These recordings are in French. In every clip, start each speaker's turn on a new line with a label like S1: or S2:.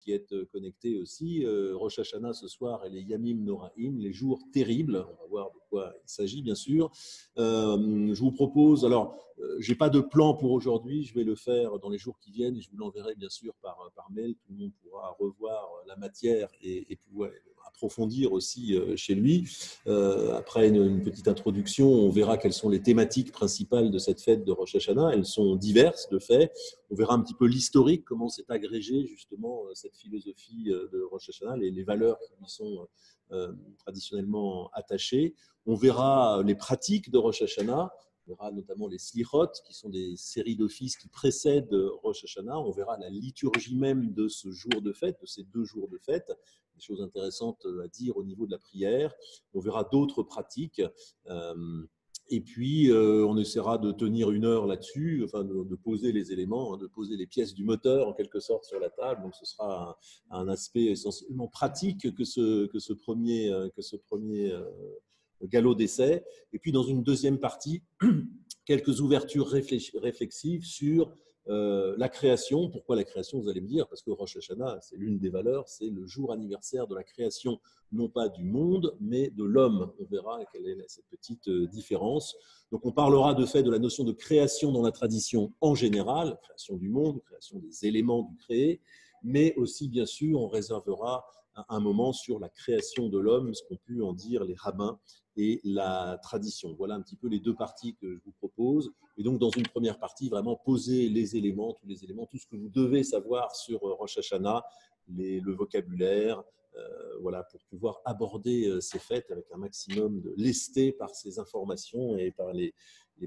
S1: qui êtes connectés aussi. Rosh Hashanah ce soir et les Yamim Noraim, les jours terribles. On va voir de quoi il s'agit, bien sûr. Je vous propose, alors, je n'ai pas de plan pour aujourd'hui, je vais le faire dans les jours qui viennent et je vous l'enverrai bien sûr par mail. Tout le monde pourra revoir la matière et pouvoir approfondir aussi chez lui. Après une petite introduction, on verra quelles sont les thématiques principales de cette fête de Rosh Hashanah. Elles sont diverses, de fait. On verra un petit peu l'historique, comment s'est agrégée justement cette philosophie de Rosh Hashanah, les valeurs qui lui sont traditionnellement attachées. On verra les pratiques de Rosh Hashanah. On verra notamment les slichot, qui sont des séries d'offices qui précèdent Rosh Hashanah. On verra la liturgie même de ce jour de fête, de ces 2 jours de fête. Des choses intéressantes à dire au niveau de la prière. On verra d'autres pratiques. Et puis, on essaiera de tenir 1 heure là-dessus, enfin de poser les éléments, de poser les pièces du moteur en quelque sorte sur la table. Donc, ce sera un aspect essentiellement pratique que ce premier galop d'essai. Et puis, dans une deuxième partie, quelques ouvertures réflexives sur la création. Pourquoi la création, vous allez me dire? Parce que Rosh Hashanah, c'est l'une des valeurs, c'est le jour anniversaire de la création, non pas du monde, mais de l'homme. On verra quelle est cette petite différence. Donc, on parlera de fait de la notion de création dans la tradition en général, création du monde, création des éléments du créé, mais aussi, bien sûr, on réservera un moment sur la création de l'homme, ce qu'ont pu en dire les rabbins et la tradition. Voilà un petit peu les 2 parties que je vous propose. Et donc, dans une première partie, vraiment poser les éléments, tous les éléments, tout ce que vous devez savoir sur Rosh Hashanah, le vocabulaire, voilà, pour pouvoir aborder ces fêtes avec un maximum de lesté par ces informations et par les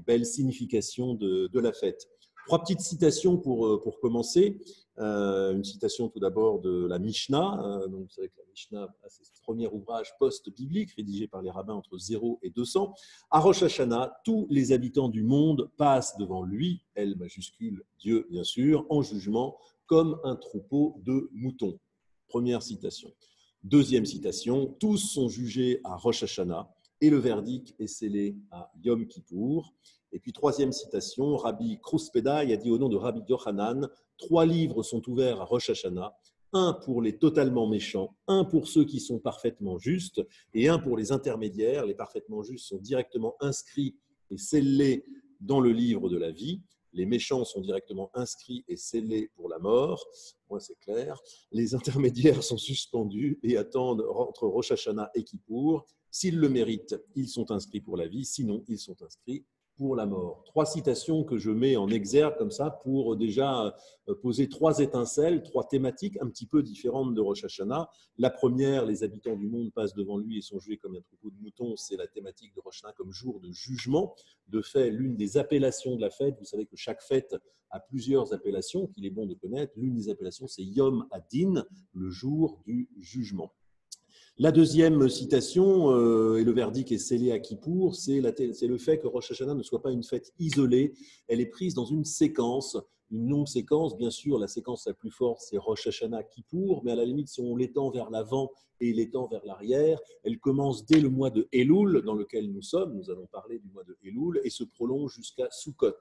S1: belles significations de la fête. 3 petites citations pour commencer. Une citation tout d'abord de la Mishnah. Donc, vous savez que la Mishnah, c'est ce premier ouvrage post-biblique rédigé par les rabbins entre 0 et 200. À Rosh Hashanah, tous les habitants du monde passent devant lui, L majuscule, Dieu bien sûr, en jugement, comme un troupeau de moutons. Première citation. Deuxième citation, tous sont jugés à Rosh Hashanah et le verdict est scellé à Yom Kippour. Et puis, 3e citation, Rabbi Kruspedai a dit au nom de Rabbi Yochanan, 3 livres sont ouverts à Rosh Hashanah, un pour les totalement méchants, un pour ceux qui sont parfaitement justes et un pour les intermédiaires. Les parfaitement justes sont directement inscrits et scellés dans le livre de la vie. Les méchants sont directement inscrits et scellés pour la mort. Moi, c'est clair. Les intermédiaires sont suspendus et attendent entre Rosh Hashanah et Kippour. S'ils le méritent, ils sont inscrits pour la vie. Sinon, ils sont inscrits pour la mort. 3 citations que je mets en exergue comme ça pour déjà poser 3 étincelles, 3 thématiques un petit peu différentes de Rosh Hashanah. La première, les habitants du monde passent devant lui et sont jugés comme un troupeau de moutons. C'est la thématique de Rosh Hashanah comme jour de jugement. De fait, l'une des appellations de la fête, vous savez que chaque fête a plusieurs appellations qu'il est bon de connaître. L'une des appellations, c'est Yom Hadin, le jour du jugement. La deuxième citation, et le verdict est scellé à Kippour, c'est le fait que Rosh Hashanah ne soit pas une fête isolée, elle est prise dans une séquence, une longue séquence. Bien sûr, la séquence la plus forte, c'est Rosh Hashanah Kippour, mais à la limite, si on l'étend vers l'avant et l'étend vers l'arrière, elle commence dès le mois de Elul, dans lequel nous sommes, nous allons parler du mois de Elul, et se prolonge jusqu'à Sukkot.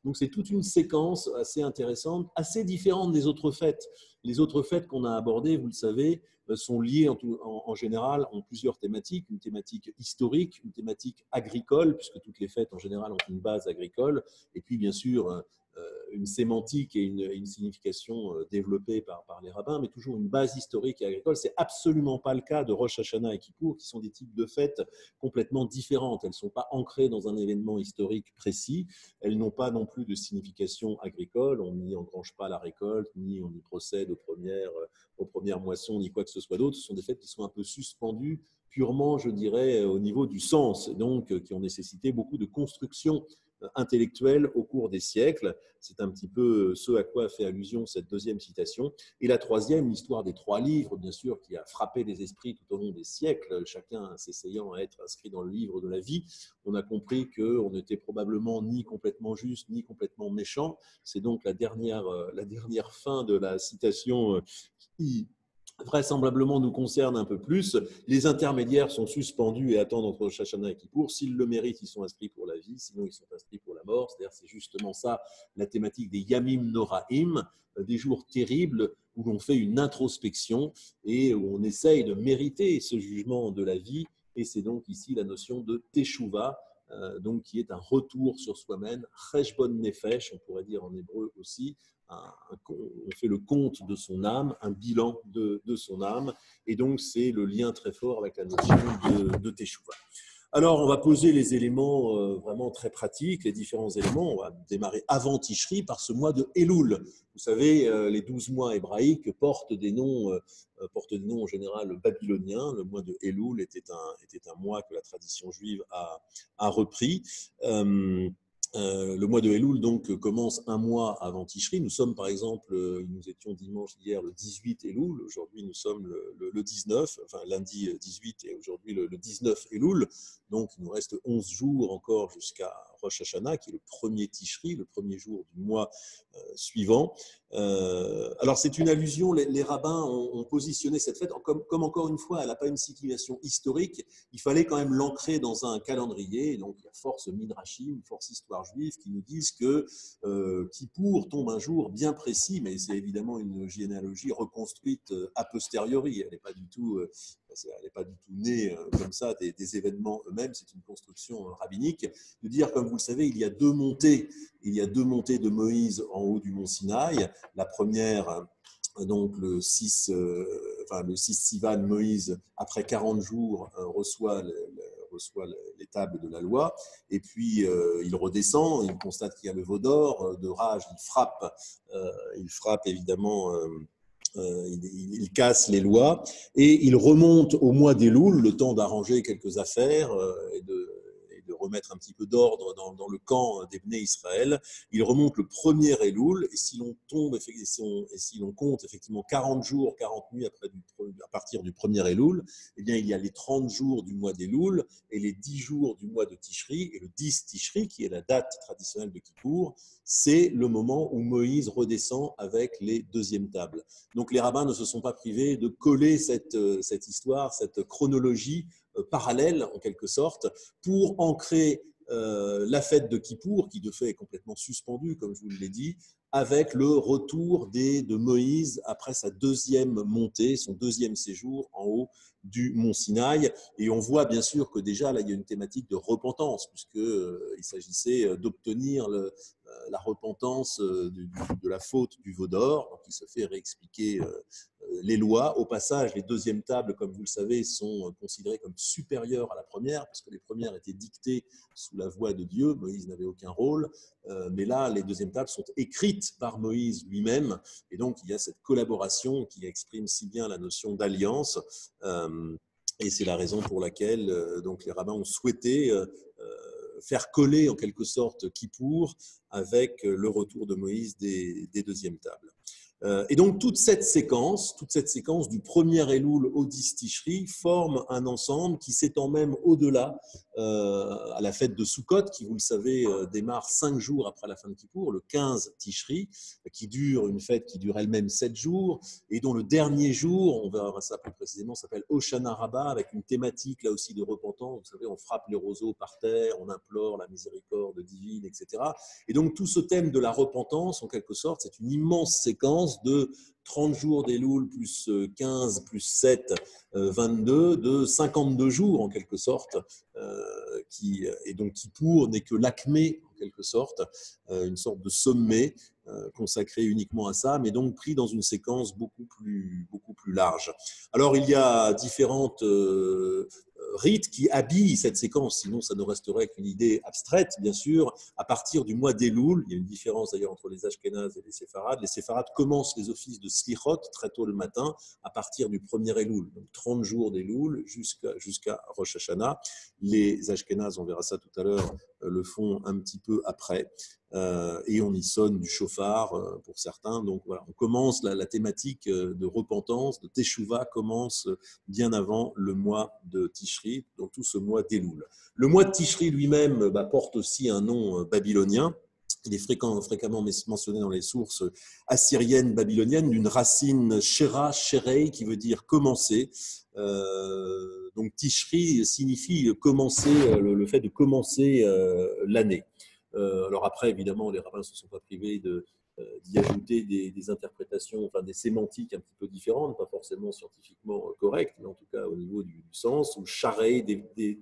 S1: Donc c'est toute une séquence assez intéressante, assez différente des autres fêtes. Les autres fêtes qu'on a abordées, vous le savez, sont liées en général, ont plusieurs thématiques, une thématique historique, une thématique agricole, puisque toutes les fêtes en général ont une base agricole, et puis bien sûr une sémantique et une signification développée par les rabbins, mais toujours une base historique et agricole. Ce n'est absolument pas le cas de Rosh Hashanah et Kippour, qui sont des types de fêtes complètement différentes. Elles ne sont pas ancrées dans un événement historique précis, elles n'ont pas non plus de signification agricole, on n'y engrange pas la récolte, ni on y procède aux premières moissons, ni quoi que ce soit d'autre. Ce sont des fêtes qui sont un peu suspendues purement, je dirais, au niveau du sens, donc qui ont nécessité beaucoup de construction intellectuelle au cours des siècles. C'est un petit peu ce à quoi fait allusion cette deuxième citation. Et la troisième, l'histoire des 3 livres, bien sûr, qui a frappé les esprits tout au long des siècles, chacun s'essayant à être inscrit dans le livre de la vie. On a compris qu'on n'était probablement ni complètement juste, ni complètement méchant. C'est donc la dernière fin de la citation qui vraisemblablement nous concerne un peu plus. Les intermédiaires sont suspendus et attendent entre Rosh Hashanah et Kippour. S'ils le méritent, ils sont inscrits pour la vie, sinon ils sont inscrits pour la mort. C'est-à-dire, c'est justement ça la thématique des Yamim Noraim, des jours terribles où l'on fait une introspection et où on essaye de mériter ce jugement de la vie. Et c'est donc ici la notion de Teshuvah, donc qui est un retour sur soi-même, Cheshbon Nefesh, on pourrait dire en hébreu aussi. On fait le compte de son âme, un bilan de son âme, et donc c'est le lien très fort avec la notion de Teshuvah. Alors, on va poser les éléments vraiment très pratiques, les différents éléments. On va démarrer avant Tishri par ce mois de Elul. Vous savez, les 12 mois hébraïques portent des noms en général babyloniens. Le mois de Elul était un mois que la tradition juive a repris. Le mois de Elul donc commence un mois avant Tishri. Nous sommes par exemple, nous étions dimanche hier le 18 Elul, aujourd'hui nous sommes le 19, enfin lundi 18 et aujourd'hui le 19 Elul. Donc il nous reste 11 jours encore jusqu'à Rosh Hashanah, qui est le premier Tishri, le premier jour du mois suivant. Alors c'est une allusion, les rabbins ont positionné cette fête, comme encore une fois, elle n'a pas une signification historique, il fallait quand même l'ancrer dans un calendrier. Donc il y a force midrashim, force histoire juive qui nous disent que Kippour tombe un jour bien précis, mais c'est évidemment une généalogie reconstruite a posteriori, elle n'est pas du tout née comme ça des événements eux-mêmes, c'est une construction rabbinique, de dire, comme vous le savez, il y a deux montées de Moïse en haut du mont Sinaï. La première, donc le 6 Sivan, Moïse, après 40 jours, reçoit les tables de la loi, et puis il redescend, il constate qu'il y a le veau d'or, de rage, il frappe évidemment, il casse les lois, et il remonte au mois d'Elul, le temps d'arranger quelques affaires et de remettre un petit peu d'ordre dans le camp des Bnei Israël. Il remonte le premier Elul, et si l'on compte effectivement 40 jours, 40 nuits à partir du premier Elul, eh bien, il y a les 30 jours du mois d'Elul et les 10 jours du mois de Tishri, et le 10 Tishri, qui est la date traditionnelle de Kippour, c'est le moment où Moïse redescend avec les deuxièmes tables. Donc les rabbins ne se sont pas privés de coller cette histoire, cette chronologie parallèle en quelque sorte, pour ancrer la fête de Kippour, qui de fait est complètement suspendue, comme je vous l'ai dit, avec le retour de Moïse après sa deuxième montée, son deuxième séjour en haut du mont Sinaï. Et on voit bien sûr que déjà là, il y a une thématique de repentance, puisqu'il s'agissait d'obtenir la repentance de la faute du veau d'or, donc il se fait réexpliquer les lois. Au passage, les deuxièmes tables, comme vous le savez, sont considérées comme supérieures à la première, parce que les premières étaient dictées sous la voix de Dieu, Moïse n'avait aucun rôle, mais là, les deuxièmes tables sont écrites par Moïse lui-même, et donc il y a cette collaboration qui exprime si bien la notion d'alliance, et c'est la raison pour laquelle donc les rabbins ont souhaité faire coller en quelque sorte Kippour avec le retour de Moïse des deuxièmes tables. Et donc toute cette séquence du premier Elul au 10 Tishri forme un ensemble qui s'étend même au-delà à la fête de Sukkot, qui, vous le savez, démarre 5 jours après la fin de Kippour, le 15 Tishri, une fête qui dure elle-même 7 jours, et dont le dernier jour, on verra ça plus précisément, s'appelle Hoshana Rabbah, avec une thématique là aussi de repentance. Vous savez, on frappe les roseaux par terre, on implore la miséricorde divine, etc. Et donc tout ce thème de la repentance, en quelque sorte, c'est une immense séquence de 30 jours d'Elul plus 15 plus 7, 22, de 52 jours en quelque sorte, et donc Kippour n'est que l'acmé en quelque sorte, une sorte de sommet consacré uniquement à ça, mais donc pris dans une séquence beaucoup plus large. Alors il y a différentes rites qui habillent cette séquence, sinon ça ne resterait qu'une idée abstraite, bien sûr. À partir du mois d'Elul, il y a une différence d'ailleurs entre les Ashkénazes et les Séfarades. Les Séfarades commencent les offices de Slichot très tôt le matin, à partir du premier Elul, donc 30 jours d'Elul jusqu'à Rosh Hashanah. Les Ashkénazes, on verra ça tout à l'heure, le font un petit peu après. Et on y sonne du chauffard pour certains. Donc voilà, on commence la thématique de repentance, de Teshuvah commence bien avant le mois de Tishri, donc tout ce mois d'Elul. Le mois de Tishri lui-même porte aussi un nom babylonien. Il est fréquemment mentionné dans les sources assyriennes, babyloniennes, d'une racine shera, sherei, qui veut dire commencer. Donc Tishri signifie commencer, le fait de commencer l'année. Alors après, évidemment, les rabbins ne se sont pas privés d'y ajouter des interprétations, enfin des sémantiques un petit peu différentes, pas forcément scientifiquement correctes, mais en tout cas au niveau du sens, où charei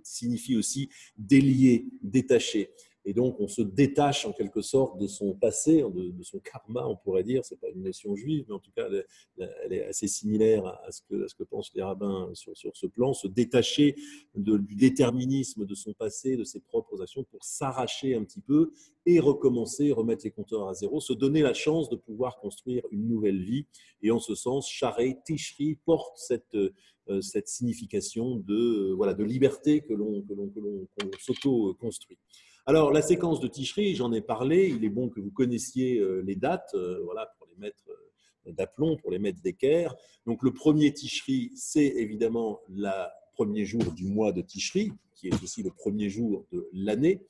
S1: signifie aussi délier, détacher. Et donc, on se détache en quelque sorte de son passé, de son karma, on pourrait dire. Ce n'est pas une notion juive, mais en tout cas, elle est assez similaire à ce que pensent les rabbins sur ce plan. Se détacher du déterminisme de son passé, de ses propres actions, pour s'arracher un petit peu et recommencer, remettre les compteurs à zéro, se donner la chance de pouvoir construire une nouvelle vie. Et en ce sens, Sharei, Tishri porte cette signification de liberté que l'on s'auto-construit. Alors, la séquence de Tishri, j'en ai parlé, il est bon que vous connaissiez les dates, pour les mettre d'aplomb, pour les mettre d'équerre. Donc, le premier Tishri, c'est évidemment le premier jour du mois de Tishri, qui est aussi le premier jour de l'année.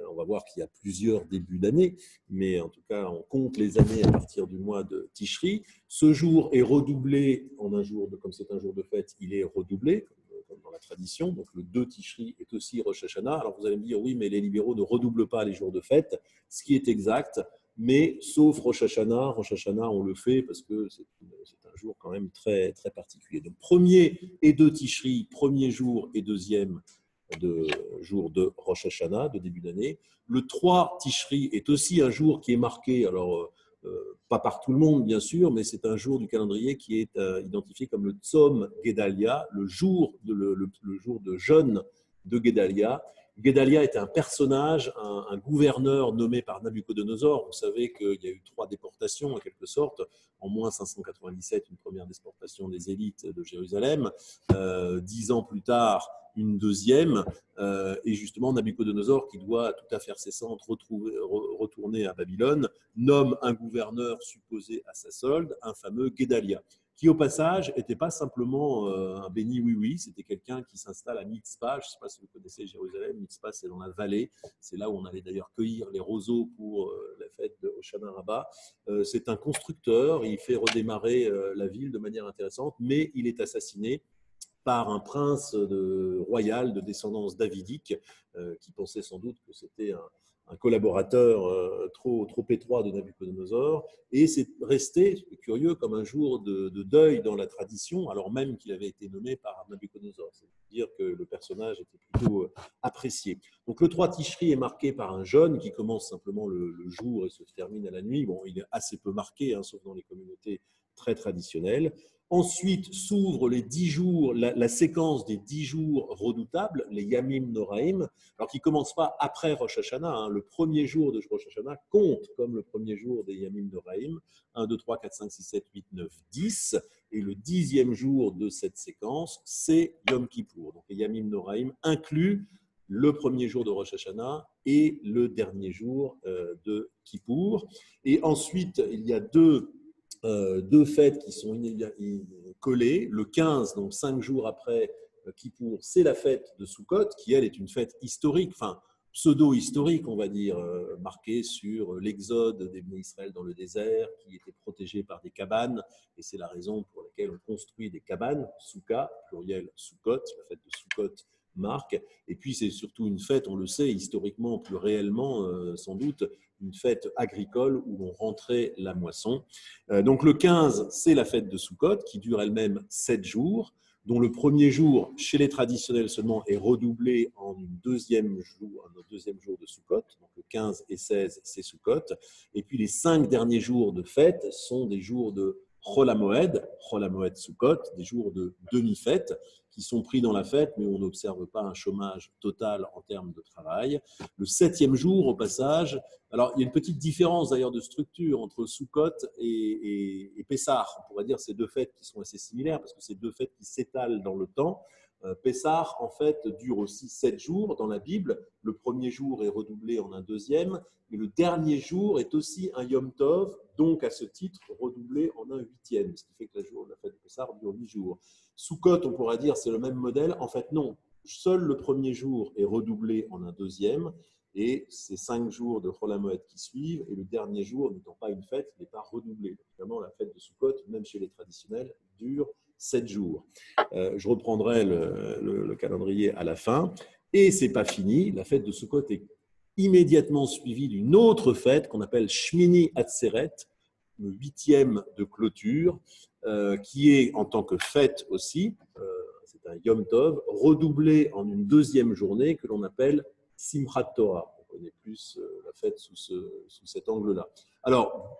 S1: On va voir qu'il y a plusieurs débuts d'année, mais en tout cas, on compte les années à partir du mois de Tishri. Ce jour est redoublé en un jour, comme c'est un jour de fête, il est redoublé, comme dans la tradition. Donc le 2 Tishri est aussi Rosh Hashanah. Alors vous allez me dire, oui, mais les libéraux ne redoublent pas les jours de fête, ce qui est exact, mais sauf Rosh Hashanah, on le fait parce que c'est un jour quand même très, très particulier. Donc premier et 2 Tishri, premier jour et deuxième jour de Rosh Hashanah, de début d'année. Le 3 Tishri est aussi un jour qui est marqué, alors pas par tout le monde bien sûr, mais c'est un jour du calendrier qui est identifié comme le Tzom Gedalia, le jour de jeûne de Gedalia. Gedalia était un personnage, un gouverneur nommé par Nabuchodonosor. Vous savez qu'il y a eu 3 déportations en quelque sorte. En moins 597, une première déportation des élites de Jérusalem. 10 ans plus tard, une deuxième, et justement Nabuchodonosor, qui doit tout à faire ses cendres retourner à Babylone, nomme un gouverneur supposé à sa solde, un fameux Guédalia, qui au passage n'était pas simplement un béni oui-oui, c'était quelqu'un qui s'installe à Mitzpah. Je ne sais pas si vous connaissez Jérusalem, Mitzpah c'est dans la vallée, c'est là où on allait d'ailleurs cueillir les roseaux pour la fête de Hoshana Rabbah. C'est un constructeur, il fait redémarrer la ville de manière intéressante, mais il est assassiné par un prince royal de descendance davidique qui pensait sans doute que c'était un collaborateur trop étroit de Nabuchodonosor, et c'est resté, c'est curieux, comme un jour de deuil dans la tradition, alors même qu'il avait été nommé par Nabuchodonosor. C'est-à-dire que le personnage était plutôt apprécié. Donc le 3 Tishri est marqué par un jeûne qui commence simplement le jour et se termine à la nuit. Bon, il est assez peu marqué, sauf dans les communautés très traditionnelles. Ensuite s'ouvre les 10 jours, la séquence des 10 jours redoutables, les Yamim Noraim, alors qui ne commencent pas après Rosh Hashanah. Le premier jour de Rosh Hashanah compte comme le premier jour des Yamim Noraim. 1, 2, 3, 4, 5, 6, 7, 8, 9, 10. Et le 10e jour de cette séquence, c'est Yom Kippour. Donc les Yamim Noraim incluent le premier jour de Rosh Hashanah et le dernier jour de Kippour. Et ensuite, il y a deux fêtes qui sont collées. Le 15, donc 5 jours après Kippour, c'est la fête de Sukkot, qui elle est une fête historique, enfin pseudo-historique, on va dire, marquée sur l'exode des Bnei Israël dans le désert, qui était protégé par des cabanes, et c'est la raison pour laquelle on construit des cabanes, Souka, pluriel Sukkot, la fête de Sukkot marque. Et puis c'est surtout une fête, on le sait, historiquement, plus réellement sans doute, une fête agricole où on rentrait la moisson. Donc le 15, c'est la fête de Sukkot, qui dure elle-même 7 jours, dont le premier jour, chez les traditionnels seulement, est redoublé en un deuxième jour de Sukkot. Donc le 15 et 16, c'est Sukkot. Et puis les 5 derniers jours de fête sont des jours de Chol HaMoed Sukkot, des jours de demi-fête, qui sont pris dans la fête, mais où on n'observe pas un chômage total en termes de travail. Le 7e jour, au passage, alors il y a une petite différence d'ailleurs de structure entre Sukkot et Pessah. On pourrait dire ces deux fêtes qui sont assez similaires, parce que c'est deux fêtes qui s'étalent dans le temps. Pessah, en fait, dure aussi 7 jours dans la Bible. Le premier jour est redoublé en un deuxième, et le dernier jour est aussi un Yom Tov, donc à ce titre redoublé en un 8e, ce qui fait que la fête de Pessah dure 8 jours. Sukkot, on pourrait dire, c'est le même modèle. En fait, non. seul le premier jour est redoublé en un deuxième, et ces 5 jours de Chol HaMoed qui suivent, et le dernier jour, n'étant pas une fête, n'est pas redoublé. Évidemment, la fête de Sukkot, même chez les traditionnels, dure 7 jours. Je reprendrai le calendrier à la fin. Et ce n'est pas fini. La fête de Sukkot est immédiatement suivie d'une autre fête qu'on appelle Shmini Atzeret, le 8e de clôture, qui est en tant que fête aussi, c'est un Yom Tov, redoublé en une deuxième journée que l'on appelle Simchat Torah. On connaît plus la fête sous cet angle-là. Alors,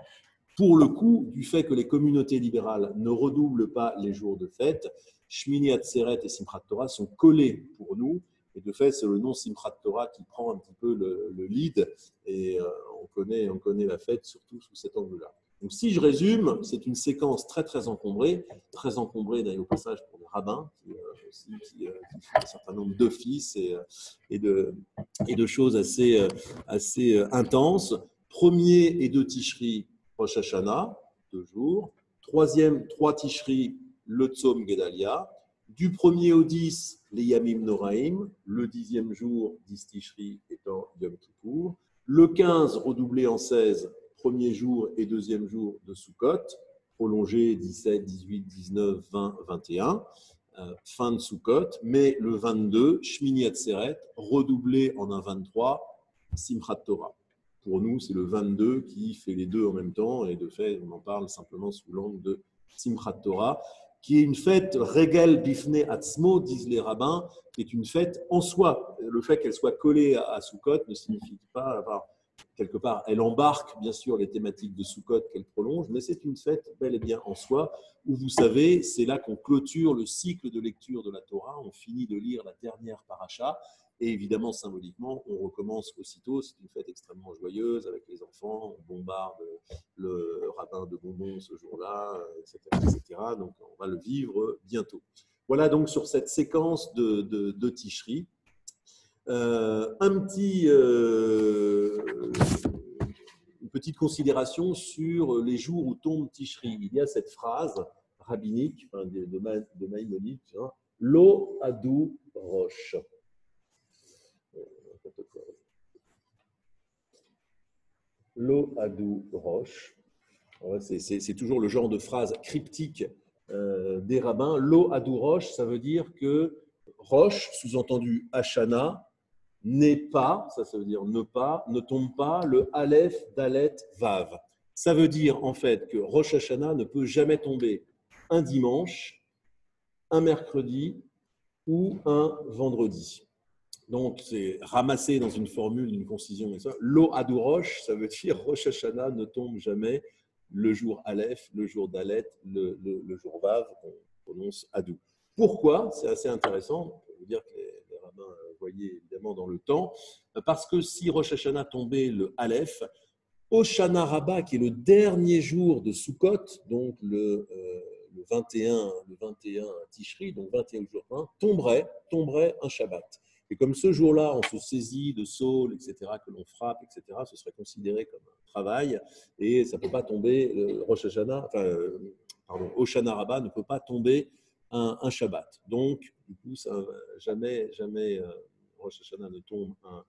S1: pour le coup, du fait que les communautés libérales ne redoublent pas les jours de fête, Shmini Atzeret et Simchat Torah sont collés pour nous. Et de fait, c'est le nom Simchat Torah qui prend un petit peu le lead. Et on connaît la fête surtout sous cet angle-là. Donc, si je résume, c'est une séquence très, très encombrée d'ailleurs au passage pour les rabbins qui font un certain nombre d'offices et de choses assez intenses. Premier et 2 Tishri, Rosh Hashanah, 2 jours. 3 Tishri, le Tzom Gedalia. Du 1er au 10, les Yamim Noraim. Le 10e jour, 10 Tishri étant Yom Kippour. Le 15, redoublé en 16, premier jour et deuxième jour de Sukkot, prolongé 17, 18, 19, 20, 21, fin de Sukkot, mais le 22, Shmini Atzeret, redoublé en un 23, Simchat Torah. Pour nous, c'est le 22 qui fait les deux en même temps, et de fait, on en parle simplement sous l'angle de Simchat Torah, qui est une fête Regel Bifnei Atzmo, disent les rabbins, qui est une fête en soi. Le fait qu'elle soit collée à Sukkot ne signifie pas, enfin, quelque part, elle embarque bien sûr les thématiques de Sukkot qu'elle prolonge, mais c'est une fête bel et bien en soi, où vous savez, c'est là qu'on clôture le cycle de lecture de la Torah, on finit de lire la dernière paracha, et évidemment, symboliquement, on recommence aussitôt. C'est une fête extrêmement joyeuse avec les enfants, on bombarde le rabbin de bonbons ce jour-là, etc., etc. Donc, on va le vivre bientôt. Voilà donc sur cette séquence de Tishri. Une petite considération sur les jours où tombe Tishri. Il y a cette phrase rabbinique de Maïmonide, hein, Lo Adu Rosh. Lo Adu Rosh. C'est toujours le genre de phrase cryptique des rabbins. Lo Adu Rosh, ça veut dire que Rosh, sous-entendu Hashanah, n'est pas, ça veut dire ne tombe pas le Aleph, Dalet, Vav. Ça veut dire en fait que Rosh Hashanah ne peut jamais tomber un dimanche, un mercredi ou un vendredi. Donc, c'est ramassé dans une formule d'une concision. Lo Adu Rosh, ça veut dire Rosh Hashanah ne tombe jamais le jour Aleph, le jour Dalet, le jour Vav, on prononce Adu. Pourquoi? C'est assez intéressant. Je peux vous dire que les rabbins voyaient évidemment dans le temps. Parce que si Rosh Hashanah tombait le Aleph, Hoshana Rabbah, qui est le dernier jour de Sukkot, donc le 21 Tishri, donc 21 jours, tomberait un Shabbat. Et comme ce jour-là, on se saisit de saules, etc., que l'on frappe, etc., ce serait considéré comme un travail et ça ne peut pas tomber, Rosh Hashanah, Hoshana Rabbah ne peut pas tomber un Shabbat. Donc, du coup, jamais Rosh Hashanah ne tombe un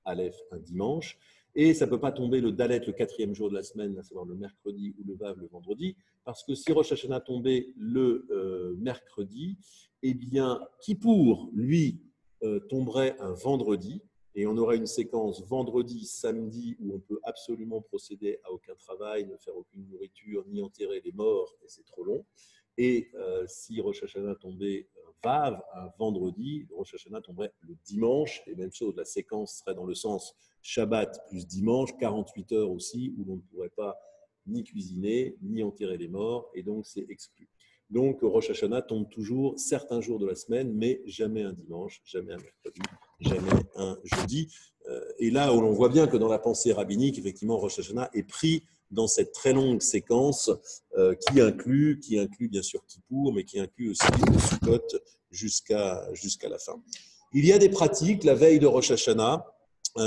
S1: Aleph un dimanche. Et ça ne peut pas tomber le Dalet, le 4e jour de la semaine, à savoir le mercredi ou le Vav, le vendredi, parce que si Rosh Hashanah tombait le mercredi, eh bien, Kippour, lui, tomberait un vendredi, et on aurait une séquence vendredi, samedi, où on peut absolument procéder à aucun travail, ne faire aucune nourriture, ni enterrer les morts, et c'est trop long. Et si Rosh Hashanah tombait Vav, un vendredi, Rosh Hashanah tomberait le dimanche, et même chose, la séquence serait dans le sens Shabbat plus dimanche, 48 heures aussi, où l'on ne pourrait pas ni cuisiner, ni enterrer les morts, et donc c'est exclu. Donc Rosh Hashanah tombe toujours certains jours de la semaine, mais jamais un dimanche, jamais un mercredi, jamais un jeudi. Et là où l'on voit bien que dans la pensée rabbinique, effectivement, Rosh Hashanah est pris dans cette très longue séquence qui inclut bien sûr Kippour, mais qui inclut aussi le Sukkot jusqu'à la fin. Il y a des pratiques, la veille de Rosh Hashanah, ce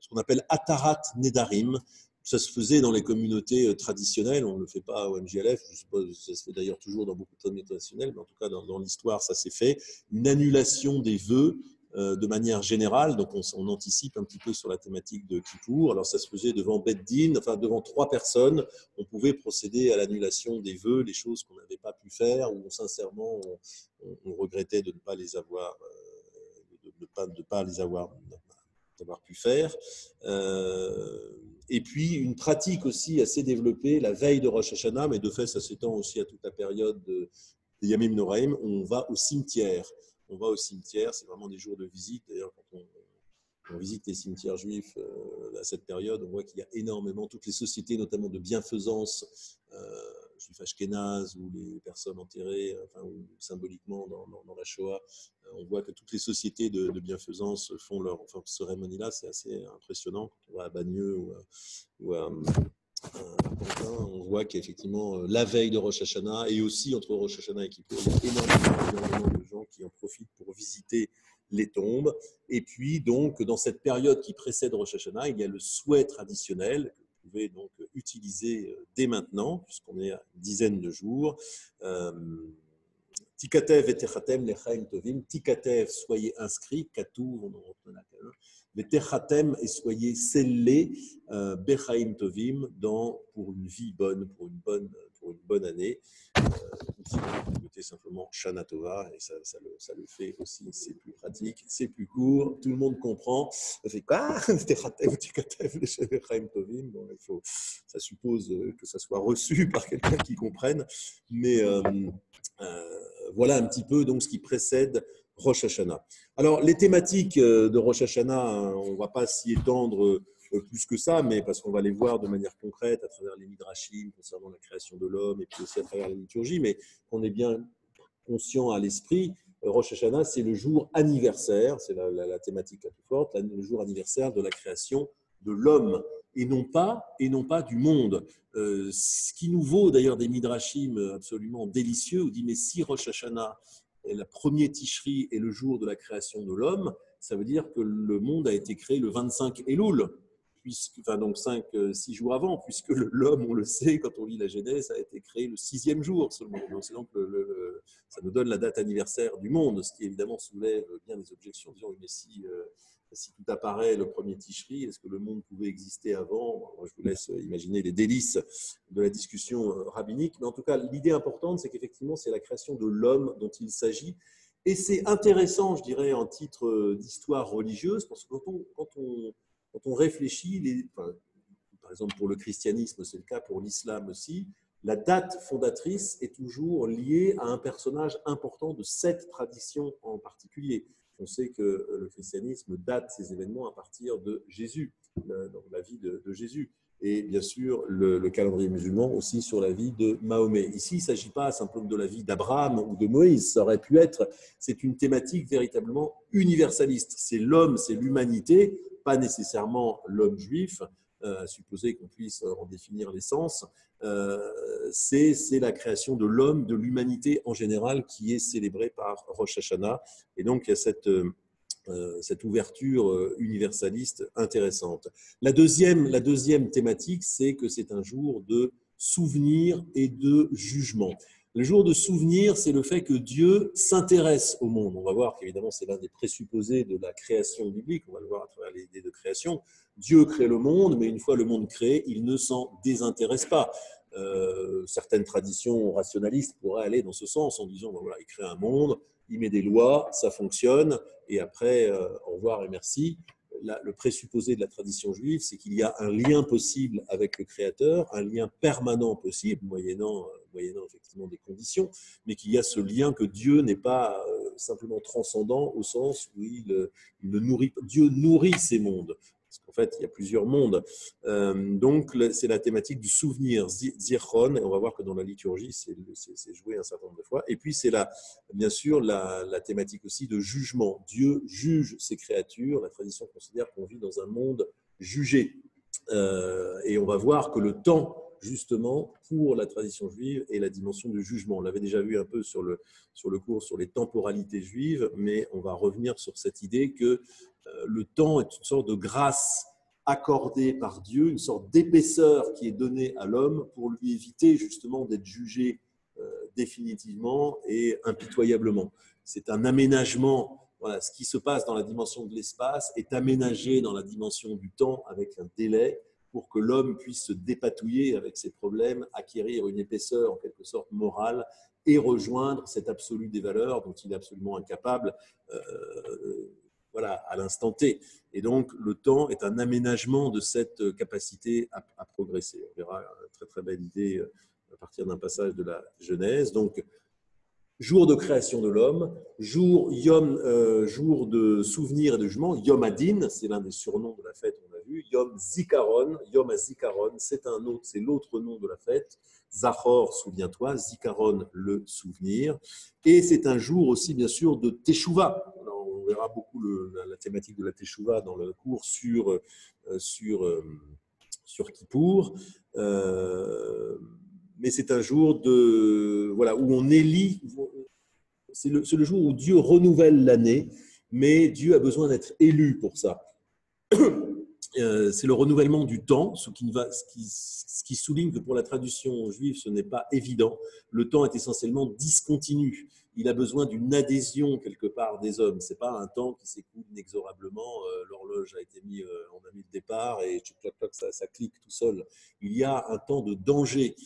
S1: qu'on appelle Atarat Nedarim, Ça se faisait dans les communautés traditionnelles, on ne le fait pas au MJLF, je suppose, ça se fait d'ailleurs toujours dans beaucoup de communautés traditionnelles, mais en tout cas dans l'histoire, ça s'est fait. Une annulation des vœux de manière générale, donc on anticipe un petit peu sur la thématique de Kippour. Alors ça se faisait devant Beth Din, enfin devant 3 personnes, on pouvait procéder à l'annulation des vœux, les choses qu'on n'avait pas pu faire, ou sincèrement on regrettait de ne pas les avoir, de pas les avoir d'avoir pu faire. Et puis, une pratique aussi assez développée, la veille de Rosh Hashanah, mais de fait, ça s'étend aussi à toute la période de Yamim Noraim, on va au cimetière. On va au cimetière, c'est vraiment des jours de visite. D'ailleurs, quand on visite les cimetières juifs à cette période, on voit qu'il y a énormément, toutes les sociétés, notamment de bienfaisance, juifs ashkénazes ou les personnes enterrées, enfin, ou symboliquement dans la Shoah, on voit que toutes les sociétés de bienfaisance font leur cérémonie-là. C'est assez impressionnant. Quand on va à Bagneux ou à Pantin, on voit qu'effectivement, la veille de Rosh Hashanah et aussi entre Rosh Hashanah et Kippour, il y a énormément de gens qui en profitent pour visiter les tombes. Et puis, donc, dans cette période qui précède Rosh Hashanah, il y a le souhait traditionnel que vous pouvez donc utiliser dès maintenant, puisqu'on est à une dizaine de jours. Tikatev et Techatem lechaim tovim. Tikatev, soyez inscrits. Katou, on en retient la qu'un. Les Techatem, et soyez scellés bechaim tovim pour une vie bonne, pour une bonne année. Ici, vous écoutez simplement Shana Tova, et ça le fait aussi. C'est plus pratique, c'est plus court, tout le monde comprend. Ça fait quoi? Bon, ça suppose que ça soit reçu par quelqu'un qui comprenne, mais voilà un petit peu donc ce qui précède Rosh Hashanah. Alors, les thématiques de Rosh Hashanah, on ne va pas s'y étendre plus que ça, mais parce qu'on va les voir de manière concrète à travers les midrashim concernant la création de l'homme et puis aussi à travers la liturgie, mais on est bien conscient à l'esprit. Rosh Hashanah, c'est le jour anniversaire, c'est la thématique la plus forte, le jour anniversaire de la création de l'homme et non pas du monde. Ce qui nous vaut d'ailleurs des midrashim absolument délicieux, où dit mais si Rosh Hashanah, le premier Tishri est le jour de la création de l'homme, ça veut dire que le monde a été créé le 25 Elul, donc 6 jours avant, puisque l'homme, on le sait, quand on lit la Genèse, a été créé le 6e jour seulement. Donc, c'est donc ça nous donne la date anniversaire du monde, ce qui évidemment soulève bien des objections, disant mais si tout apparaît le premier Tishri, est-ce que le monde pouvait exister avant? Moi, je vous laisse imaginer les délices de la discussion rabbinique. Mais en tout cas, l'idée importante, c'est qu'effectivement, c'est la création de l'homme dont il s'agit. Et c'est intéressant, je dirais, en titre d'histoire religieuse, parce que quand on réfléchit, par exemple pour le christianisme, c'est le cas pour l'islam aussi, la date fondatrice est toujours liée à un personnage important de cette tradition en particulier. On sait que le christianisme date ces événements à partir de Jésus, donc la vie de Jésus. Et bien sûr, le calendrier musulman aussi sur la vie de Mahomet. Ici, il ne s'agit pas simplement de la vie d'Abraham ou de Moïse, ça aurait pu être, c'est une thématique véritablement universaliste. C'est l'homme, c'est l'humanité, pas nécessairement l'homme juif, à supposer qu'on puisse en définir l'essence. C'est la création de l'homme, de l'humanité en général, qui est célébrée par Rosh Hashanah. Et donc, il y a cette ouverture universaliste intéressante. La deuxième thématique, c'est que c'est un jour de souvenir et de jugement. Le jour de souvenir, c'est le fait que Dieu s'intéresse au monde. On va voir qu'évidemment, c'est l'un des présupposés de la création biblique. On va le voir à travers l'idée de création. Dieu crée le monde, mais une fois le monde créé, il ne s'en désintéresse pas. Certaines traditions rationalistes pourraient aller dans ce sens en disant, ben voilà, il crée un monde, il met des lois, ça fonctionne, et après, au revoir et merci. Le présupposé de la tradition juive, c'est qu'il y a un lien possible avec le Créateur, un lien permanent possible, moyennant effectivement des conditions, mais qu'il y a ce lien que Dieu n'est pas simplement transcendant au sens où Dieu nourrit ces mondes. Parce qu'en fait, il y a plusieurs mondes. Donc, c'est la thématique du souvenir, Zichron, et on va voir que dans la liturgie, c'est joué un certain nombre de fois. Et puis, c'est bien sûr la thématique aussi de jugement. Dieu juge ses créatures. La tradition considère qu'on vit dans un monde jugé. Et on va voir que le temps, justement, pour la tradition juive, est la dimension du jugement. On l'avait déjà vu un peu sur le cours sur les temporalités juives, mais on va revenir sur cette idée que le temps est une sorte de grâce accordée par Dieu, une sorte d'épaisseur qui est donnée à l'homme pour lui éviter justement d'être jugé définitivement et impitoyablement. C'est un aménagement. Voilà, ce qui se passe dans la dimension de l'espace est aménagé dans la dimension du temps avec un délai pour que l'homme puisse se dépatouiller avec ses problèmes, acquérir une épaisseur en quelque sorte morale et rejoindre cet absolu des valeurs dont il est absolument incapable voilà, à l'instant T. Et donc, le temps est un aménagement de cette capacité à progresser. On verra une très très belle idée à partir d'un passage de la Genèse. Donc, jour de création de l'homme, jour de souvenir et de jugement, Yom Adin, c'est l'un des surnoms de la fête, on l'a vu, Yom Zikaron, Yom HaZikaron, c'est l'autre nom de la fête, Zachor, souviens-toi, Zikaron, le souvenir, et c'est un jour aussi, bien sûr, de Teshuvah. Alors, on verra beaucoup la thématique de la Teshuvah dans le cours sur Kippour. Mais c'est un jour voilà, où on élit. C'est le jour où Dieu renouvelle l'année, mais Dieu a besoin d'être élu pour ça. C'est le renouvellement du temps, ce qui souligne que pour la tradition juive, ce n'est pas évident. Le temps est essentiellement discontinu. Il a besoin d'une adhésion quelque part des hommes. Ce n'est pas un temps qui s'écoule inexorablement. L'horloge a été mise, on a mis le départ et ça clique tout seul. Il y a un temps de danger.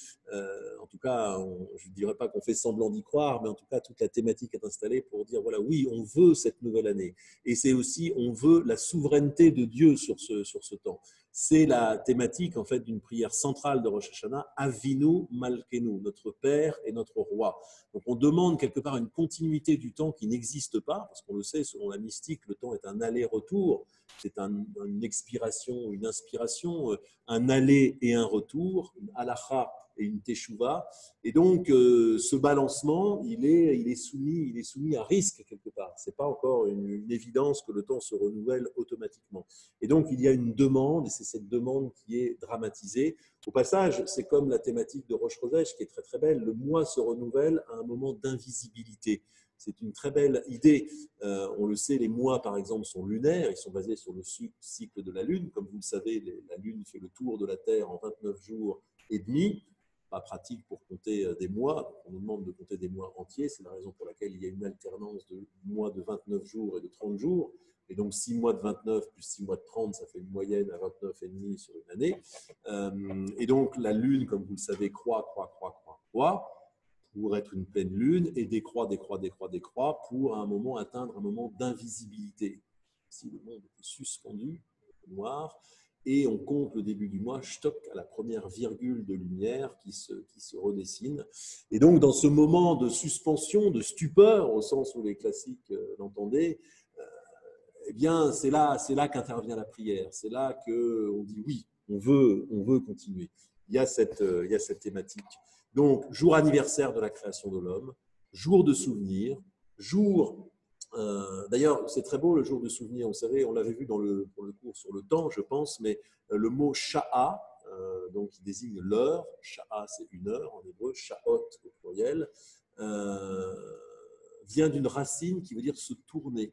S1: En tout cas, je ne dirais pas qu'on fait semblant d'y croire, mais en tout cas, toute la thématique est installée pour dire, voilà, oui, on veut cette nouvelle année. Et c'est aussi, on veut la souveraineté de Dieu sur ce temps. C'est la thématique en fait d'une prière centrale de Rosh Hashanah, Avinu Malkenu, notre Père et notre Roi. Donc on demande quelque part une continuité du temps qui n'existe pas, parce qu'on le sait, selon la mystique, le temps est un aller-retour, c'est une expiration, une inspiration, un aller et un retour, une halacha et une teshuva. Et donc, ce balancement, il est soumis à risque quelque part. Ce n'est pas encore une évidence que le temps se renouvelle automatiquement. Et donc, il y a une demande, et c'est cette demande qui est dramatisée. Au passage, c'est comme la thématique de Rosh Chodesh, qui est très très belle. Le mois se renouvelle à un moment d'invisibilité. C'est une très belle idée. On le sait, les mois, par exemple, sont lunaires. Ils sont basés sur le cycle de la Lune. Comme vous le savez, la Lune fait le tour de la Terre en 29 jours et demi. Pas pratique pour compter des mois. On nous demande de compter des mois entiers. C'est la raison pour laquelle il y a une alternance de mois de 29 jours et de 30 jours. Et donc, 6 mois de 29 plus 6 mois de 30, ça fait une moyenne à 29,5 sur une année. Et donc, la Lune, comme vous le savez, croît pour être une pleine lune et décroît pour à un moment atteindre un moment d'invisibilité. Si le monde est suspendu, noir, et on compte le début du mois, stock à la première virgule de lumière qui se redessine. Et donc, dans ce moment de suspension, de stupeur, au sens où les classiques l'entendaient, eh bien, c'est là qu'intervient la prière. C'est là qu'on dit oui, on veut continuer. Il y a cette thématique. Donc, jour anniversaire de la création de l'homme, jour de souvenir, jour. D'ailleurs, c'est très beau le jour de souvenir. Vous savez, on l'avait vu pour le cours sur le temps, je pense, mais le mot sha'a, donc qui désigne l'heure. Sha'a, c'est une heure en hébreu. Sha'ot au pluriel, vient d'une racine qui veut dire se tourner.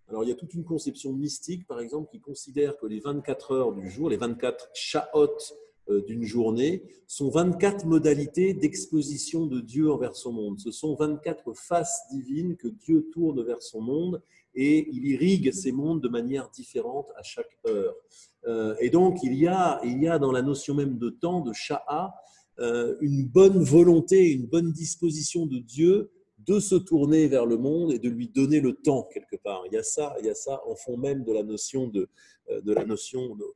S1: Alors, il y a toute une conception mystique, par exemple, qui considère que les 24 heures du jour, les 24 sha'ot d'une journée, sont 24 modalités d'exposition de Dieu envers son monde. Ce sont 24 faces divines que Dieu tourne vers son monde et il irrigue ces mondes de manière différente à chaque heure. Et donc, il y a dans la notion même de temps, de sha'a, une bonne volonté, une bonne disposition de Dieu de se tourner vers le monde et de lui donner le temps quelque part. Il y a ça en fond même de la notion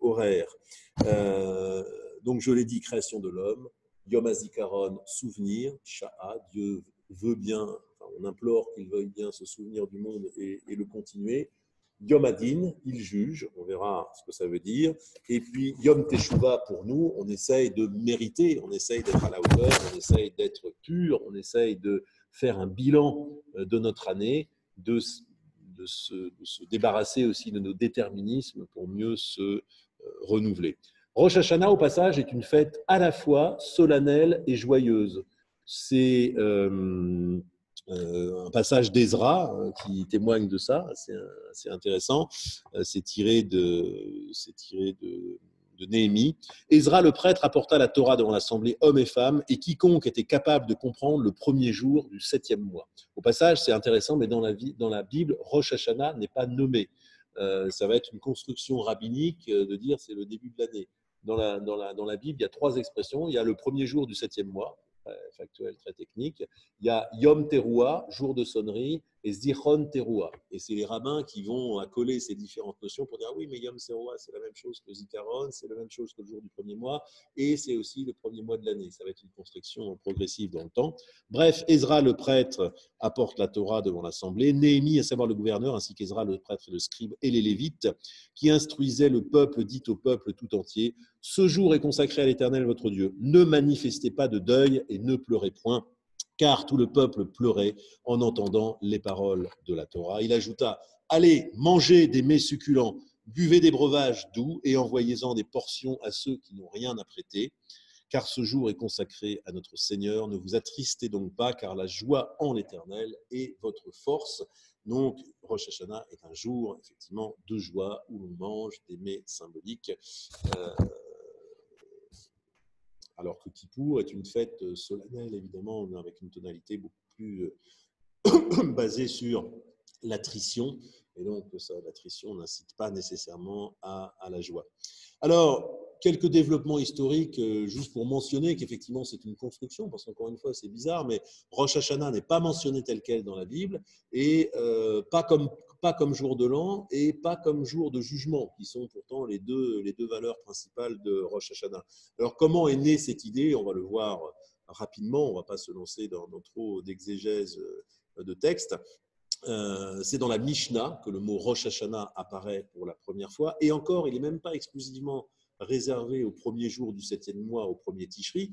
S1: horaire. Donc, je l'ai dit, création de l'homme, Yom HaZikaron, souvenir, Sha'a, Dieu veut bien, enfin, on implore qu'il veuille bien se souvenir du monde et le continuer. Yom Adin, il juge, on verra ce que ça veut dire. Et puis Yom Teshuvah, pour nous, on essaye de mériter, on essaye d'être à la hauteur, on essaye d'être pur, on essaye de faire un bilan de notre année, de se débarrasser aussi de nos déterminismes pour mieux se renouveler. Rosh Hashanah, au passage, est une fête à la fois solennelle et joyeuse. C'est un passage d'Ezra qui témoigne de ça, c'est intéressant. C'est tiré de Néhémie. Ezra le prêtre apporta la Torah devant l'assemblée, hommes et femmes, et quiconque était capable de comprendre le premier jour du 7e mois. Au passage, c'est intéressant, mais dans la Bible, Rosh Hashanah n'est pas nommé. Ça va être une construction rabbinique de dire c'est le début de l'année. Dans la Bible, il y a 3 expressions. Il y a le premier jour du 7e mois, factuel, très technique. Il y a Yom Teruah, jour de sonnerie, et Zichron Teruah. Et c'est les rabbins qui vont accoler ces différentes notions pour dire ah oui, mais Yom Teruah, c'est la même chose que Zikaron, c'est la même chose que le jour du premier mois, et c'est aussi le premier mois de l'année. Ça va être une construction progressive dans le temps. Bref, Ezra le prêtre apporte la Torah devant l'assemblée. Néhémie, à savoir le gouverneur, ainsi qu'Ezra le prêtre, le scribe et les lévites, qui instruisaient le peuple, dit au peuple tout entier: ce jour est consacré à l'Éternel votre Dieu. Ne manifestez pas de deuil et ne pleurez point, car tout le peuple pleurait en entendant les paroles de la Torah. Il ajouta: allez, mangez des mets succulents, buvez des breuvages doux et envoyez-en des portions à ceux qui n'ont rien à prêter, car ce jour est consacré à notre Seigneur. Ne vous attristez donc pas, car la joie en l'Éternel est votre force. Donc, Rosh Hashanah est un jour, effectivement, de joie où l'on mange des mets symboliques. Alors que Kippour est une fête solennelle, évidemment, avec une tonalité beaucoup plus basée sur l'attrition. Et donc, l'attrition n'incite pas nécessairement à la joie. Alors, quelques développements historiques, juste pour mentionner qu'effectivement, c'est une construction, parce qu'encore une fois, c'est bizarre, mais Rosh Hashanah n'est pas mentionné tel quel dans la Bible, et pas comme jour de l'an, et pas comme jour de jugement, qui sont pourtant les deux valeurs principales de Rosh Hashanah. Alors, comment est née cette idée? On va le voir rapidement, on ne va pas se lancer dans trop d'exégèse de texte. C'est dans la Mishnah que le mot Rosh Hashanah apparaît pour la première fois. Et encore, il n'est même pas exclusivement réservé au premier jour du 7e mois, au premier Tishri.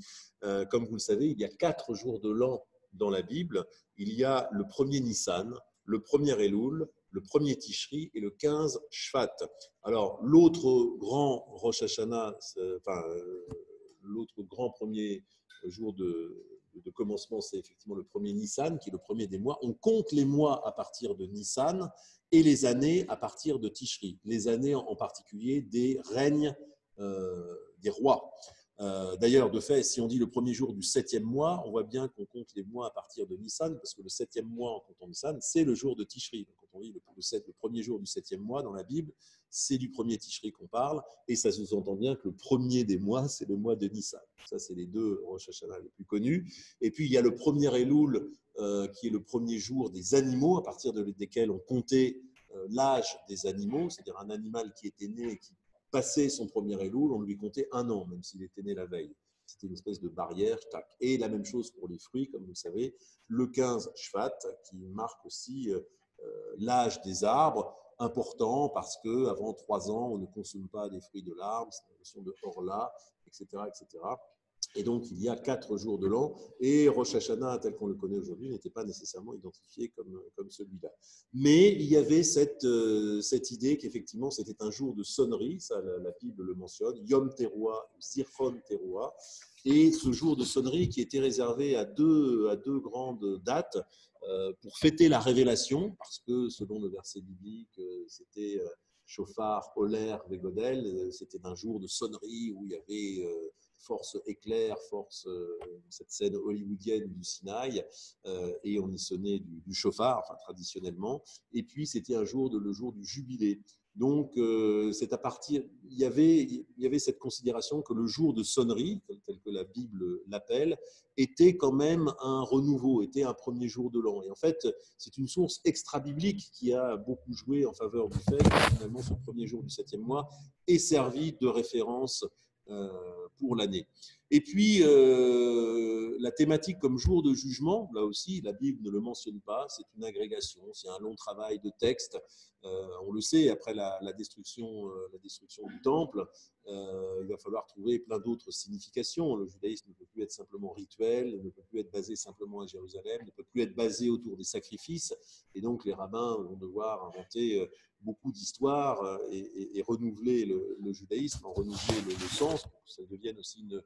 S1: Comme vous le savez, il y a 4 jours de l'an dans la Bible. Il y a le premier Nissan, le premier Elul, le premier Tishri et le 15 Shvat. Alors, l'autre grand Rosh Hashanah, l'autre grand premier jour de commencement, c'est effectivement le premier Nissan, qui est le premier des mois. On compte les mois à partir de Nissan et les années à partir de Tishri. Les années en particulier des règnes des rois. D'ailleurs, de fait, si on dit le premier jour du 7e mois, on voit bien qu'on compte les mois à partir de Nissan, parce que le 7e mois en comptant Nissan, c'est le jour de Tishri. Donc, quand on dit le premier jour du 7e mois dans la Bible, c'est du premier Tishri qu'on parle, et ça sous-entend bien que le premier des mois, c'est le mois de Nissan. Ça, c'est les 2 Rosh Hashanah les plus connus. Et puis, il y a le premier Elul, qui est le premier jour des animaux, à partir desquels on comptait l'âge des animaux, c'est-à-dire un animal qui était né et qui passait son premier Elul, on lui comptait 1 an, même s'il était né la veille. C'était une espèce de barrière. Tac. Et la même chose pour les fruits, comme vous le savez, le 15 Shvat, qui marque aussi l'âge des arbres, important parce qu'avant 3 ans, on ne consomme pas des fruits de l'arbre, c'est la notion de Orla, etc., etc. Et donc, il y a 4 jours de l'an, et Rosh Hashanah, tel qu'on le connaît aujourd'hui, n'était pas nécessairement identifié comme celui-là. Mais il y avait cette idée qu'effectivement, c'était un jour de sonnerie, ça la Bible le mentionne, Yom Teruah, Zichron Teruah, et ce jour de sonnerie qui était réservé à deux grandes dates, pour fêter la révélation, parce que selon le verset biblique, c'était Shofar, Oler, Vegodel, c'était un jour de sonnerie où il y avait force éclair, force cette scène hollywoodienne du Sinaï, et on y sonnait du chauffard, enfin, traditionnellement. Et puis c'était le jour du jubilé. Donc c'est à partir, il y avait cette considération que le jour de sonnerie, tel que la Bible l'appelle, était quand même un renouveau, était un premier jour de l'an. Et en fait, c'est une source extra-biblique qui a beaucoup joué en faveur du fait que finalement ce premier jour du 7e mois est servi de référence pour l'année. Et puis, la thématique comme jour de jugement, là aussi, la Bible ne le mentionne pas, c'est une agrégation, c'est un long travail de texte. On le sait, après la destruction du temple, il va falloir trouver plein d'autres significations. Le judaïsme ne peut plus être simplement rituel, ne peut plus être basé simplement à Jérusalem, ne peut plus être basé autour des sacrifices. Et donc, les rabbins vont devoir inventer beaucoup d'histoires et renouveler le judaïsme, en renouveler le sens, pour que ça devienne aussi une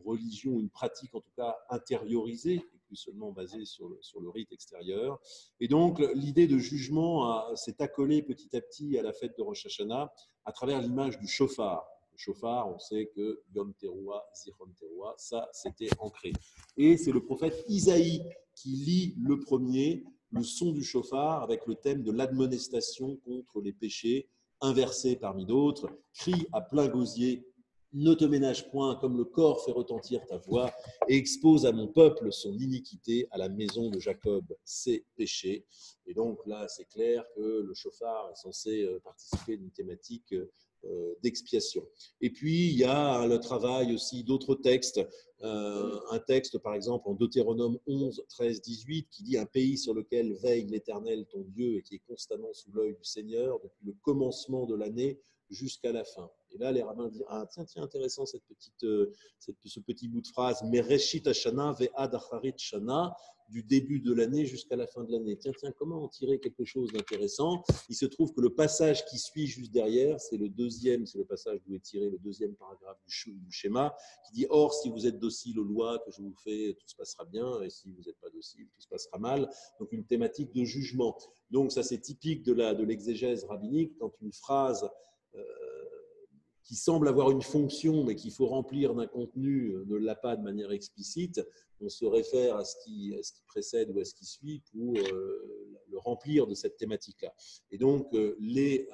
S1: religion, une pratique en tout cas intériorisée, et plus seulement basé sur le rite extérieur. Et donc, l'idée de jugement s'est accolée petit à petit à la fête de Rosh Hashanah à travers l'image du shofar. Le shofar, on sait que Yom Teruah, Zichron Teruah, ça, c'était ancré. Et c'est le prophète Isaïe qui lit le premier le son du shofar avec le thème de l'admonestation contre les péchés, inversé parmi d'autres, crie à plein gosier, ne te ménage point, comme le corps fait retentir ta voix, et expose à mon peuple son iniquité, à la maison de Jacob ses péchés. Et donc là, c'est clair que le shofar est censé participer d'une thématique d'expiation. Et puis, il y a le travail aussi d'autres textes. Un texte, par exemple, en Deutéronome 11, 13, 18, qui dit « Un pays sur lequel veille l'Éternel, ton Dieu, et qui est constamment sous l'œil du Seigneur, depuis le commencement de l'année jusqu'à la fin. » Et là, les rabbins disent « Ah, tiens, intéressant ce petit bout de phrase. « Mereshit Hashana ve'ad acharit shana » du début de l'année jusqu'à la fin de l'année. Tiens, comment en tirer quelque chose d'intéressant? Il se trouve que le passage qui suit juste derrière, c'est le passage d'où est tiré le deuxième paragraphe du schéma, qui dit « Or, si vous êtes docile aux lois que je vous fais, tout se passera bien, et si vous n'êtes pas docile, tout se passera mal. » Donc, une thématique de jugement. Donc, ça, c'est typique de l'exégèse rabbinique, quand une phrase qui semble avoir une fonction, mais qu'il faut remplir d'un contenu, ne l'a pas de manière explicite, on se réfère à ce qui précède ou à ce qui suit pour le remplir de cette thématique-là. Et donc, les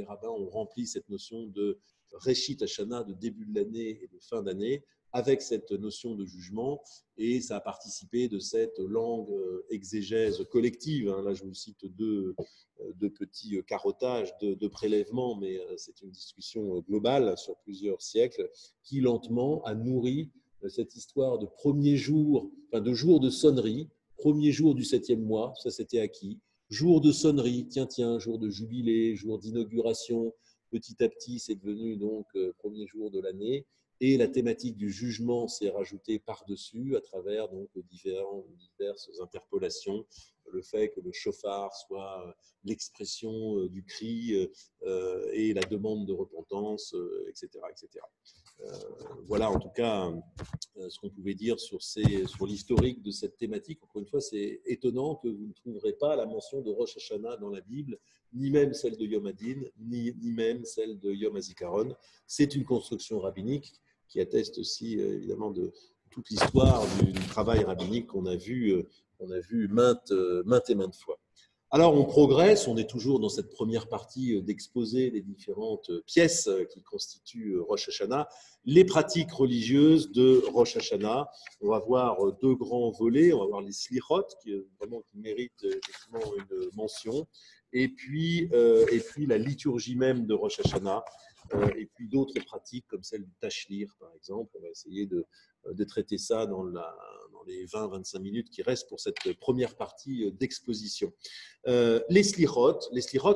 S1: rabbins ont rempli cette notion de Reshit Hashana, de début de l'année et de fin d'année, avec cette notion de jugement, et ça a participé de cette langue exégèse collective. Là, je vous cite deux petits carottages de prélèvements, mais c'est une discussion globale sur plusieurs siècles qui lentement a nourri cette histoire de premier jour, de jour de sonnerie, premier jour du 7e mois, ça c'était acquis, jour de sonnerie, tiens, jour de jubilé, jour d'inauguration, petit à petit c'est devenu donc premier jour de l'année. Et la thématique du jugement s'est rajoutée par-dessus à travers donc diverses interpolations, le fait que le shofar soit l'expression du cri et la demande de repentance, etc. etc. Voilà en tout cas ce qu'on pouvait dire sur l'historique de cette thématique. Encore une fois, c'est étonnant que vous ne trouverez pas la mention de Rosh Hashanah dans la Bible, ni même celle de Yom Hadin, ni même celle de Yom HaZikaron. C'est une construction rabbinique qui atteste aussi évidemment de toute l'histoire du travail rabbinique qu'on a vu maintes et maintes fois. Alors on progresse, on est toujours dans cette première partie d'exposer les différentes pièces qui constituent Rosh Hashanah, les pratiques religieuses de Rosh Hashanah. On va voir deux grands volets, on va voir les slichot qui méritent effectivement une mention, et puis la liturgie même de Rosh Hashanah, et puis d'autres pratiques comme celle du tashlir par exemple. On va essayer de traiter ça dans les 20-25 minutes qui restent pour cette première partie d'exposition. Les slichot,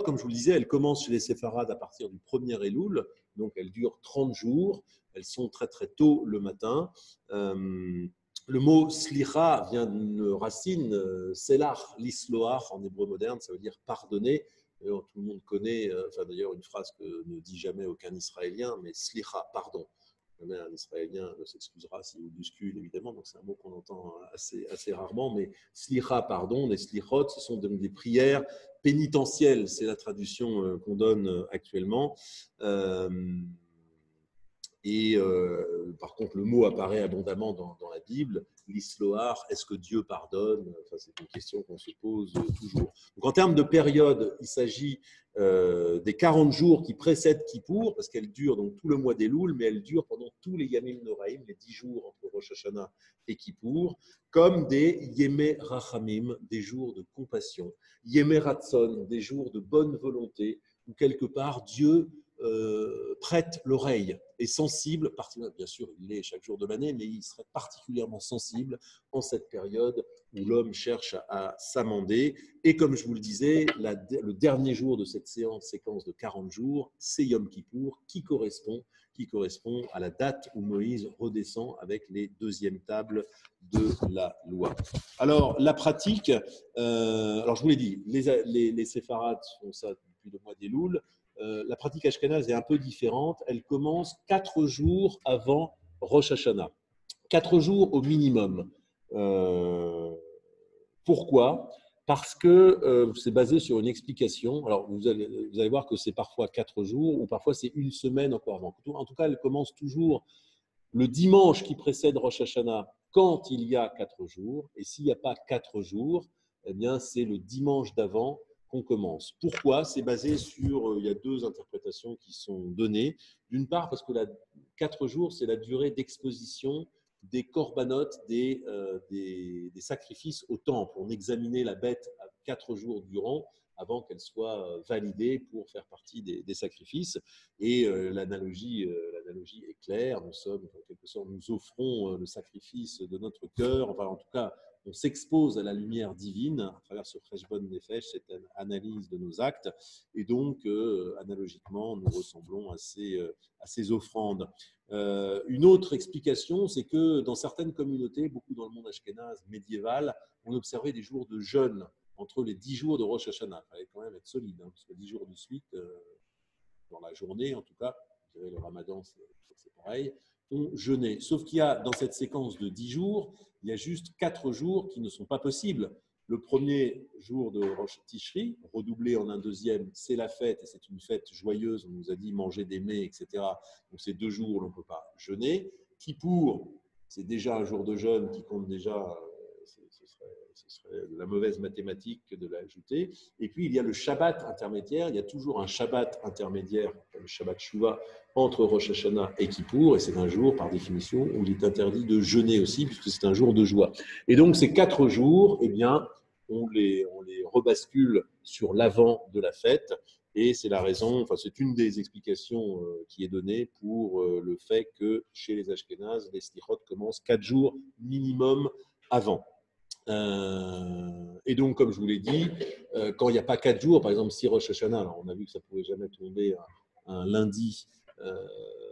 S1: comme je vous le disais, elles commencent chez les séfarades à partir du 1er Elul, donc elles durent 30 jours, elles sont très très tôt le matin. Le mot slicha vient d'une racine, selach, l'isloach en hébreu moderne, ça veut dire pardonner. D'ailleurs, tout le monde connaît, d'ailleurs une phrase que ne dit jamais aucun Israélien, mais slicha, pardon. Jamais un Israélien ne s'excusera s'il vous bouscule, évidemment, donc c'est un mot qu'on entend assez rarement, mais slicha, pardon, les slichot, ce sont des prières pénitentielles, c'est la traduction qu'on donne actuellement. Par contre, le mot apparaît abondamment dans la Bible. L'isloar, est-ce que Dieu pardonne? C'est une question qu'on se pose toujours. Donc, en termes de période, il s'agit des 40 jours qui précèdent Kippour, parce qu'elle dure donc tout le mois d'Elul, mais elle dure pendant tous les Yamim Noraïm, les 10 jours entre Rosh Hashanah et Kippour, comme des Yemé Rachamim, des jours de compassion, Yemé Ratzon, des jours de bonne volonté, où quelque part Dieu prête l'oreille, est sensible, bien sûr il l'est chaque jour de l'année, mais il serait particulièrement sensible en cette période où l'homme cherche à s'amender. Et comme je vous le disais, le dernier jour de cette séquence de 40 jours, c'est Yom Kippour qui correspond à la date où Moïse redescend avec les deuxièmes tables de la loi. Alors la pratique, alors je vous l'ai dit, les séfarades font ça depuis le mois d'Elul. La pratique ashkénaze est un peu différente. Elle commence 4 jours avant Rosh Hashanah. 4 jours au minimum. Pourquoi? Parce que c'est basé sur une explication. Alors, vous allez voir que c'est parfois 4 jours ou parfois c'est une semaine encore avant. En tout cas, elle commence toujours le dimanche qui précède Rosh Hashanah quand il y a 4 jours. Et s'il n'y a pas 4 jours, eh bien, c'est le dimanche d'avant qu'on commence. Pourquoi? C'est basé sur, il y a deux interprétations qui sont données. D'une part, parce que 4 jours, c'est la durée d'exposition des corbanotes, des sacrifices au temple. On examinait la bête 4 jours durant avant qu'elle soit validée pour faire partie des sacrifices. Et l'analogie est claire. Nous sommes, en quelque sorte, nous offrons le sacrifice de notre cœur. Enfin, en tout cas, on s'expose à la lumière divine à travers ce Cheshbon Nefesh, cette analyse de nos actes. Et donc, analogiquement, nous ressemblons à ces offrandes. Une autre explication, c'est que dans certaines communautés, beaucoup dans le monde ashkénaze médiéval, on observait des jours de jeûne entre les 10 jours de Rosh Hashanah. Il fallait quand même être solide, parce que 10 jours de suite, dans la journée en tout cas, je dirais le ramadan, c'est pareil, on jeûnait. Sauf qu'il y a dans cette séquence de 10 jours, il y a juste 4 jours qui ne sont pas possibles. Le premier jour de Rosh Tishri, redoublé en un deuxième, c'est la fête, et c'est une fête joyeuse, on nous a dit manger des mets, etc. Donc c'est 2 jours où l'on ne peut pas jeûner. Kippour, c'est déjà un jour de jeûne qui compte déjà, ce serait la mauvaise mathématique de l'ajouter. Et puis il y a le Shabbat intermédiaire, il y a toujours un Shabbat intermédiaire, le Shabbat Shuvah, entre Rosh Hashanah et Kippour, et c'est un jour, par définition, où il est interdit de jeûner aussi, puisque c'est un jour de joie. Et donc, ces 4 jours, eh bien, on les rebascule sur l'avant de la fête, et c'est la raison, enfin, c'est une des explications qui est donnée pour le fait que chez les Ashkénazes, les slichot commencent 4 jours minimum avant. Et donc, comme je vous l'ai dit, quand il n'y a pas 4 jours, par exemple, si Rosh Hashanah, alors on a vu que ça ne pouvait jamais tomber un lundi,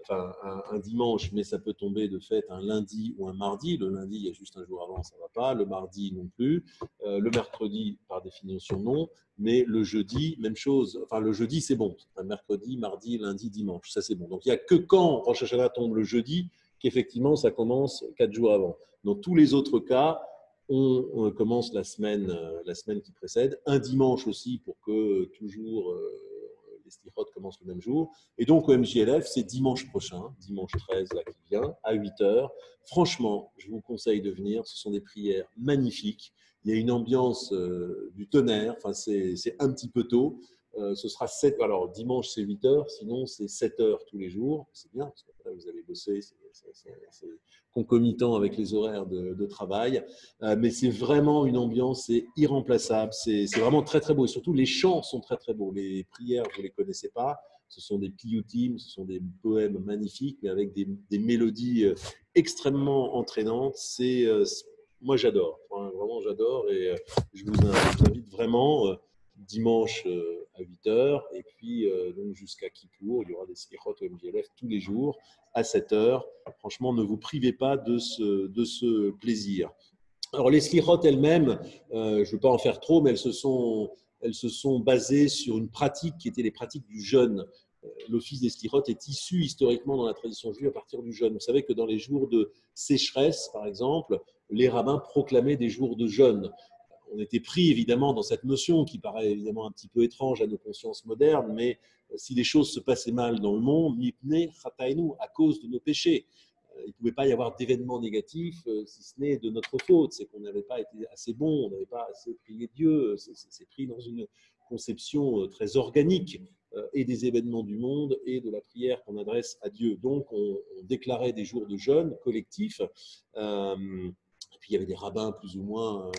S1: enfin un dimanche, mais ça peut tomber de fait un lundi ou un mardi. Le lundi, il y a juste un jour avant, ça ne va pas. Le mardi non plus. Le mercredi, par définition, non. Mais le jeudi, même chose. Enfin, le jeudi, c'est bon. Un mercredi, mardi, lundi, dimanche, ça c'est bon. Donc, il n'y a que quand Rosh Hashanah tombe le jeudi qu'effectivement, ça commence 4 jours avant. Dans tous les autres cas, on commence la semaine qui précède, un dimanche aussi pour que toujours les slichot commencent le même jour. Et donc au MJLF, c'est dimanche prochain, dimanche 13 là, qui vient, à 8h. Franchement, je vous conseille de venir, ce sont des prières magnifiques. Il y a une ambiance du tonnerre, enfin, c'est un petit peu tôt. Ce sera 7, alors dimanche c'est 8h, sinon c'est 7h tous les jours. C'est bien, parce que là vous allez bosser, c'est concomitant avec les horaires de travail. Mais c'est vraiment une ambiance, c'est irremplaçable. C'est vraiment très très beau. Et surtout, les chants sont très très beaux. Les prières, vous ne les connaissez pas. Ce sont des piyutim, ce sont des poèmes magnifiques, mais avec des mélodies extrêmement entraînantes. Moi, j'adore. Enfin, vraiment, j'adore. Et je vous invite vraiment dimanche à 8h. Et puis, donc jusqu'à Kippour, il y aura des slichot au MJLF tous les jours à 7h. Franchement, ne vous privez pas de ce plaisir. Alors, les slichot elles-mêmes, je ne veux pas en faire trop, mais elles se sont basées sur une pratique qui était les pratiques du jeûne. L'office des slichot est issu historiquement dans la tradition juive à partir du jeûne. Vous savez que dans les jours de sécheresse, par exemple, les rabbins proclamaient des jours de jeûne. On était pris évidemment dans cette notion qui paraît évidemment un petit peu étrange à nos consciences modernes, mais si les choses se passaient mal dans le monde, à cause de nos péchés. Il ne pouvait pas y avoir d'événements négatifs si ce n'est de notre faute. C'est qu'on n'avait pas été assez bon, on n'avait pas assez prié Dieu. C'est pris dans une conception très organique et des événements du monde et de la prière qu'on adresse à Dieu. Donc, on déclarait des jours de jeûne collectifs. Et puis, il y avait des rabbins plus ou moins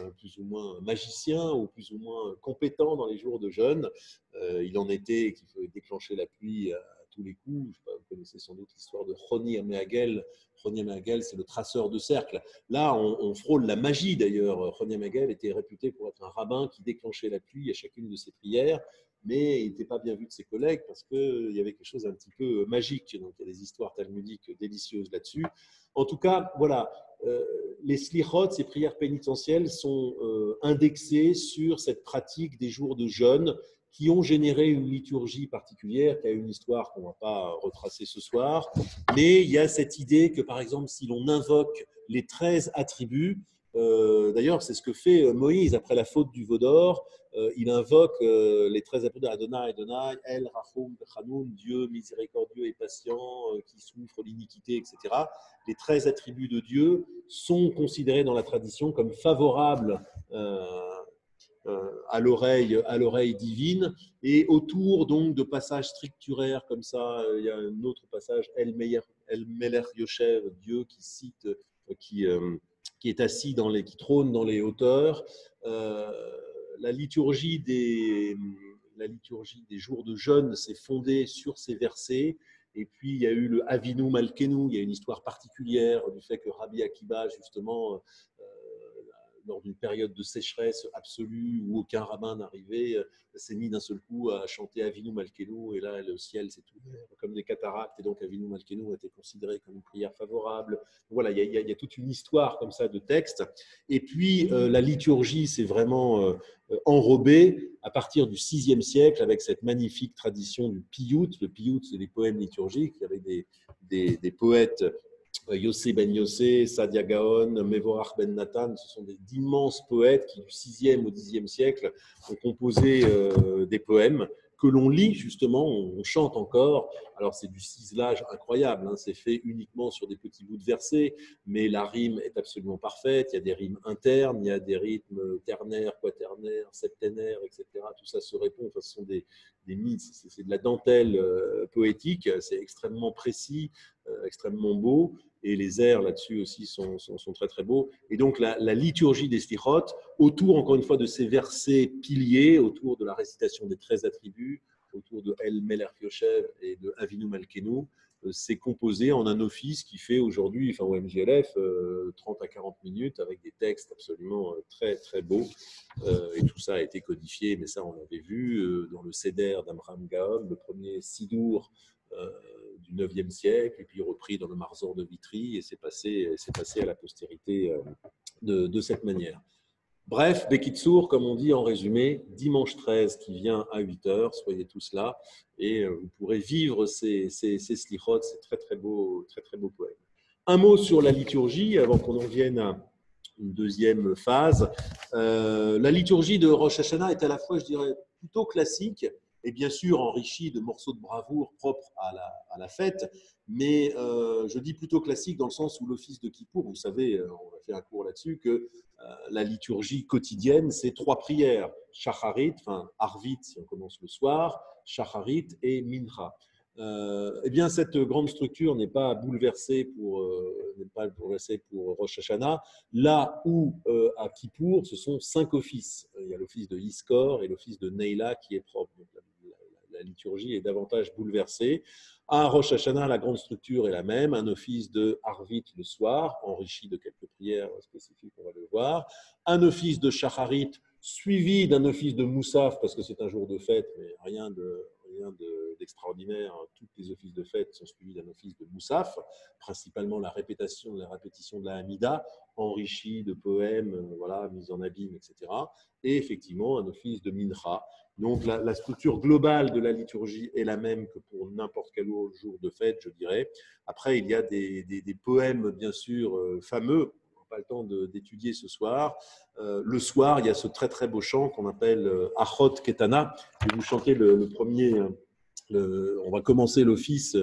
S1: magiciens ou plus ou moins compétents dans les jours de jeûne. Il en était qui faisaient déclencher la pluie à tous les coups. Je sais pas, vous connaissez sans doute l'histoire de Roni Amehagel. Roni Amehagel, c'est le traceur de cercles. Là, on frôle la magie d'ailleurs. Roni Amehagel était réputé pour être un rabbin qui déclenchait la pluie à chacune de ses prières, mais il n'était pas bien vu de ses collègues parce qu'il y avait quelque chose un petit peu magique. Donc, il y a des histoires talmudiques délicieuses là-dessus. En tout cas, voilà, les slichot, ces prières pénitentielles, sont indexées sur cette pratique des jours de jeûne qui ont généré une liturgie particulière, qui a une histoire qu'on ne va pas retracer ce soir. Mais il y a cette idée que, par exemple, si l'on invoque les 13 attributs, D'ailleurs, c'est ce que fait Moïse après la faute du veau d'or. Il invoque les 13 attributs d'Adonai, Adonai, El, Rachum, Chanoun, Dieu miséricordieux et patient, qui souffre l'iniquité, etc. Les 13 attributs de Dieu sont considérés dans la tradition comme favorables à l'oreille divine. Et autour donc de passages scripturaires comme ça, il y a un autre passage, El Meler Yoshev, Dieu qui cite, qui, qui est assis qui trône dans les hauteurs. La liturgie des jours de jeûne s'est fondée sur ces versets. Et puis, il y a eu le Avinu Malkenu, il y a une histoire particulière du fait que Rabbi Akiba, justement, lors d'une période de sécheresse absolue où aucun rabbin n'arrivait, s'est mis d'un seul coup à chanter Avinu Malkenu, et là le ciel s'est ouvert comme des cataractes, et donc Avinu Malkenu a été considéré comme une prière favorable. Voilà, il y a toute une histoire comme ça de texte. Et puis la liturgie s'est vraiment enrobée à partir du VIe siècle avec cette magnifique tradition du piyut. Le piyut, c'est des poèmes liturgiques avec des poètes. Yossé ben Yossé, Sadia Gaon, Mevorach ben Nathan, ce sont d'immenses poètes qui, du 6e au 10e siècle, ont composé des poèmes que l'on lit justement, on chante encore. Alors c'est du ciselage incroyable, hein, c'est fait uniquement sur des petits bouts de versets, mais la rime est absolument parfaite. Il y a des rimes internes, il y a des rythmes ternaires, quaternaires, septénaires, etc. Tout ça se répond. Enfin, ce sont des mythes, c'est de la dentelle poétique, c'est extrêmement précis, extrêmement beau. Et les airs là-dessus aussi sont très très beaux. Et donc la liturgie des slichot, autour encore une fois de ces versets piliers, autour de la récitation des 13 attributs, autour de El Meler Yoshev et de Avinu Malkenu, c'est composé en un office qui fait aujourd'hui, enfin au MJLF, 30 à 40 minutes avec des textes absolument très très beaux. Et tout ça a été codifié, mais ça on l'avait vu dans le Seder d'Amram Gaon, le premier Sidour du 9e siècle, et puis repris dans le Marzor de Vitry, et c'est passé à la postérité de cette manière. Bref, Bekitsour, comme on dit en résumé, dimanche 13 qui vient à 8h, soyez tous là, et vous pourrez vivre ces slichot, ces très très beaux poèmes. Un mot sur la liturgie, avant qu'on en vienne à une deuxième phase. La liturgie de Rosh Hashanah est à la fois, je dirais, plutôt classique, et bien sûr enrichi de morceaux de bravoure propres à la fête, mais je dis plutôt classique dans le sens où l'office de Kippour, vous savez, on a fait un cours là-dessus, que la liturgie quotidienne, c'est 3 prières, Shacharit, enfin Arvit si on commence le soir, Shacharit et Mincha. Eh bien, cette grande structure n'est pas bouleversée pour Rosh Hashanah, là où à Kippour, ce sont 5 offices. Il y a l'office de Iskor et l'office de Neila qui est propre. Donc, la liturgie est davantage bouleversée. À Rosh Hashanah, la grande structure est la même, un office de Arvit le soir, enrichi de quelques prières spécifiques, on va le voir, un office de Shacharit suivi d'un office de Moussaf, parce que c'est un jour de fête, mais rien d'extraordinaire. Tous les offices de fête sont suivis d'un office de Moussaf, principalement la répétition de la Hamida, enrichie de poèmes, voilà, mis en abîme, etc. Et effectivement, un office de Mincha. Donc la structure globale de la liturgie est la même que pour n'importe quel autre jour de fête, je dirais. Après, il y a des poèmes, bien sûr, fameux, pas le temps d'étudier ce soir. Le soir, il y a ce très très beau chant qu'on appelle Achot Ketana. Je vais vous chanter le premier. On va commencer l'office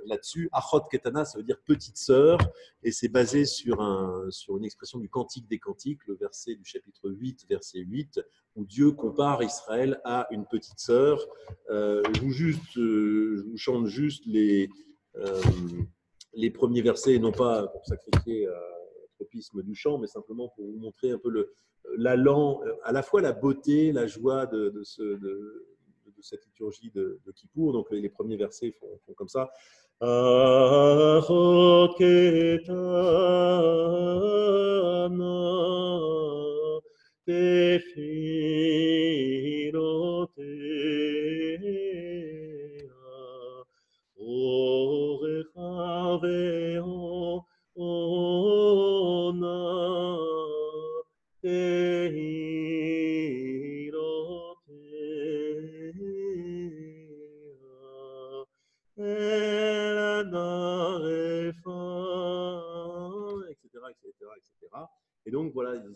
S1: là-dessus. Achot Ketana, ça veut dire petite sœur, et c'est basé sur une expression du Cantique des Cantiques, le verset du chapitre 8, verset 8, où Dieu compare Israël à une petite sœur. Je vous chante juste les premiers versets, non pas pour sacrifier tropisme du chant, mais simplement pour vous montrer un peu l'allant, à la fois la beauté, la joie de cette liturgie de Kippour. Donc les premiers versets font comme ça.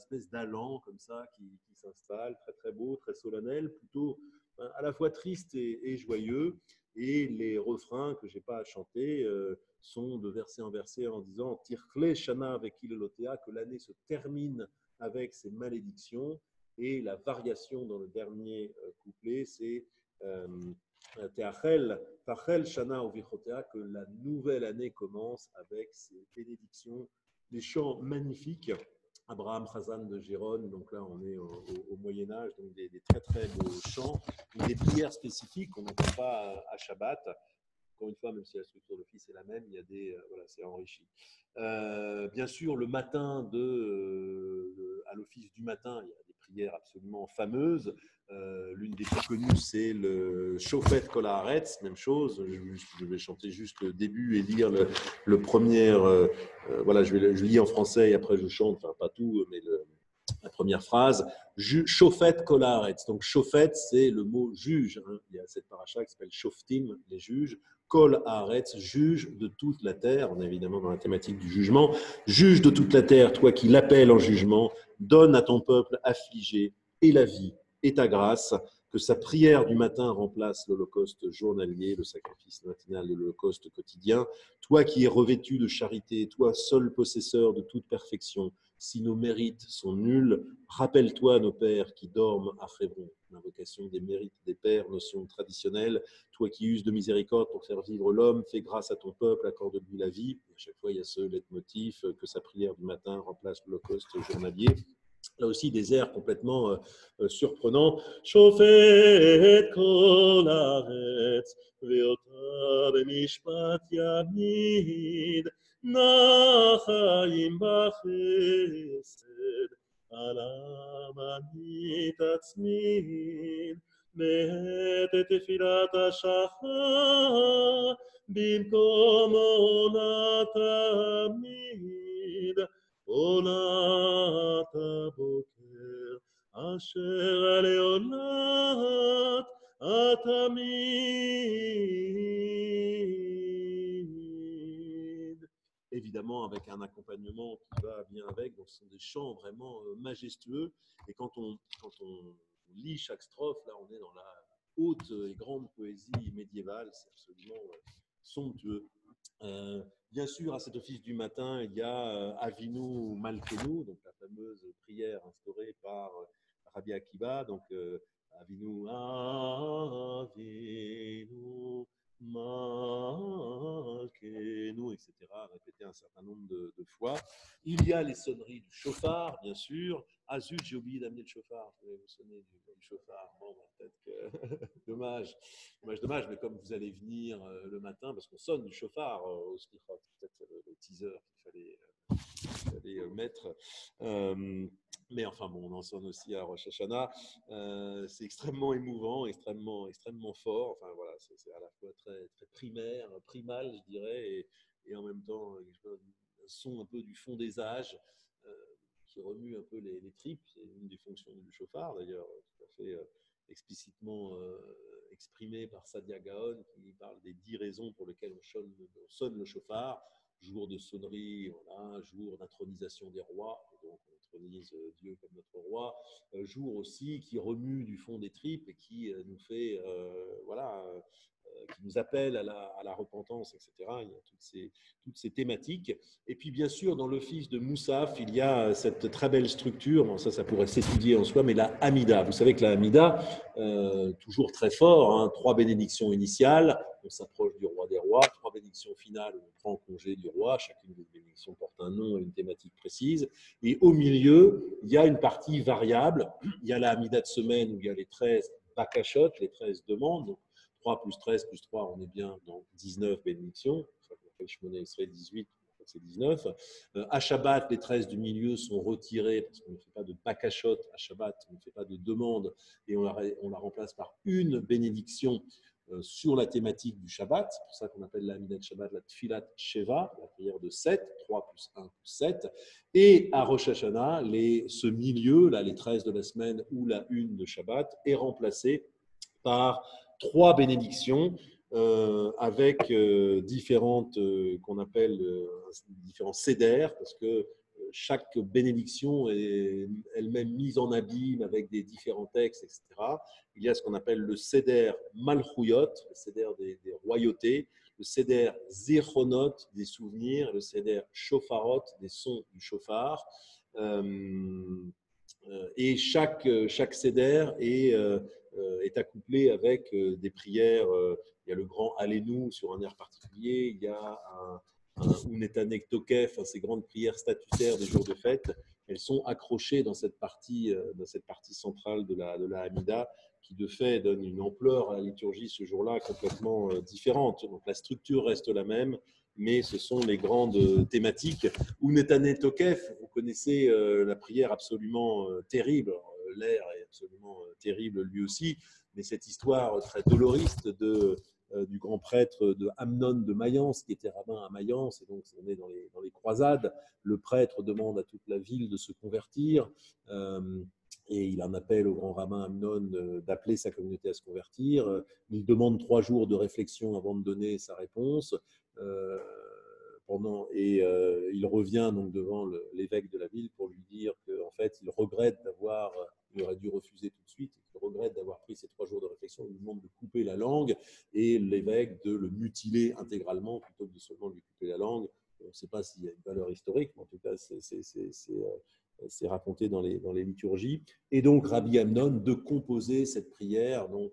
S1: espèce d'allant comme ça qui s'installe, très très beau, très solennel, plutôt à la fois triste et joyeux. Et les refrains que je n'ai pas à chanter sont de verset en verset en disant Tirchle Shana avec Ilelotea, que l'année se termine avec ses malédictions. Et la variation dans le dernier couplet, c'est Teachel Shana Ovichotea, que la nouvelle année commence avec ses bénédictions, des chants magnifiques. Abraham Chazan de Gérone, donc là on est au Moyen-Âge, donc des très très beaux chants, des prières spécifiques qu'on n'entend pas à Shabbat. Encore une fois, même si la structure d'office est la même, il y a voilà, c'est enrichi. Bien sûr, le matin à l'office du matin, il y a des prières absolument fameuses. L'une des plus connues, c'est le Shofet Kol Haaretz, même chose. Je vais chanter juste le début et lire le premier. Voilà, je lis en français et après je chante, enfin pas tout, mais la première phrase. Shofet Kol Haaretz. Donc Shofet, c'est le mot juge. Hein. Il y a cette paracha qui s'appelle Shoftim, les juges. Kol Haaretz, juge de toute la terre. On est évidemment dans la thématique du jugement. Juge de toute la terre, toi qui l'appelles en jugement, donne à ton peuple affligé et la vie et ta grâce, que sa prière du matin remplace l'holocauste journalier, le sacrifice matinal de l'holocauste quotidien. Toi qui es revêtu de charité, toi seul possesseur de toute perfection, si nos mérites sont nuls, rappelle-toi nos pères qui dorment à Hébron. L'invocation des mérites des pères, notion traditionnelle. Toi qui uses de miséricorde pour faire vivre l'homme, fais grâce à ton peuple, accorde-lui la vie. Et à chaque fois, il y a ce leitmotiv que sa prière du matin remplace l'holocauste journalier. Là aussi, des airs complètement surprenants. Shofet kol haaretz, ve'ota b'mishpat yamid, nachayim b'chesed, alam ani tatzmid, me'et et tefilat hashachar, במקום עונת תמיד. עונת הבוקר אשר לעונת התמיד. Évidemment, avec un accompagnement qui va bien avec, donc ce sont des chants vraiment majestueux. Et quand on lit chaque strophe, là on est dans la haute et grande poésie médiévale, c'est absolument somptueux. Bien sûr, à cet office du matin, il y a Avinu Malkeinu, donc la fameuse prière instaurée par Rabbi Akiva, donc Avinu Avinu Malkeinu, etc., répété un certain nombre de fois. Il y a les sonneries du chauffard, bien sûr. Ah zut, j'ai oublié d'amener le chauffard. Je vais vous sonner du chauffard. Bon, peut-être que dommage, mais comme vous allez venir le matin, parce qu'on sonne du chauffard au slichot, peut-être le teaser qu'il fallait mettre. Mais enfin bon, on en sonne aussi à Rosh Hashanah. C'est extrêmement émouvant, extrêmement fort. Enfin voilà, c'est à la fois très, très primaire, primal, je dirais, et en même temps un son un peu du fond des âges qui remue un peu les tripes. C'est une des fonctions du chauffard, d'ailleurs, tout à fait explicitement exprimée par Sadia Gaon, qui parle des 10 raisons pour lesquelles on sonne le chauffard. Jour de sonnerie, voilà, jour d'intronisation des rois, donc on intronise Dieu comme notre roi. Jour aussi qui remue du fond des tripes et qui nous fait, qui nous appelle à la repentance, etc. Il y a toutes ces thématiques. Et puis, bien sûr, dans l'office de Moussaf, il y a cette très belle structure, bon, ça pourrait s'étudier en soi, mais la Hamida. Vous savez que la Hamida, toujours très fort, hein, 3 bénédictions initiales, on s'approche du roi des rois, 3 bénédictions finales, on prend congé du roi, chacune des bénédictions porte un nom et une thématique précise. Et au milieu, il y a une partie variable, il y a la Hamida de semaine où il y a les 13 bakashot, les 13 demandes, donc 3 plus 13 plus 3, on est bien dans 19 bénédictions. Ça fait Shmoné serait 18, c'est 19. À Shabbat, les 13 du milieu sont retirés parce qu'on ne fait pas de bakashot à Shabbat, on ne fait pas de demande et on la remplace par une bénédiction sur la thématique du Shabbat. C'est pour ça qu'on appelle la Hamida de Shabbat la Tfilat Sheva, la prière de 7, 3 plus 1 plus 7. Et à Rosh Hashanah, ce milieu, là, les 13 de la semaine ou la 1 de Shabbat, est remplacé par 3 bénédictions avec différentes qu'on appelle différents cédères, parce que chaque bénédiction est elle-même mise en abîme avec des différents textes, etc. Il y a ce qu'on appelle le Seder Malchuyot, le Seder des royautés, le Seder Zichronot, des souvenirs, le Seder Shofarot, des sons du shofar. Et chaque Seder est accouplé avec des prières. Il y a le grand Allénou sur un air particulier, il y a un Unetanek Tokef, ces grandes prières statutaires des jours de fête. Elles sont accrochées dans cette partie centrale de la Hamida, qui de fait donne une ampleur à la liturgie ce jour-là complètement différente. Donc la structure reste la même, mais ce sont les grandes thématiques. Unetane Tokef, vous connaissez la prière absolument terrible. L'air est absolument terrible lui aussi, mais cette histoire très doloriste du grand prêtre de Amnon de Mayence, qui était rabbin à Mayence, et donc on est dans les croisades. Le prêtre demande à toute la ville de se convertir, et il en appelle au grand rabbin Amnon d'appeler sa communauté à se convertir. Il demande 3 jours de réflexion avant de donner sa réponse. Il revient donc devant l'évêque de la ville pour lui dire qu'en fait, il regrette il aurait dû refuser tout de suite, il regrette d'avoir pris ces 3 jours de réflexion. Il lui demande de couper la langue et l'évêque de le mutiler intégralement plutôt que de seulement lui couper la langue. On ne sait pas s'il y a une valeur historique, mais en tout cas, c'est raconté dans les liturgies. Et donc, Rabbi Amnon de composer cette prière, donc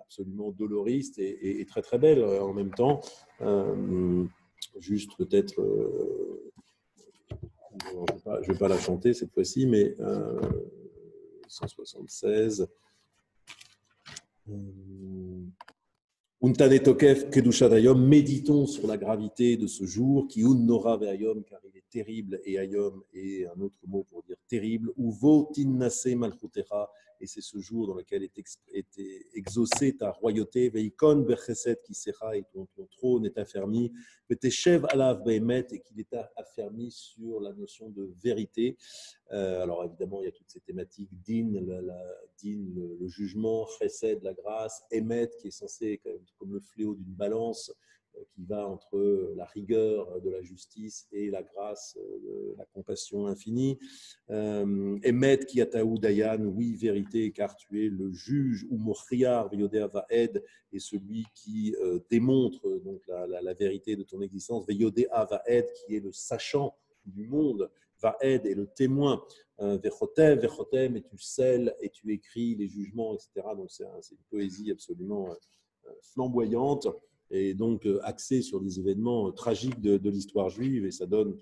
S1: absolument doloriste et très très belle en même temps. Juste peut-être, je ne vais pas la chanter cette fois-ci, mais 176. Untane Tokef Kedushat Hayom, méditons sur la gravité de ce jour, qui un nora ve'ayom, car il est terrible, et Hayom est un autre mot pour dire terrible, ou vo tinnase malchutecha, et c'est ce jour dans lequel est exaucée ta royauté, veikon bechesed kisecha, et ton trône est affermi, veteshev alav behemet, et qu'il est affermi sur la notion de vérité. Alors évidemment, il y a toutes ces thématiques, din, le jugement, chesed, la grâce, emet, qui est censé, comme le fléau d'une balance, qui va entre la rigueur de la justice et la grâce de la compassion infinie. Emet qui ataou dayan, oui, vérité, car tu es le juge, ou mochriar, veyodea vaed, et celui qui démontre donc la vérité de ton existence, veyodea vaed, qui est le sachant du monde, vaed est le témoin, vechotem, et tu scelles et tu écris les jugements, etc. Donc c'est une poésie absolument flamboyante, et donc axée sur les événements tragiques de l'histoire juive, et ça donne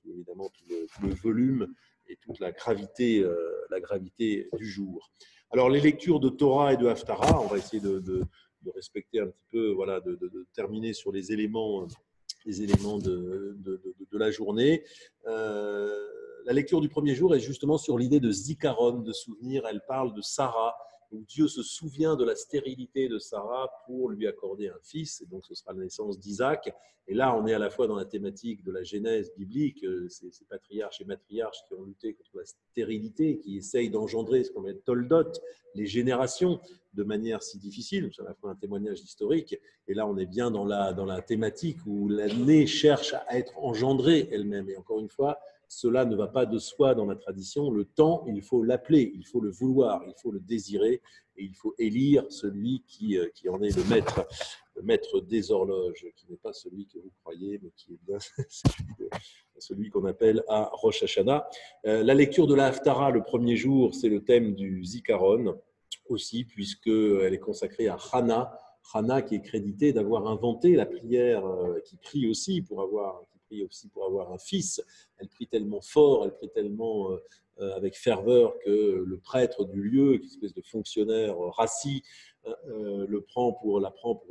S1: évidemment tout le volume et toute la gravité du jour. Alors les lectures de Torah et de Haftara, on va essayer de respecter un petit peu, voilà, de terminer sur les éléments de la journée. La lecture du premier jour est justement sur l'idée de zikaron, de souvenir. Elle parle de Sarah, où Dieu se souvient de la stérilité de Sarah pour lui accorder un fils, et donc ce sera la naissance d'Isaac. Et là, on est à la fois dans la thématique de la Genèse biblique, ces patriarches et matriarches qui ont lutté contre la stérilité, qui essayent d'engendrer ce qu'on appelle toldot, les générations, de manière si difficile. C'est à la fois un témoignage historique, et là, on est bien dans la thématique où l'année cherche à être engendrée elle-même. Et encore une fois, cela ne va pas de soi dans la tradition. Le temps, il faut l'appeler, il faut le vouloir, il faut le désirer, et il faut élire celui qui en est le maître des horloges, qui n'est pas celui que vous croyez, mais qui est bien celui qu'on appelle à Rosh Hashanah. La lecture de la Haftara, le premier jour, c'est le thème du Zikaron aussi, puisqu'elle est consacrée à Hannah, qui est créditée d'avoir inventé la prière, qui prie aussi pour avoir un fils. Elle prie tellement fort, elle prie tellement avec ferveur que le prêtre du lieu, qui est une espèce de fonctionnaire rassis, la prend pour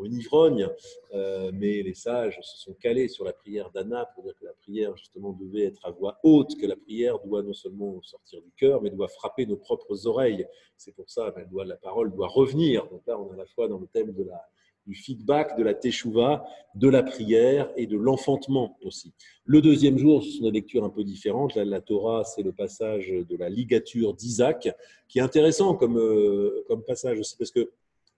S1: une ivrogne, mais les sages se sont calés sur la prière d'Anna pour dire que la prière justement devait être à voix haute, que la prière doit non seulement sortir du cœur, mais doit frapper nos propres oreilles. C'est pour ça que la parole doit revenir. Donc là, on est à la fois dans le thème du feedback, de la teshuva, de la prière et de l'enfantement aussi. Le deuxième jour, ce sont des lectures un peu différentes. La Torah, c'est le passage de la ligature d'Isaac, qui est intéressant comme passage aussi, parce que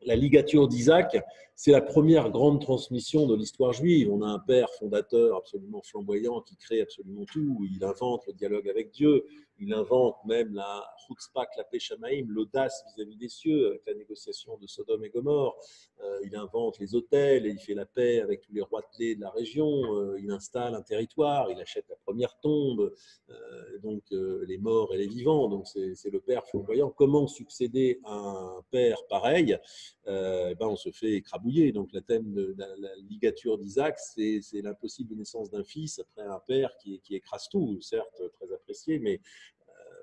S1: La ligature d'Isaac, c'est la première grande transmission de l'histoire juive. On a un père fondateur absolument flamboyant qui crée absolument tout. Il invente le dialogue avec Dieu. Il invente même la chutzpah klapé shamaim, l'audace vis-à-vis des cieux, avec la négociation de Sodome et Gomorre. Il invente les autels et il fait la paix avec tous les roitelets de la région. Il installe un territoire, il achète la première tombe, les morts et les vivants. Donc c'est le père flamboyant. Comment succéder à un père pareil? On se fait écrabouiller. Donc, le thème de la ligature d'Isaac, c'est l'impossible naissance d'un fils après un père qui écrase tout, certes très apprécié, mais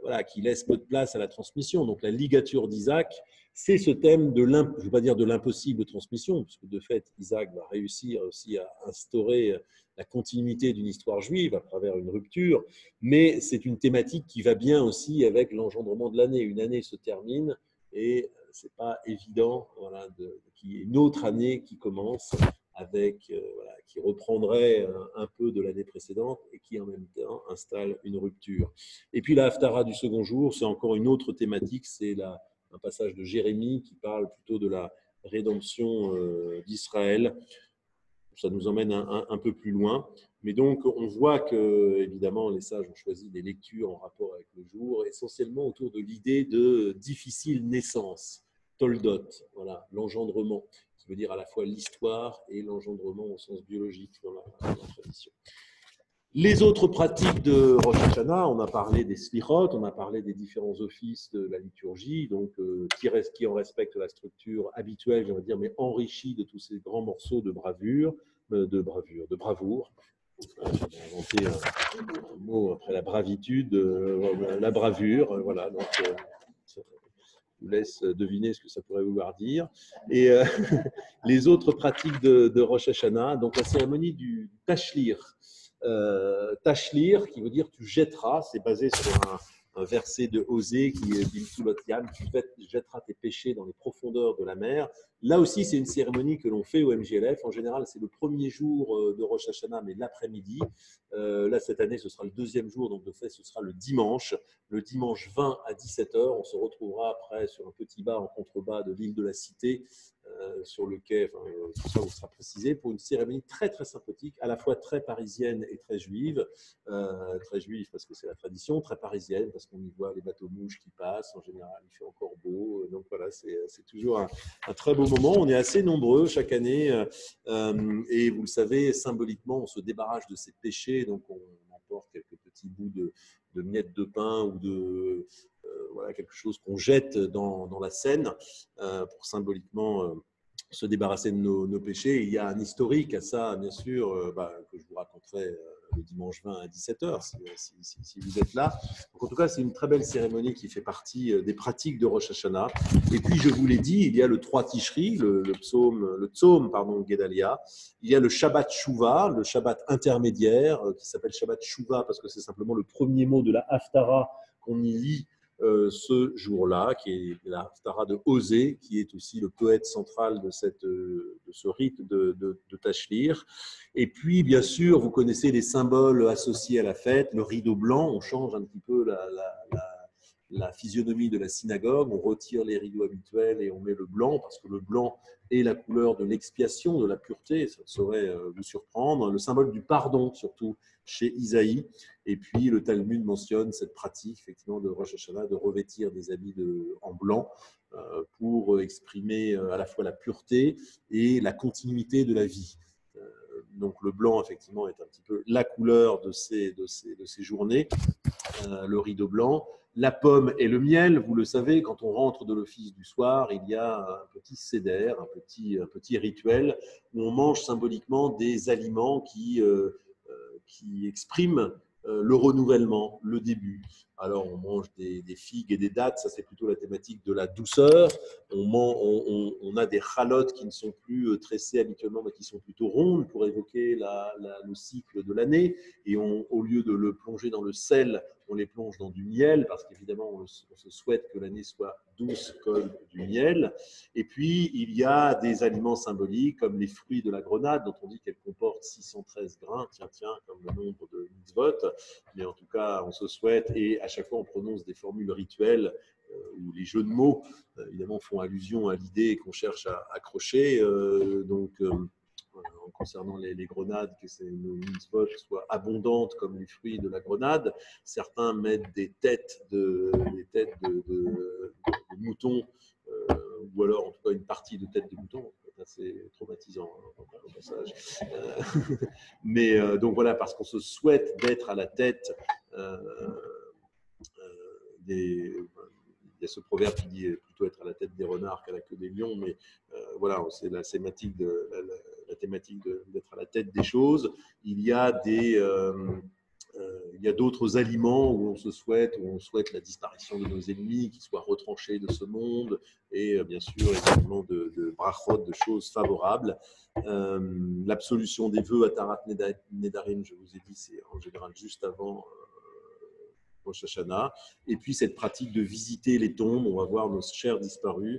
S1: voilà, qui laisse peu de place à la transmission. Donc, la ligature d'Isaac, c'est ce thème je ne veux pas dire de l'impossible transmission, puisque de fait, Isaac va réussir aussi à instaurer la continuité d'une histoire juive à travers une rupture, mais c'est une thématique qui va bien aussi avec l'engendrement de l'année. Une année se termine et c'est pas évident, voilà, qu'il y ait une autre année qui commence avec, voilà, qui reprendrait un peu de l'année précédente et qui en même temps installe une rupture. Et puis la Haftara du second jour, c'est encore une autre thématique, c'est un passage de Jérémie qui parle plutôt de la rédemption d'Israël. Ça nous emmène un peu plus loin. Mais donc, on voit que, évidemment, les sages ont choisi des lectures en rapport avec le jour, essentiellement autour de l'idée de difficile naissance, toldot, voilà, l'engendrement, qui veut dire à la fois l'histoire et l'engendrement au sens biologique dans la tradition. Les autres pratiques de Rosh Hashanah, on a parlé des slichot, on a parlé des différents offices de la liturgie, donc qui en respectent la structure habituelle, je vais dire, mais enrichie de tous ces grands morceaux de bravoure. J'ai inventé un mot après la bravitude, la bravure, voilà. Donc, je vous laisse deviner ce que ça pourrait vouloir dire. Et les autres pratiques de Rosh Hashanah, donc la cérémonie du Tashlir. Tashlir, qui veut dire tu jetteras, c'est basé sur un verset de Osée qui est Bimsulot Yam, tu jetteras tes péchés dans les profondeurs de la mer. Là aussi, c'est une cérémonie que l'on fait au MJLF. En général, c'est le premier jour de Rosh Hashanah, mais l'après-midi. Là, cette année, ce sera le deuxième jour, donc de fait, ce sera le dimanche 20 à 17h. On se retrouvera après sur un petit bar en contrebas de l'île de la Cité, sur le quai, tout ça vous sera précisé, pour une cérémonie très très sympathique, à la fois très parisienne et très juive parce que c'est la tradition, très parisienne parce qu'on y voit les bateaux mouches qui passent, en général il fait encore beau, donc voilà, c'est toujours un très beau moment. On est assez nombreux chaque année et vous le savez, symboliquement on se débarrasse de ces péchés, donc on emporte quelques petits bouts de miettes de pain ou de voilà, quelque chose qu'on jette dans la Seine pour symboliquement se débarrasser de nos péchés. Il y a un historique à ça, bien sûr, que je vous raconterai le dimanche 20 à 17h, si vous êtes là. Donc, en tout cas, c'est une très belle cérémonie qui fait partie des pratiques de Rosh Hashanah. Et puis, je vous l'ai dit, il y a le 3 Tishri, le psaume, Guédalia. Il y a le Shabbat Shuvah, le Shabbat intermédiaire, qui s'appelle Shabbat Shuvah parce que c'est simplement le premier mot de la Haftara qu'on y lit ce jour-là, qui est la Haftara de Osée, qui est aussi le poète central de ce rite de Tashlir. Et puis, bien sûr, vous connaissez les symboles associés à la fête, le rideau blanc, on change un petit peu la physionomie de la synagogue, on retire les rideaux habituels et on met le blanc, parce que le blanc est la couleur de l'expiation, de la pureté, ça saurait vous surprendre. Le symbole du pardon, surtout chez Isaïe. Et puis le Talmud mentionne cette pratique, effectivement, de Rosh Hashanah, de revêtir des habits en blanc pour exprimer à la fois la pureté et la continuité de la vie. Donc le blanc, effectivement, est un petit peu la couleur de ces journées, le rideau blanc. La pomme et le miel, vous le savez, quand on rentre de l'office du soir, il y a un petit seder, un petit rituel où on mange symboliquement des aliments qui expriment le renouvellement, le début. Alors, on mange des figues et des dattes, ça c'est plutôt la thématique de la douceur. On a des chalotes qui ne sont plus tressées habituellement, mais qui sont plutôt rondes pour évoquer le cycle de l'année. Et au lieu de le plonger dans le sel, on les plonge dans du miel, parce qu'évidemment, on se souhaite que l'année soit douce comme du miel. Et puis, il y a des aliments symboliques, comme les fruits de la grenade, dont on dit qu'elle comporte 613 grains, tiens, comme le nombre de mitzvot. Mais en tout cas, on se souhaite, et à chaque fois, on prononce des formules rituelles, où les jeux de mots, évidemment, font allusion à l'idée qu'on cherche à accrocher. Concernant les grenades, que une spot soit abondante comme les fruits de la grenade. Certains mettent des têtes de moutons, ou alors en tout cas une partie de tête de mouton. C'est traumatisant au passage. Mais donc voilà, parce qu'on se souhaite d'être à la tête des. Il y a ce proverbe qui dit plutôt être à la tête des renards qu'à la queue des lions, mais voilà, c'est la thématique d'être à la tête des choses. Il y a d'autres aliments où on souhaite la disparition de nos ennemis, qu'ils soient retranchés de ce monde, et bien sûr également de brachot, de choses favorables. L'absolution des vœux à Tarat Nedarim, je vous ai dit, c'est en général juste avant Rosh Hashanah, et puis cette pratique de visiter les tombes, on va voir nos chers disparus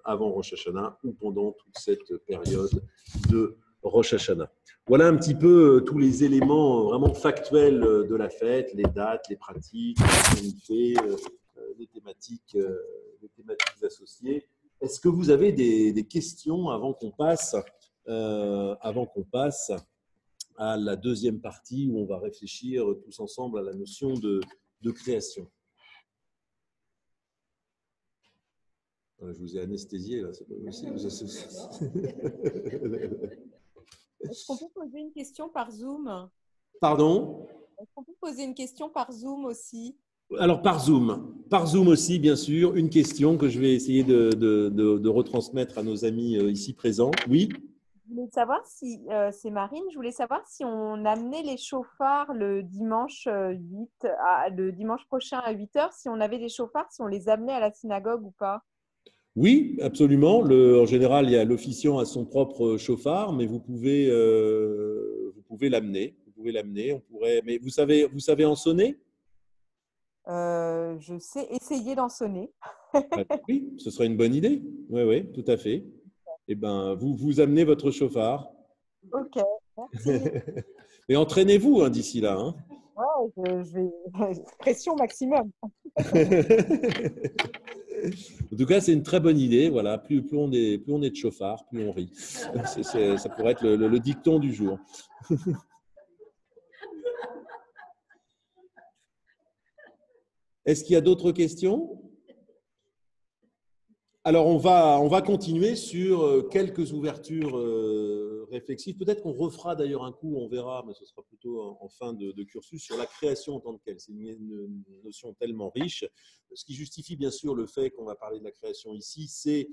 S1: avant Rosh Hashanah ou pendant toute cette période de Rosh Hashanah. Voilà un petit peu tous les éléments vraiment factuels de la fête, les dates, les pratiques, les thématiques associées. Est-ce que vous avez des questions avant qu'on passe à la deuxième partie où on va réfléchir tous ensemble à la notion de création? Je vous ai anesthésié là, c'est pas possible.
S2: Est-ce qu'on peut poser une question par Zoom?
S1: Pardon?
S2: Est-ce qu'on peut poser une question par Zoom aussi?
S1: Alors par Zoom aussi, bien sûr, une question que je vais essayer de retransmettre à nos amis ici présents. Oui?
S2: Je voulais savoir si, c'est Marine, je voulais savoir si on amenait les chauffards le dimanche, le dimanche prochain à 8h, si on avait des chauffards, si on les amenait à la synagogue ou pas.
S1: Oui, absolument. En général, il y a l'officiant à son propre chauffard, mais vous pouvez l'amener. Vous pouvez l'amener. On pourrait. Mais vous savez en sonner?
S2: Je sais essayer d'en sonner.
S1: Oui, ce serait une bonne idée. Oui, oui, tout à fait. Eh ben, vous amenez votre chauffard.
S2: Ok, merci.
S1: Mais entraînez-vous d'ici là. Hein.
S2: Ouais, je vais pression maximum.
S1: En tout cas, c'est une très bonne idée. Voilà, plus on est de chauffards, plus on rit. Ça pourrait être le dicton du jour. Est-ce qu'il y a d'autres questions? Alors, on va continuer sur quelques ouvertures réflexives. Peut-être qu'on refera d'ailleurs un coup, on verra, mais ce sera plutôt en fin de cursus, sur la création en tant que telle. C'est une notion tellement riche. Ce qui justifie bien sûr le fait qu'on va parler de la création ici, c'est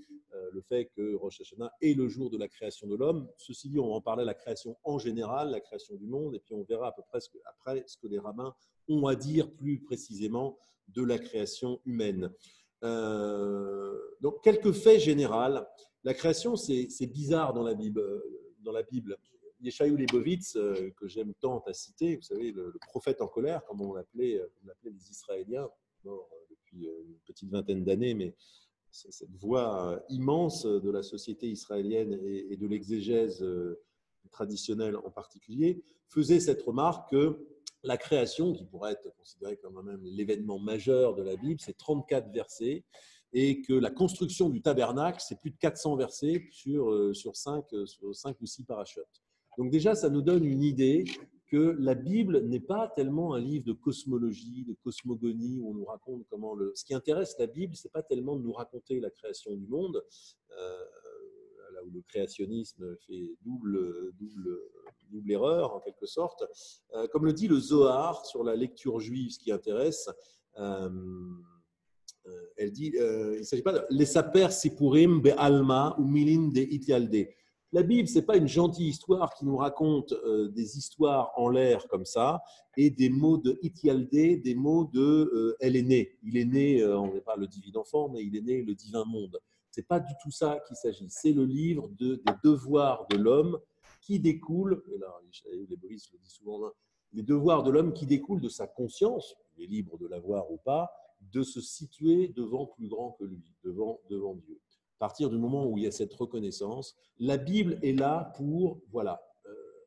S1: le fait que Rosh Hashanah est le jour de la création de l'homme. Ceci dit, on va en parler de la création en général, la création du monde, et puis on verra à peu près après ce que les rabbins ont à dire plus précisément de la création humaine. Donc, quelques faits généraux. La création, c'est bizarre dans la Bible. Yeshayahu Leibovitz, que j'aime tant à citer, vous savez, le prophète en colère, comme on l'appelait les Israéliens, mort depuis une petite vingtaine d'années, mais cette voix immense de la société israélienne et de l'exégèse traditionnelle en particulier, faisait cette remarque que la création, qui pourrait être considérée comme même l'événement majeur de la Bible, c'est 34 versets, et que la construction du tabernacle, c'est plus de 400 versets sur 5 ou 6 parachutes. Donc déjà, ça nous donne une idée que la Bible n'est pas tellement un livre de cosmologie, de cosmogonie, où on nous raconte comment Ce qui intéresse la Bible, c'est pas tellement de nous raconter la création du monde, là où le créationnisme fait double erreur, en quelque sorte. Comme le dit le Zohar sur la lecture juive, ce qui intéresse, elle dit, il ne s'agit pas de « Lesaper sipurim be'alma ou milin de itialde ». La Bible, ce n'est pas une gentille histoire qui nous raconte des histoires en l'air comme ça, et des mots de itialde, des mots de elle est née. Il est né, on n'est pas le divin enfant, mais il est né le divin monde. Ce n'est pas du tout ça qu'il s'agit. C'est le livre des devoirs de l'homme qui découlent, et là, les Boris le dit souvent, les devoirs de l'homme qui découlent de sa conscience, il est libre de l'avoir ou pas, de se situer devant plus grand que lui, devant Dieu. À partir du moment où il y a cette reconnaissance, la Bible est là pour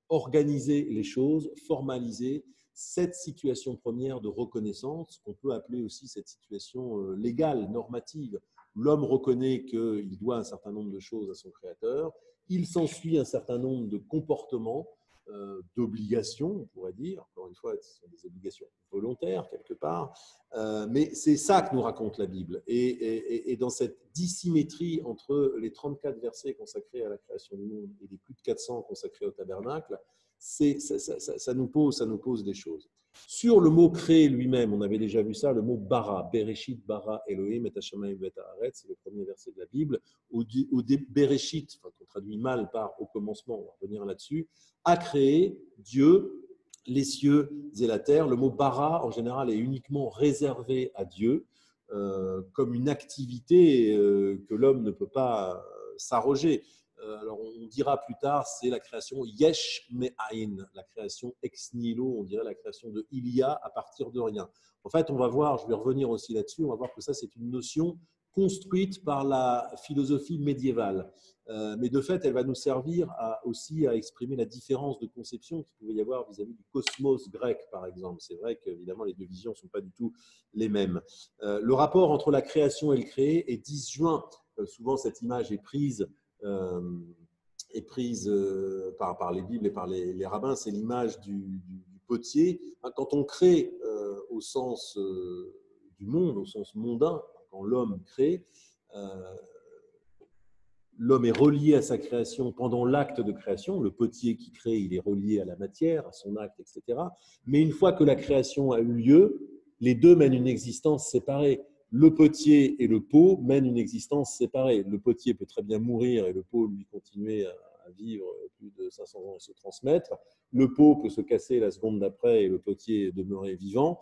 S1: organiser les choses, formaliser cette situation première de reconnaissance, qu'on peut appeler aussi cette situation légale, normative. L'homme reconnaît qu'il doit un certain nombre de choses à son créateur, il s'ensuit un certain nombre de comportements, d'obligations, on pourrait dire. Encore une fois, ce sont des obligations volontaires, quelque part. Mais c'est ça que nous raconte la Bible. Et dans cette dissymétrie entre les 34 versets consacrés à la création du monde et les plus de 400 consacrés au tabernacle, ça nous pose des choses. Sur le mot créer lui-même, on avait déjà vu ça, le mot bara, Bereshit, bara, Elohim, et Hashamayim, et Haaretz, c'est le premier verset de la Bible. Bereshit, qu'on traduit mal par au commencement, on va revenir là-dessus, a créé Dieu les cieux et la terre. Le mot bara, en général, est uniquement réservé à Dieu, comme une activité que l'homme ne peut pas s'arroger. Alors on dira plus tard, c'est la création yesh me'ain, la création ex nihilo, on dirait la création de il y a à partir de rien. En fait, on va voir, je vais revenir aussi là-dessus, on va voir que ça c'est une notion construite par la philosophie médiévale. Mais de fait, elle va nous servir aussi à exprimer la différence de conception qu'il pouvait y avoir vis-à-vis du cosmos grec, par exemple. C'est vrai qu'évidemment, les deux visions ne sont pas du tout les mêmes. Le rapport entre la création et le créé est disjoint. Souvent, cette image est prise par les Bibles et par les rabbins, c'est l'image du potier. Quand on crée au sens du monde, au sens mondain, quand l'homme crée, l'homme est relié à sa création pendant l'acte de création. Le potier qui crée, il est relié à la matière, à son acte, etc. Mais une fois que la création a eu lieu, les deux mènent une existence séparée. Le potier et le pot mènent une existence séparée. Le potier peut très bien mourir et le pot, lui, continuer à vivre plus de 500 ans et se transmettre. Le pot peut se casser la seconde d'après et le potier demeurer vivant.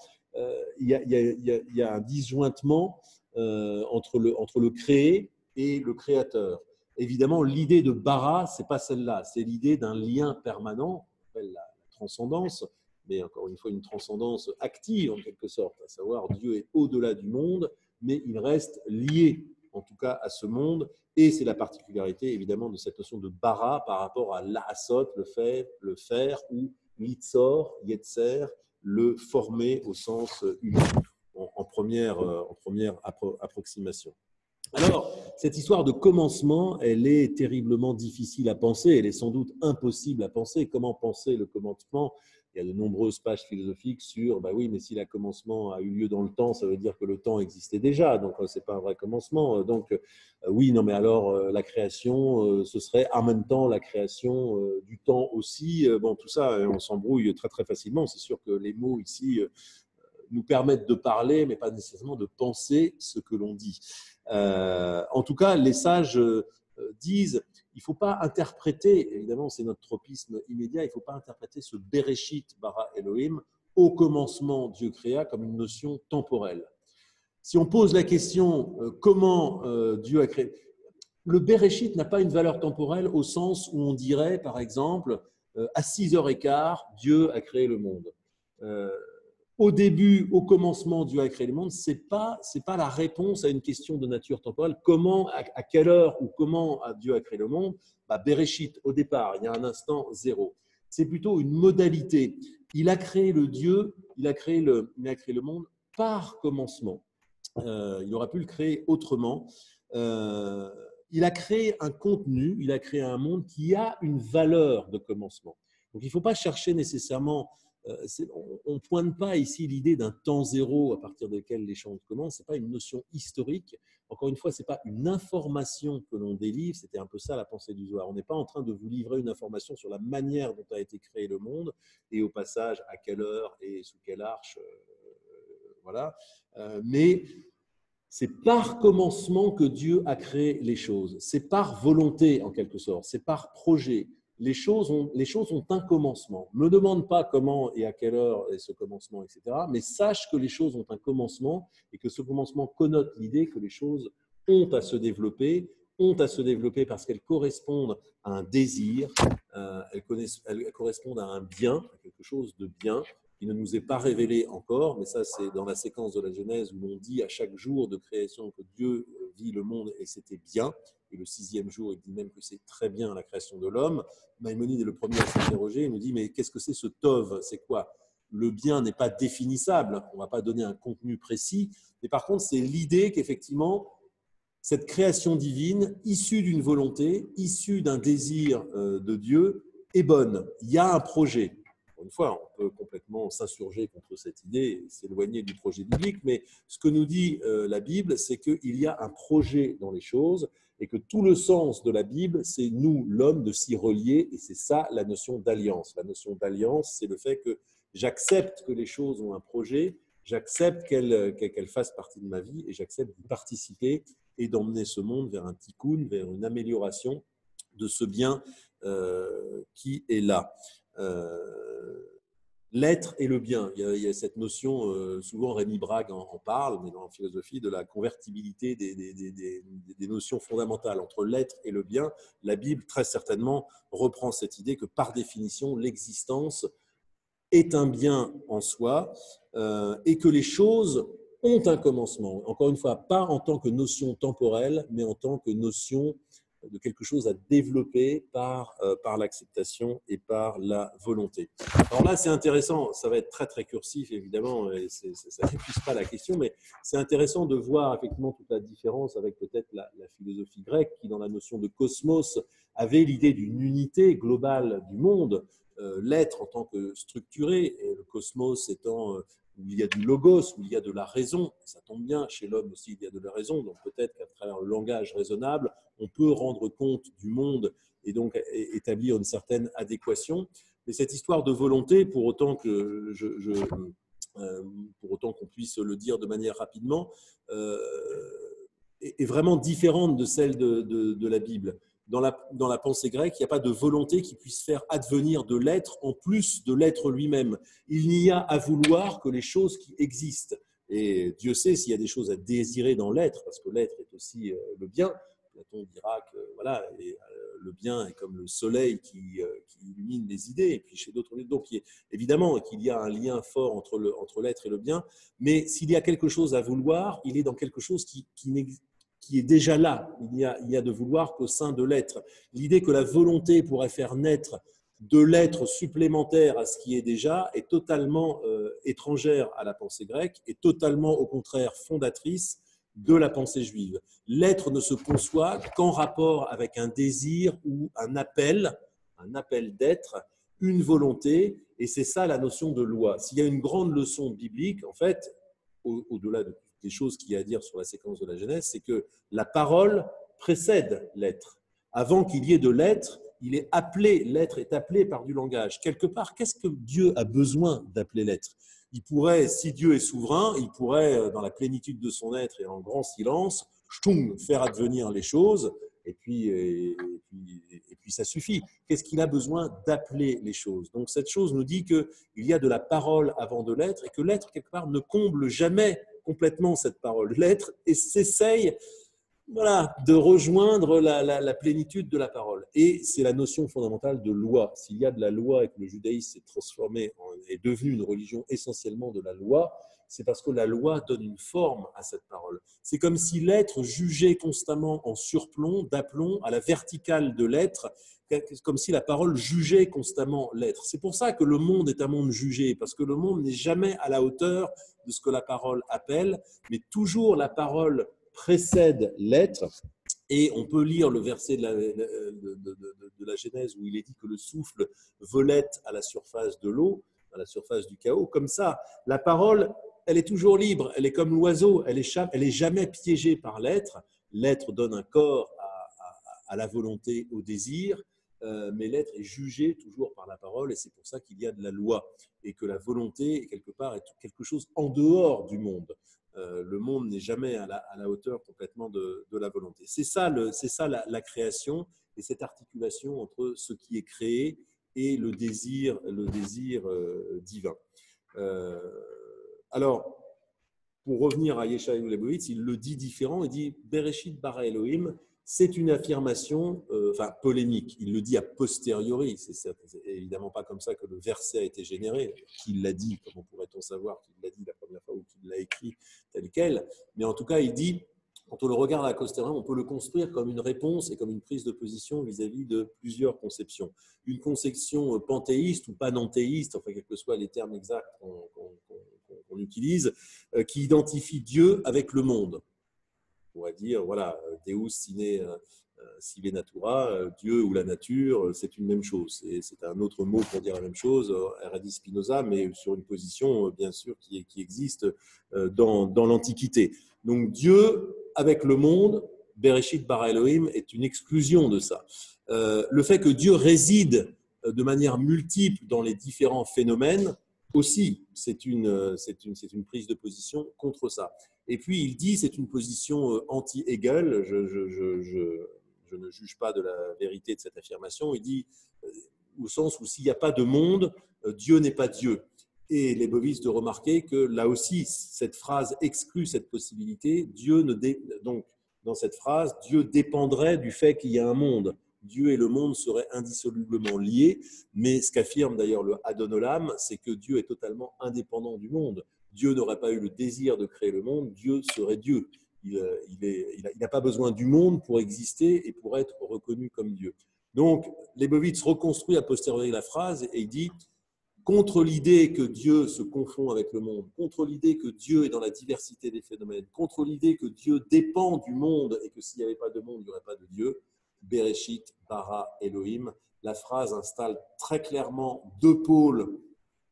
S1: Il y a un disjointement entre le créé et le créateur. Évidemment, l'idée de bara, ce n'est pas celle-là. C'est l'idée d'un lien permanent, on appelle la transcendance, mais encore une fois, une transcendance active en quelque sorte, à savoir Dieu est au-delà du monde, mais il reste lié en tout cas à ce monde, et c'est la particularité évidemment de cette notion de bara par rapport à l'asot, le faire, ou litzor, yetzer, le former au sens humain, en première approximation. Alors, cette histoire de commencement, elle est terriblement difficile à penser, elle est sans doute impossible à penser. Comment penser le commencement ? Il y a de nombreuses pages philosophiques sur, oui, mais si le commencement a eu lieu dans le temps, ça veut dire que le temps existait déjà, donc ce n'est pas un vrai commencement. Donc, oui, non, mais alors la création, ce serait en même temps la création du temps aussi. Bon, tout ça, on s'embrouille très, très facilement. C'est sûr que les mots ici nous permettent de parler, mais pas nécessairement de penser ce que l'on dit. En tout cas, les sages disent il ne faut pas interpréter, évidemment c'est notre tropisme immédiat, il ne faut pas interpréter ce Bereshit bara Elohim, au commencement Dieu créa, comme une notion temporelle. Si on pose la question comment Dieu a créé, le Bereshit n'a pas une valeur temporelle au sens où on dirait par exemple à 6h15 Dieu a créé le monde. Au début, au commencement, Dieu a créé le monde, ce n'est pas la réponse à une question de nature temporelle. Comment, à quelle heure ou comment Dieu a créé le monde ? Bereshit, au départ, il y a un instant zéro. C'est plutôt une modalité. Il a créé il a créé le monde par commencement. Il aurait pu le créer autrement. Il a créé un contenu, il a créé un monde qui a une valeur de commencement. Donc il ne faut pas chercher nécessairement... on ne pointe pas ici l'idée d'un temps zéro à partir duquel les choses commencent. Ce n'est pas une notion historique. Encore une fois, ce n'est pas une information que l'on délivre. C'était un peu ça la pensée du Zohar. On n'est pas en train de vous livrer une information sur la manière dont a été créé le monde et au passage à quelle heure et sous quelle arche. Voilà. Mais c'est par commencement que Dieu a créé les choses. C'est par volonté en quelque sorte. C'est par projet. Les choses ont un commencement. Ne me demande pas comment et à quelle heure est ce commencement, etc. Mais sache que les choses ont un commencement et que ce commencement connote l'idée que les choses ont à se développer parce qu'elles correspondent à un désir, elles correspondent à un bien, à quelque chose de bien qui ne nous est pas révélé encore, mais ça c'est dans la séquence de la Genèse où on dit à chaque jour de création que Dieu vit le monde et c'était bien. Et le 6e jour, il dit même que c'est très bien la création de l'homme. Maïmonide est le premier à s'interroger, il nous dit mais qu'est-ce que c'est ce Tov ? C'est quoi ? le bien n'est pas définissable, on ne va pas donner un contenu précis, mais par contre, c'est l'idée qu'effectivement, cette création divine, issue d'une volonté, issue d'un désir de Dieu, est bonne. Il y a un projet. Une fois, on peut complètement s'insurger contre cette idée et s'éloigner du projet biblique, mais ce que nous dit la Bible, c'est qu'il y a un projet dans les choses et que tout le sens de la Bible, c'est nous, l'homme, de s'y relier, et c'est ça la notion d'alliance. La notion d'alliance, c'est le fait que j'accepte que les choses ont un projet, j'accepte qu'elles fassent partie de ma vie et j'accepte d'y participer et d'emmener ce monde vers un tikkun, vers une amélioration de ce bien qui est là. L'être et le bien. Il y a cette notion, souvent Rémi Brague en parle, mais dans la philosophie, de la convertibilité des notions fondamentales entre l'être et le bien. La Bible, très certainement, reprend cette idée que par définition, l'existence est un bien en soi et que les choses ont un commencement. Encore une fois, pas en tant que notion temporelle, mais en tant que notion de quelque chose à développer par l'acceptation et par la volonté. Alors là, c'est intéressant, ça va être très très cursif évidemment, et ça n'épuise pas la question, mais c'est intéressant de voir effectivement toute la différence avec peut-être la philosophie grecque qui, dans la notion de cosmos, avait l'idée d'une unité globale du monde, l'être en tant que structuré, et le cosmos étant où il y a du logos, où il y a de la raison. Ça tombe bien, chez l'homme aussi, il y a de la raison. Donc peut-être qu'à travers le langage raisonnable, on peut rendre compte du monde et donc établir une certaine adéquation. Mais cette histoire de volonté, pour autant que pour autant qu'on puisse le dire de manière rapidement, est vraiment différente de celle de la Bible. Dans la pensée grecque, il n'y a pas de volonté qui puisse faire advenir de l'être en plus de l'être lui-même. Il n'y a à vouloir que les choses qui existent. Et Dieu sait s'il y a des choses à désirer dans l'être, parce que l'être est aussi le bien. Platon dira que voilà, le bien est comme le soleil qui illumine les idées, et puis chez d'autres, donc évidemment qu'il y a un lien fort entre l'être et le bien, mais s'il y a quelque chose à vouloir, il est dans quelque chose qui est déjà là. Il y a de vouloir qu'au sein de l'être. L'idée que la volonté pourrait faire naître de l'être supplémentaire à ce qui est déjà est totalement étrangère à la pensée grecque et totalement, au contraire, fondatrice de la pensée juive. L'être ne se conçoit qu'en rapport avec un désir ou un appel d'être, une volonté, et c'est ça la notion de loi. S'il y a une grande leçon biblique, en fait, au-delà des choses qu'il y a à dire sur la séquence de la Genèse, c'est que la parole précède l'être. Avant qu'il y ait de l'être, l'être est appelé par du langage. Quelque part, qu'est-ce que Dieu a besoin d'appeler l'être ? Il pourrait, si Dieu est souverain, il pourrait, dans la plénitude de son être et en grand silence, faire advenir les choses, et puis ça suffit. Qu'est-ce qu'il a besoin d'appeler les choses ? Donc cette chose nous dit qu'il y a de la parole avant de l'être, et que l'être, quelque part, ne comble jamais complètement cette parole. L'être s'essaye de rejoindre la plénitude de la parole. Et c'est la notion fondamentale de loi. S'il y a de la loi et que le judaïsme est devenu une religion essentiellement de la loi, c'est parce que la loi donne une forme à cette parole. C'est comme si l'être jugeait constamment en surplomb, d'aplomb, à la verticale de l'être, comme si la parole jugeait constamment l'être. C'est pour ça que le monde est un monde jugé, parce que le monde n'est jamais à la hauteur de ce que la parole appelle, mais toujours la parole précède l'être. Et on peut lire le verset de la Genèse où il est dit que le souffle volette à la surface de l'eau, à la surface du chaos. Comme ça, la parole, elle est toujours libre, elle est comme l'oiseau, elle est jamais piégée par l'être. L'être donne un corps à la volonté, au désir, mais l'être est jugé toujours par la parole, et c'est pour ça qu'il y a de la loi, et que la volonté, quelque part, est quelque chose en dehors du monde. Le monde n'est jamais à la hauteur complètement de la volonté. C'est ça la création, et cette articulation entre ce qui est créé et le désir divin. Alors, pour revenir à Yeshayahu Leibowitz, il le dit différent, il dit « Bereshit bara Elohim », c'est une affirmation polémique. Il le dit a posteriori. C'est évidemment pas comme ça que le verset a été généré. Qui l'a dit ? Comment pourrait-on savoir qu'il l'a dit la première fois ou qu'il l'a écrit tel quel ? Mais en tout cas, il dit quand on le regarde à posteriori, on peut le construire comme une réponse et comme une prise de position vis-à-vis de plusieurs conceptions. Une conception panthéiste ou panenthéiste, enfin quels que soient les termes exacts qu'on utilise, qui identifie Dieu avec le monde. On pourrait dire, voilà, Deus sive natura, Dieu ou la nature, c'est une même chose. C'est un autre mot pour dire la même chose, Eradi Spinoza, mais sur une position, bien sûr, qui existe dans l'Antiquité. Donc Dieu avec le monde, Bereshit bara Elohim, est une exclusion de ça. Le fait que Dieu réside de manière multiple dans les différents phénomènes, aussi, c'est une prise de position contre ça. Et puis il dit, c'est une position anti-Hegel, je ne juge pas de la vérité de cette affirmation, il dit, au sens où s'il n'y a pas de monde, Dieu n'est pas Dieu. Et Leibowitz de remarquer que là aussi, cette phrase exclut cette possibilité. Donc, dans cette phrase, Dieu dépendrait du fait qu'il y a un monde. Dieu et le monde seraient indissolublement liés, mais ce qu'affirme d'ailleurs le Adonolam, c'est que Dieu est totalement indépendant du monde. Dieu n'aurait pas eu le désir de créer le monde, Dieu serait Dieu. Il n'a pas besoin du monde pour exister et pour être reconnu comme Dieu. Donc, Leibowitz reconstruit a posteriori la phrase et il dit contre l'idée que Dieu se confond avec le monde, contre l'idée que Dieu est dans la diversité des phénomènes, contre l'idée que Dieu dépend du monde et que s'il n'y avait pas de monde, il n'y aurait pas de Dieu, Bereshit bara Elohim, la phrase installe très clairement deux pôles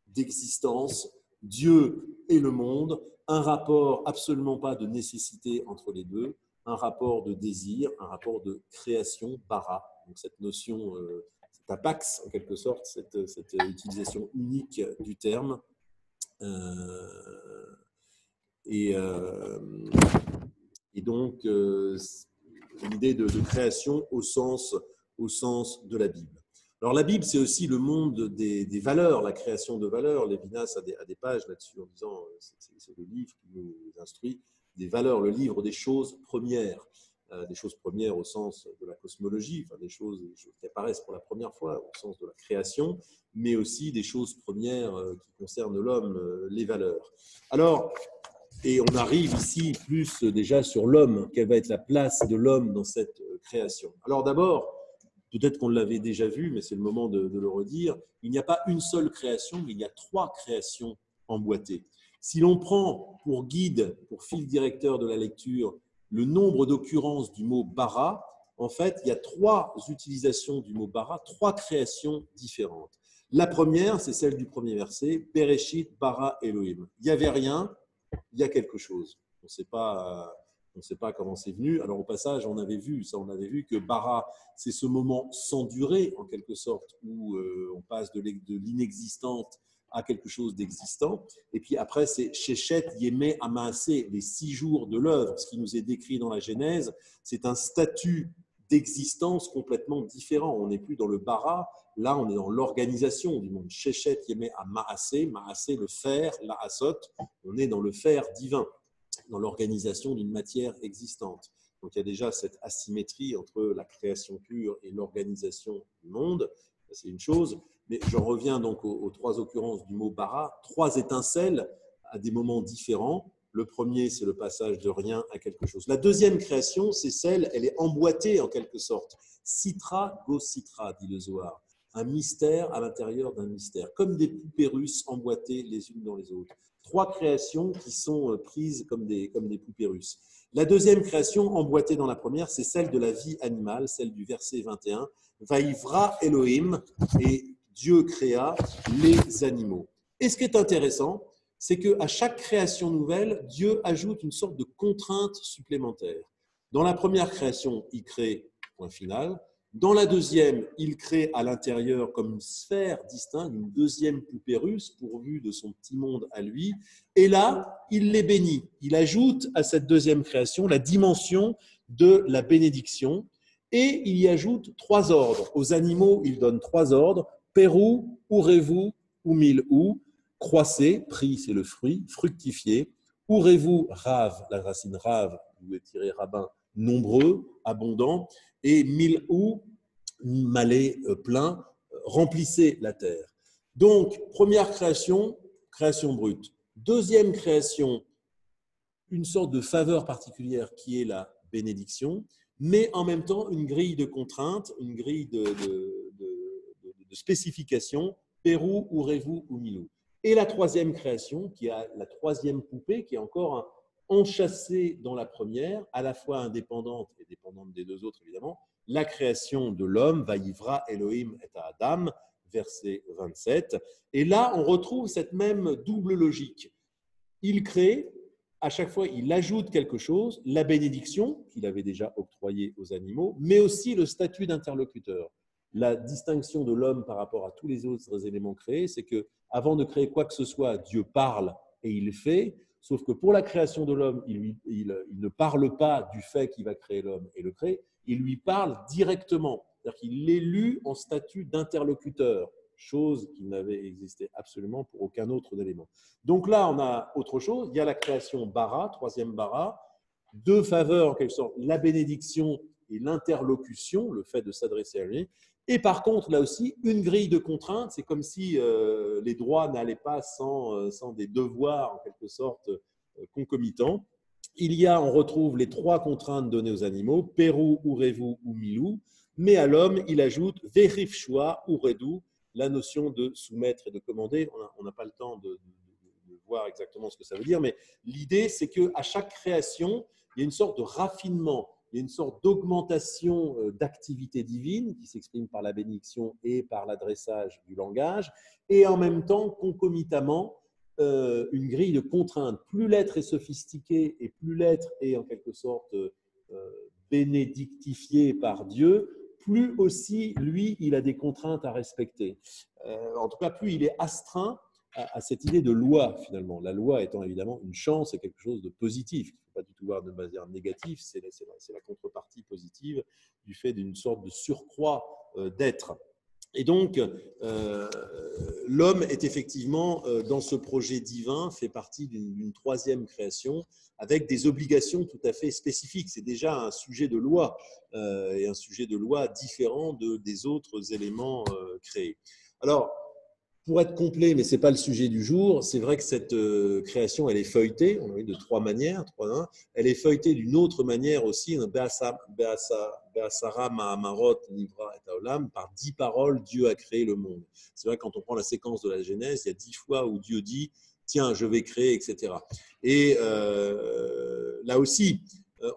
S1: d'existence, Dieu et le monde, un rapport absolument pas de nécessité entre les deux, un rapport de désir, un rapport de création, bara, donc cette notion, cette apax en quelque sorte, cette utilisation unique du terme. Et donc, l'idée de création au sens de la Bible. Alors la Bible, c'est aussi le monde des valeurs, la création de valeurs. Lévinas a des pages là-dessus en disant, c'est le livre qui nous instruit des valeurs, le livre des choses premières au sens de la cosmologie, enfin des choses qui apparaissent pour la première fois au sens de la création, mais aussi des choses premières qui concernent l'homme, les valeurs. Alors, et on arrive ici plus déjà sur l'homme, quelle va être la place de l'homme dans cette création. Alors d'abord, peut-être qu'on l'avait déjà vu, mais c'est le moment de le redire, il n'y a pas une seule création, mais il y a trois créations emboîtées. Si l'on prend pour guide, pour fil directeur de la lecture, le nombre d'occurrences du mot bara, en fait, il y a trois utilisations du mot bara, trois créations différentes. La première, c'est celle du premier verset, Bereshit bara Elohim. Il n'y avait rien, il y a quelque chose. On ne sait pas comment c'est venu. Alors au passage, on avait vu que bara, c'est ce moment sans durée, en quelque sorte, où on passe de l'inexistante à quelque chose d'existant. Et puis après, c'est Shechet Yemé Amaasé, les 6 jours de l'œuvre. Ce qui nous est décrit dans la Genèse, c'est un statut d'existence complètement différent. On n'est plus dans le bara, là on est dans l'organisation du monde. Shechet Yemé Amaasé, Maasé, le faire, la asot, on est dans le faire divin, dans l'organisation d'une matière existante. Donc il y a déjà cette asymétrie entre la création pure et l'organisation du monde, c'est une chose. Mais j'en reviens donc aux trois occurrences du mot bara, trois étincelles à des moments différents. Le premier, c'est le passage de rien à quelque chose. La deuxième création, c'est celle, elle est emboîtée en quelque sorte. Citra go citra, dit le Zohar. Un mystère à l'intérieur d'un mystère, comme des poupées russes emboîtées les unes dans les autres. Trois créations qui sont prises comme des poupées russes. La deuxième création, emboîtée dans la première, c'est celle de la vie animale, celle du verset 21. Vaïvra Elohim, et Dieu créa les animaux. Et ce qui est intéressant, c'est qu'à chaque création nouvelle, Dieu ajoute une sorte de contrainte supplémentaire. Dans la première création, il crée, point final. Dans la deuxième, il crée à l'intérieur comme une sphère distincte, une deuxième poupée russe pourvue de son petit monde à lui. Et là, il les bénit. Il ajoute à cette deuxième création la dimension de la bénédiction et il y ajoute 3 ordres. Aux animaux, il donne 3 ordres. Pérou, Ourez-vous, Oumil-ou, croissez, prix c'est le fruit, fructifiez. Ourez-vous, rave, la racine rave, d'où est tiré rabbin, nombreux, abondants. Et mille-ou, malais, plein, remplissez la terre. Donc, première création, création brute. Deuxième création, une sorte de faveur particulière qui est la bénédiction, mais en même temps une grille de contraintes, une grille de spécifications, Pérou, Urevu ou Milou. Et la troisième création, qui a la troisième poupée, qui est encore enchâssée dans la première, à la fois indépendante et dépendante des deux autres, évidemment, la création de l'homme, Vaïvra Elohim et Adam, verset 27. Et là, on retrouve cette même double logique. Il crée, à chaque fois, il ajoute quelque chose, la bénédiction qu'il avait déjà octroyée aux animaux, mais aussi le statut d'interlocuteur. La distinction de l'homme par rapport à tous les autres éléments créés, c'est que avant de créer quoi que ce soit, Dieu parle et il fait, sauf que pour la création de l'homme, il ne parle pas du fait qu'il va créer l'homme et le crée, il lui parle directement, c'est-à-dire qu'il l'élut en statut d'interlocuteur, chose qui n'avait existé absolument pour aucun autre élément. Donc là, on a autre chose, il y a la création bara, troisième bara, deux faveurs en quelque sorte, la bénédiction et l'interlocution, le fait de s'adresser à lui. Et par contre, là aussi, une grille de contraintes, c'est comme si les droits n'allaient pas sans des devoirs en quelque sorte concomitants. On retrouve les trois contraintes données aux animaux, Pérou, Urevu ou Milou, mais à l'homme, il ajoute Verif Shua, Uredu, la notion de soumettre et de commander. On n'a pas le temps de voir exactement ce que ça veut dire, mais l'idée, c'est qu'à chaque création, il y a une sorte de raffinement, il y a une sorte d'augmentation d'activité divine qui s'exprime par la bénédiction et par l'adressage du langage, et en même temps, concomitamment, une grille de contraintes. Plus l'être est sophistiqué et plus l'être est en quelque sorte bénédictifié par Dieu, plus aussi, lui, il a des contraintes à respecter. En tout cas, plus il est astreint à cette idée de loi, finalement. La loi étant évidemment une chance et quelque chose de positif, qu'il ne faut pas du tout voir de manière négative, c'est la contrepartie positive du fait d'une sorte de surcroît d'être. Et donc, l'homme est effectivement, dans ce projet divin, fait partie d'une troisième création avec des obligations tout à fait spécifiques. C'est déjà un sujet de loi et un sujet de loi différent des autres éléments créés. Alors, pour être complet, mais ce n'est pas le sujet du jour, c'est vrai que cette création, elle est feuilletée, on l'a vu de trois manières, elle est feuilletée d'une autre manière aussi, Be'asara Ma'amarot Nivra et Haolam, par 10 paroles, Dieu a créé le monde. C'est vrai que quand on prend la séquence de la Genèse, il y a 10 fois où Dieu dit, tiens, je vais créer, etc. Et là aussi,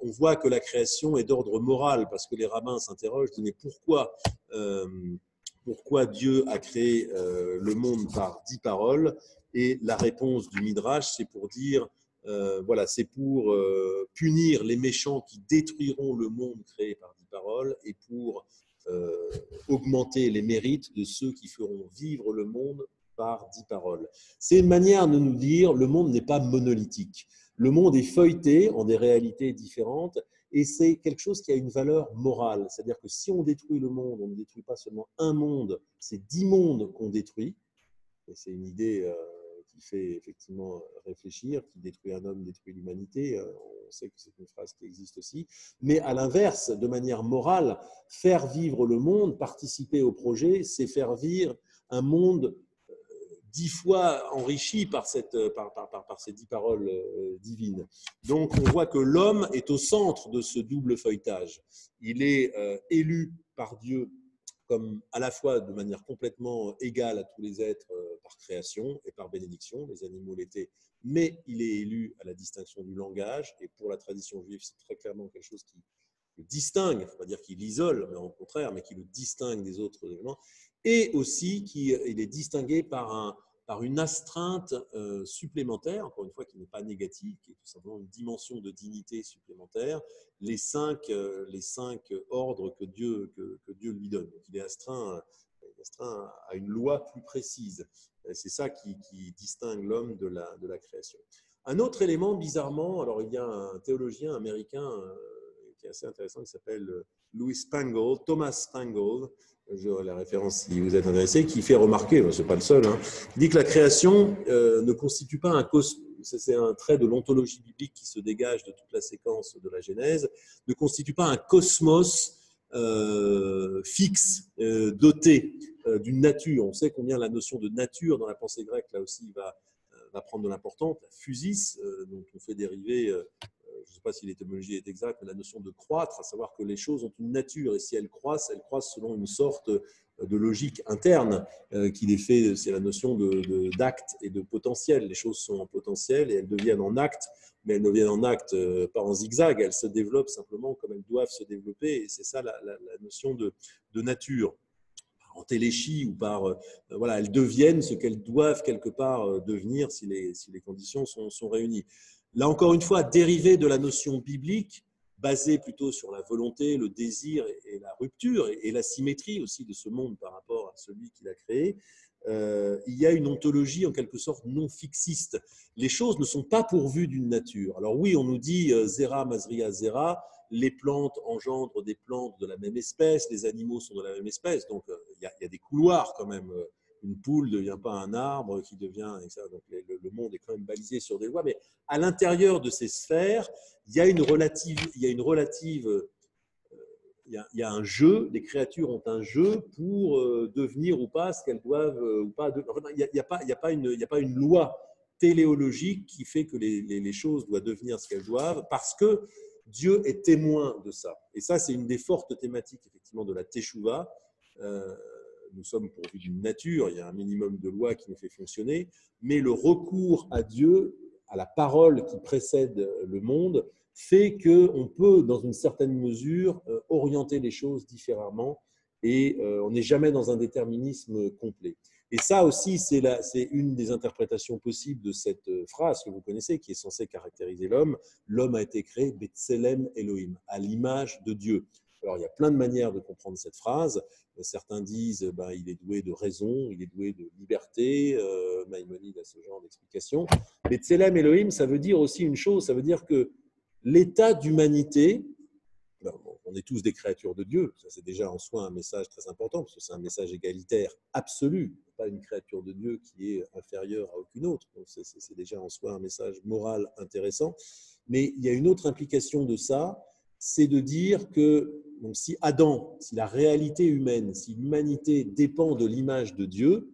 S1: on voit que la création est d'ordre moral, parce que les rabbins s'interrogent, mais pourquoi Dieu a créé le monde par 10 paroles? Et la réponse du Midrash, c'est pour dire, c'est pour punir les méchants qui détruiront le monde créé par 10 paroles et pour augmenter les mérites de ceux qui feront vivre le monde par 10 paroles. C'est une manière de nous dire, le monde n'est pas monolithique. Le monde est feuilleté en des réalités différentes. Et c'est quelque chose qui a une valeur morale. C'est-à-dire que si on détruit le monde, on ne détruit pas seulement un monde, c'est 10 mondes qu'on détruit. Et c'est une idée qui fait effectivement réfléchir, qui détruit un homme, détruit l'humanité. On sait que c'est une phrase qui existe aussi. Mais à l'inverse, de manière morale, faire vivre le monde, participer au projet, c'est faire vivre un monde 10 fois enrichi par ces 10 paroles divines. Donc, on voit que l'homme est au centre de ce double feuilletage. Il est élu par Dieu comme à la fois de manière complètement égale à tous les êtres par création et par bénédiction, les animaux l'étaient, mais il est élu à la distinction du langage, et pour la tradition juive, c'est très clairement quelque chose qui le distingue, il ne faut pas dire qu'il l'isole, mais au contraire, mais qui le distingue des autres éléments, et aussi qu'il est distingué par une astreinte supplémentaire, encore une fois, qui n'est pas négative, qui est tout simplement une dimension de dignité supplémentaire, les cinq ordres que Dieu lui donne. Donc, il est astreint à une loi plus précise. C'est ça qui distingue l'homme de la création. Un autre élément, bizarrement, alors il y a un théologien américain qui est assez intéressant, qui s'appelle Thomas Spangle, j'aurai la référence si vous êtes intéressé, qui fait remarquer, ce n'est pas le seul, il dit que la création ne constitue pas un cosmos, c'est un trait de l'ontologie biblique qui se dégage de toute la séquence de la Genèse, ne constitue pas un cosmos fixe, doté d'une nature. On sait combien la notion de nature dans la pensée grecque, là aussi, va va prendre de l'importance, la physis, dont on fait dériver, je ne sais pas si l'étymologie est exacte, mais la notion de croître, à savoir que les choses ont une nature, et si elles croissent selon une sorte de logique interne qui les fait, c'est la notion d'acte et de potentiel. Les choses sont en potentiel et elles deviennent en acte, mais elles ne deviennent en acte pas en zigzag, elles se développent simplement comme elles doivent se développer, et c'est ça la notion de nature. En téléchie ou par… voilà, elles deviennent ce qu'elles doivent quelque part devenir si les conditions sont réunies. Là encore une fois, dérivé de la notion biblique, basée plutôt sur la volonté, le désir et la rupture et la symétrie aussi de ce monde par rapport à celui qui l'a créé, il y a une ontologie en quelque sorte non fixiste. Les choses ne sont pas pourvues d'une nature. Alors oui, on nous dit Zera, Mazria, Zera, les plantes engendrent des plantes de la même espèce, les animaux sont de la même espèce, donc il y a des couloirs quand même. Une poule ne devient pas un arbre qui devient… Donc le monde est quand même balisé sur des lois, mais à l'intérieur de ces sphères, il y a une relative il y a un jeu, les créatures ont un jeu pour devenir ou pas ce qu'elles doivent ou pas. Enfin, il n'y a pas une loi téléologique qui fait que les choses doivent devenir ce qu'elles doivent, parce que Dieu est témoin de ça. Et ça, c'est une des fortes thématiques effectivement de la Teshuvah. Nous sommes pourvus d'une nature, il y a un minimum de lois qui nous fait fonctionner, mais le recours à Dieu, à la parole qui précède le monde, fait qu'on peut, dans une certaine mesure, orienter les choses différemment et on n'est jamais dans un déterminisme complet. Et ça aussi, c'est une des interprétations possibles de cette phrase que vous connaissez, qui est censée caractériser l'homme. L'homme a été créé Betselem Elohim, à l'image de Dieu. Alors, il y a plein de manières de comprendre cette phrase. Certains disent il est doué de raison, il est doué de liberté. Maïmonide a ce genre d'explication. Betselem Elohim, ça veut dire aussi une chose, ça veut dire que l'état d'humanité, on est tous des créatures de Dieu, ça c'est déjà en soi un message très important, parce que c'est un message égalitaire absolu, pas une créature de Dieu qui est inférieure à aucune autre, donc c'est déjà en soi un message moral intéressant. Mais il y a une autre implication de ça, c'est de dire que donc, si Adam, si la réalité humaine, si l'humanité dépend de l'image de Dieu,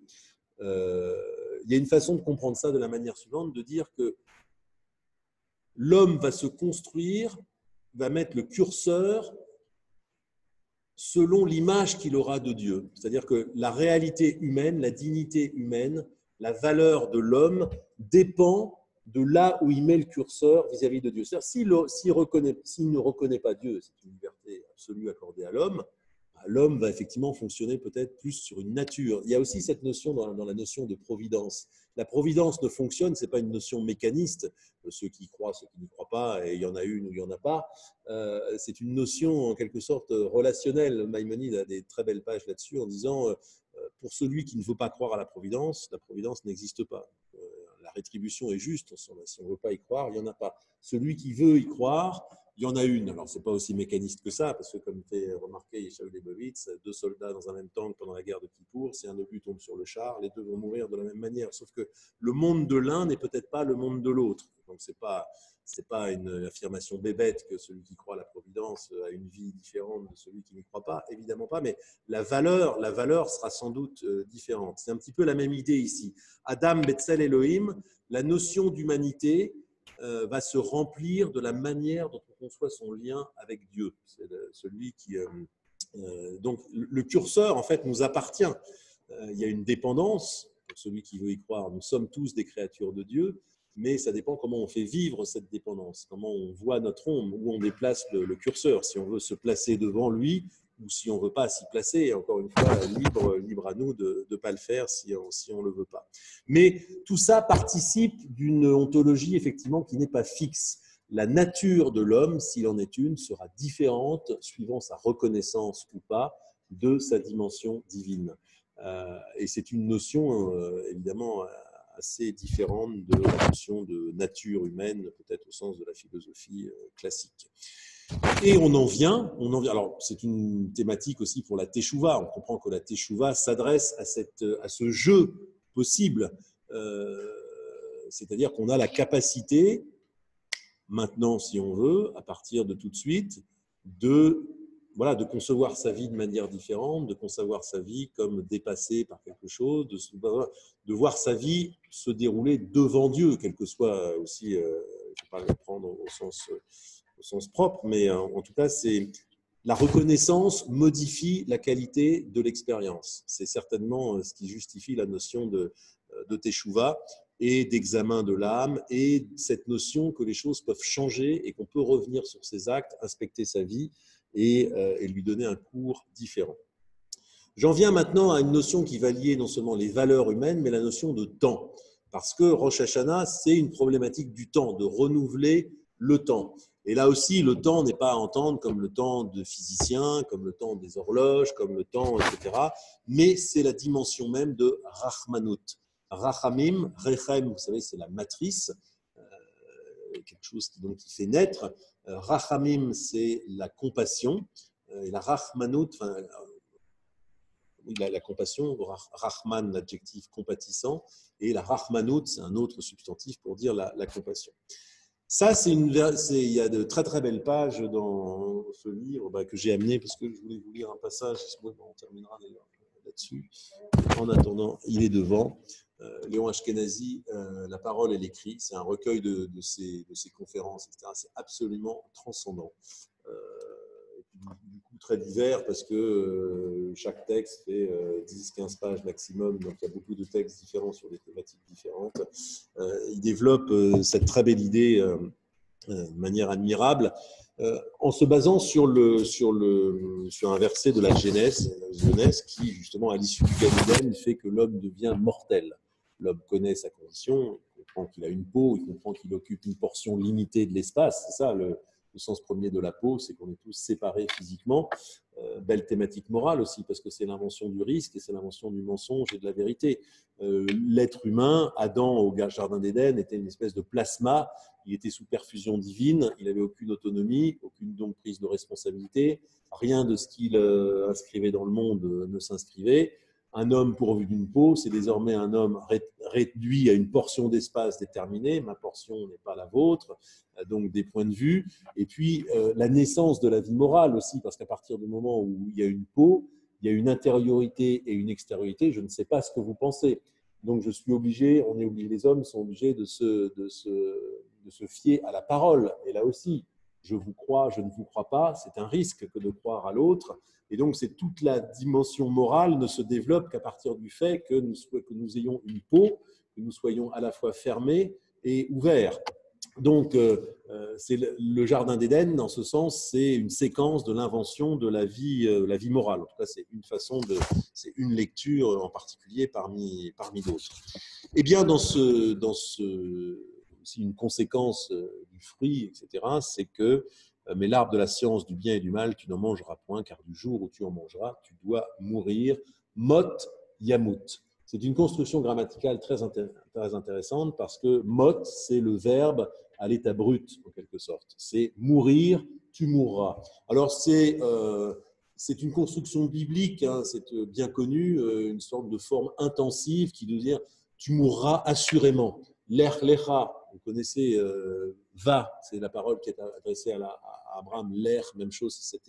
S1: il y a une façon de comprendre ça de la manière suivante, de dire que l'homme va se construire, va mettre le curseur selon l'image qu'il aura de Dieu. C'est-à-dire que la réalité humaine, la dignité humaine, la valeur de l'homme dépend de là où il met le curseur vis-à-vis de Dieu. C'est-à-dire s'il ne reconnaît pas Dieu, c'est une liberté absolue accordée à l'homme, l'homme va effectivement fonctionner peut-être plus sur une nature. Il y a aussi cette notion dans la notion de providence. La providence ne fonctionne, ce n'est pas une notion mécaniste, ceux qui y croient, ceux qui n'y croient pas, et il y en a une ou il n'y en a pas. C'est une notion en quelque sorte relationnelle. Maïmonide a des très belles pages là-dessus en disant pour celui qui ne veut pas croire à la providence n'existe pas. La rétribution est juste, si on ne veut pas y croire, il n'y en a pas. Celui qui veut y croire, il y en a une. Alors, ce n'est pas aussi mécaniste que ça, parce que comme fait remarquer Yeshayahu Leibovitz, 2 soldats dans un même tank pendant la guerre de Kippour, si un obus tombe sur le char, les deux vont mourir de la même manière. Sauf que le monde de l'un n'est peut-être pas le monde de l'autre. Donc, ce n'est pas une affirmation bébête que celui qui croit à la providence a une vie différente de celui qui n'y croit pas, évidemment pas, mais la valeur sera sans doute différente. C'est un petit peu la même idée ici. Adam Betzel Elohim, la notion d'humanité va se remplir de la manière dont on conçoit son lien avec Dieu. C'est celui qui… donc, le curseur, en fait, nous appartient. Il y a une dépendance, pour celui qui veut y croire. Nous sommes tous des créatures de Dieu, mais ça dépend comment on fait vivre cette dépendance, comment on voit notre ombre, où on déplace le curseur, si on veut se placer devant lui ou si on ne veut pas s'y placer. Et encore une fois, libre à nous de ne pas le faire si on ne le veut pas. Mais tout ça participe d'une ontologie effectivement qui n'est pas fixe. La nature de l'homme, s'il en est une, sera différente suivant sa reconnaissance ou pas de sa dimension divine. Et c'est une notion évidemment assez différente de la notion de nature humaine, peut-être au sens de la philosophie classique. Et on en vient, alors c'est une thématique aussi pour la Teshuvah. On comprend que la Teshuvah s'adresse à ce jeu possible, c'est-à-dire qu'on a la capacité, maintenant si on veut, à partir de tout de suite, de voilà, de concevoir sa vie de manière différente, de concevoir sa vie comme dépassée par quelque chose, de voir sa vie se dérouler devant Dieu, quel que soit aussi, il ne faut pas le prendre au sens propre, mais en tout cas, c'est la reconnaissance modifie la qualité de l'expérience. C'est certainement ce qui justifie la notion de teshuva et d'examen de l'âme, et cette notion que les choses peuvent changer et qu'on peut revenir sur ses actes, inspecter sa vie et lui donner un cours différent. J'en viens maintenant à une notion qui va lier non seulement les valeurs humaines, mais la notion de temps. Parce que Rosh Hashanah, c'est une problématique du temps, de renouveler le temps. Et là aussi, le temps n'est pas à entendre comme le temps de physicien, comme le temps des horloges, comme le temps, etc. Mais c'est la dimension même de Rachmanut. Rachamim, Rechem, vous savez, c'est la matrice, quelque chose qui fait naître. Rachamim, c'est la compassion. Et la Rachmanut, la compassion, Rahman, l'adjectif compatissant, et la Rachmanut, c'est un autre substantif pour dire la compassion. Ça, il y a de très très belles pages dans ce livre que j'ai amené, parce que je voulais vous lire un passage, on terminera d'ailleurs là-dessus. En attendant, il est devant. Léon Ashkenazi, La parole et l'écrit, c'est un recueil de ses conférences, etc. C'est absolument transcendant. Du coup, très divers, parce que chaque texte fait 10-15 pages maximum, donc il y a beaucoup de textes différents sur des thématiques différentes. Il développe cette très belle idée de manière admirable, en se basant sur un verset de la Genèse qui, justement, à l'issue du Gan Eden, fait que l'homme devient mortel. L'homme connaît sa condition, il comprend qu'il a une peau, il comprend qu'il occupe une portion limitée de l'espace. C'est ça le sens premier de la peau, c'est qu'on est tous séparés physiquement. Belle thématique morale aussi, parce que c'est l'invention du risque et c'est l'invention du mensonge et de la vérité. L'être humain, Adam au Jardin d'Éden, était une espèce de plasma. Il était sous perfusion divine, il n'avait aucune autonomie, aucune donc prise de responsabilité. Rien de ce qu'il inscrivait dans le monde ne s'inscrivait. Un homme pourvu d'une peau, c'est désormais un homme réduit à une portion d'espace déterminée. Ma portion n'est pas la vôtre, donc des points de vue. Et puis, la naissance de la vie morale aussi, parce qu'à partir du moment où il y a une peau, il y a une intériorité et une extériorité. Je ne sais pas ce que vous pensez. Donc, je suis obligé, les hommes sont obligés de se fier à la parole. Et là aussi, je vous crois, je ne vous crois pas, c'est un risque que de croire à l'autre. Et donc, c'est toute la dimension morale ne se développe qu'à partir du fait que nous ayons une peau, que nous soyons à la fois fermés et ouverts. Donc, c'est le Jardin d'Éden, dans ce sens, c'est une séquence de l'invention de la vie morale. En tout cas, c'est c'est une lecture en particulier parmi d'autres. Eh bien, aussi une conséquence du fruit, etc., c'est que mais l'arbre de la science du bien et du mal, tu n'en mangeras point, car du jour où tu en mangeras, tu dois mourir. Mot yamut. C'est une construction grammaticale très intéressante parce que mot, c'est le verbe à l'état brut, en quelque sorte. C'est mourir, tu mourras. Alors, c'est une construction biblique, hein, c'est bien connu, une sorte de forme intensive qui veut dire tu mourras assurément. Lech lecha, vous connaissez va, c'est la parole qui est adressée à Abraham. Lech, même chose, c'est cet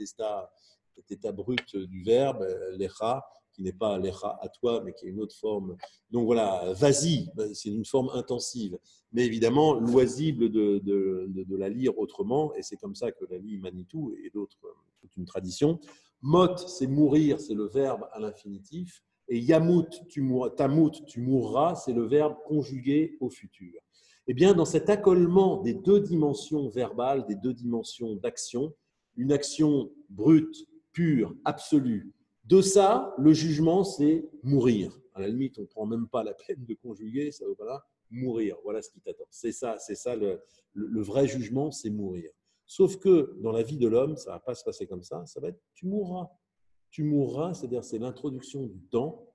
S1: état brut du verbe, lecha, qui n'est pas lecha à toi, mais qui est une autre forme. Donc voilà, vas-y, c'est une forme intensive, mais évidemment loisible de la lire autrement, et c'est comme ça que la lit Manitou et d'autres, toute une tradition. Mot, c'est mourir, c'est le verbe à l'infinitif, et yamut, tamut, tu mourras, c'est le verbe conjugué au futur. Eh bien, dans cet accolement des deux dimensions verbales, des deux dimensions d'action, une action brute, pure, absolue, de ça, le jugement, c'est mourir. À la limite, on ne prend même pas la peine de conjuguer, ça veut pas mourir. Voilà ce qui t'attend. C'est ça le vrai jugement, c'est mourir. Sauf que dans la vie de l'homme, ça ne va pas se passer comme ça, ça va être tu mourras. Tu mourras, c'est-à-dire c'est l'introduction du temps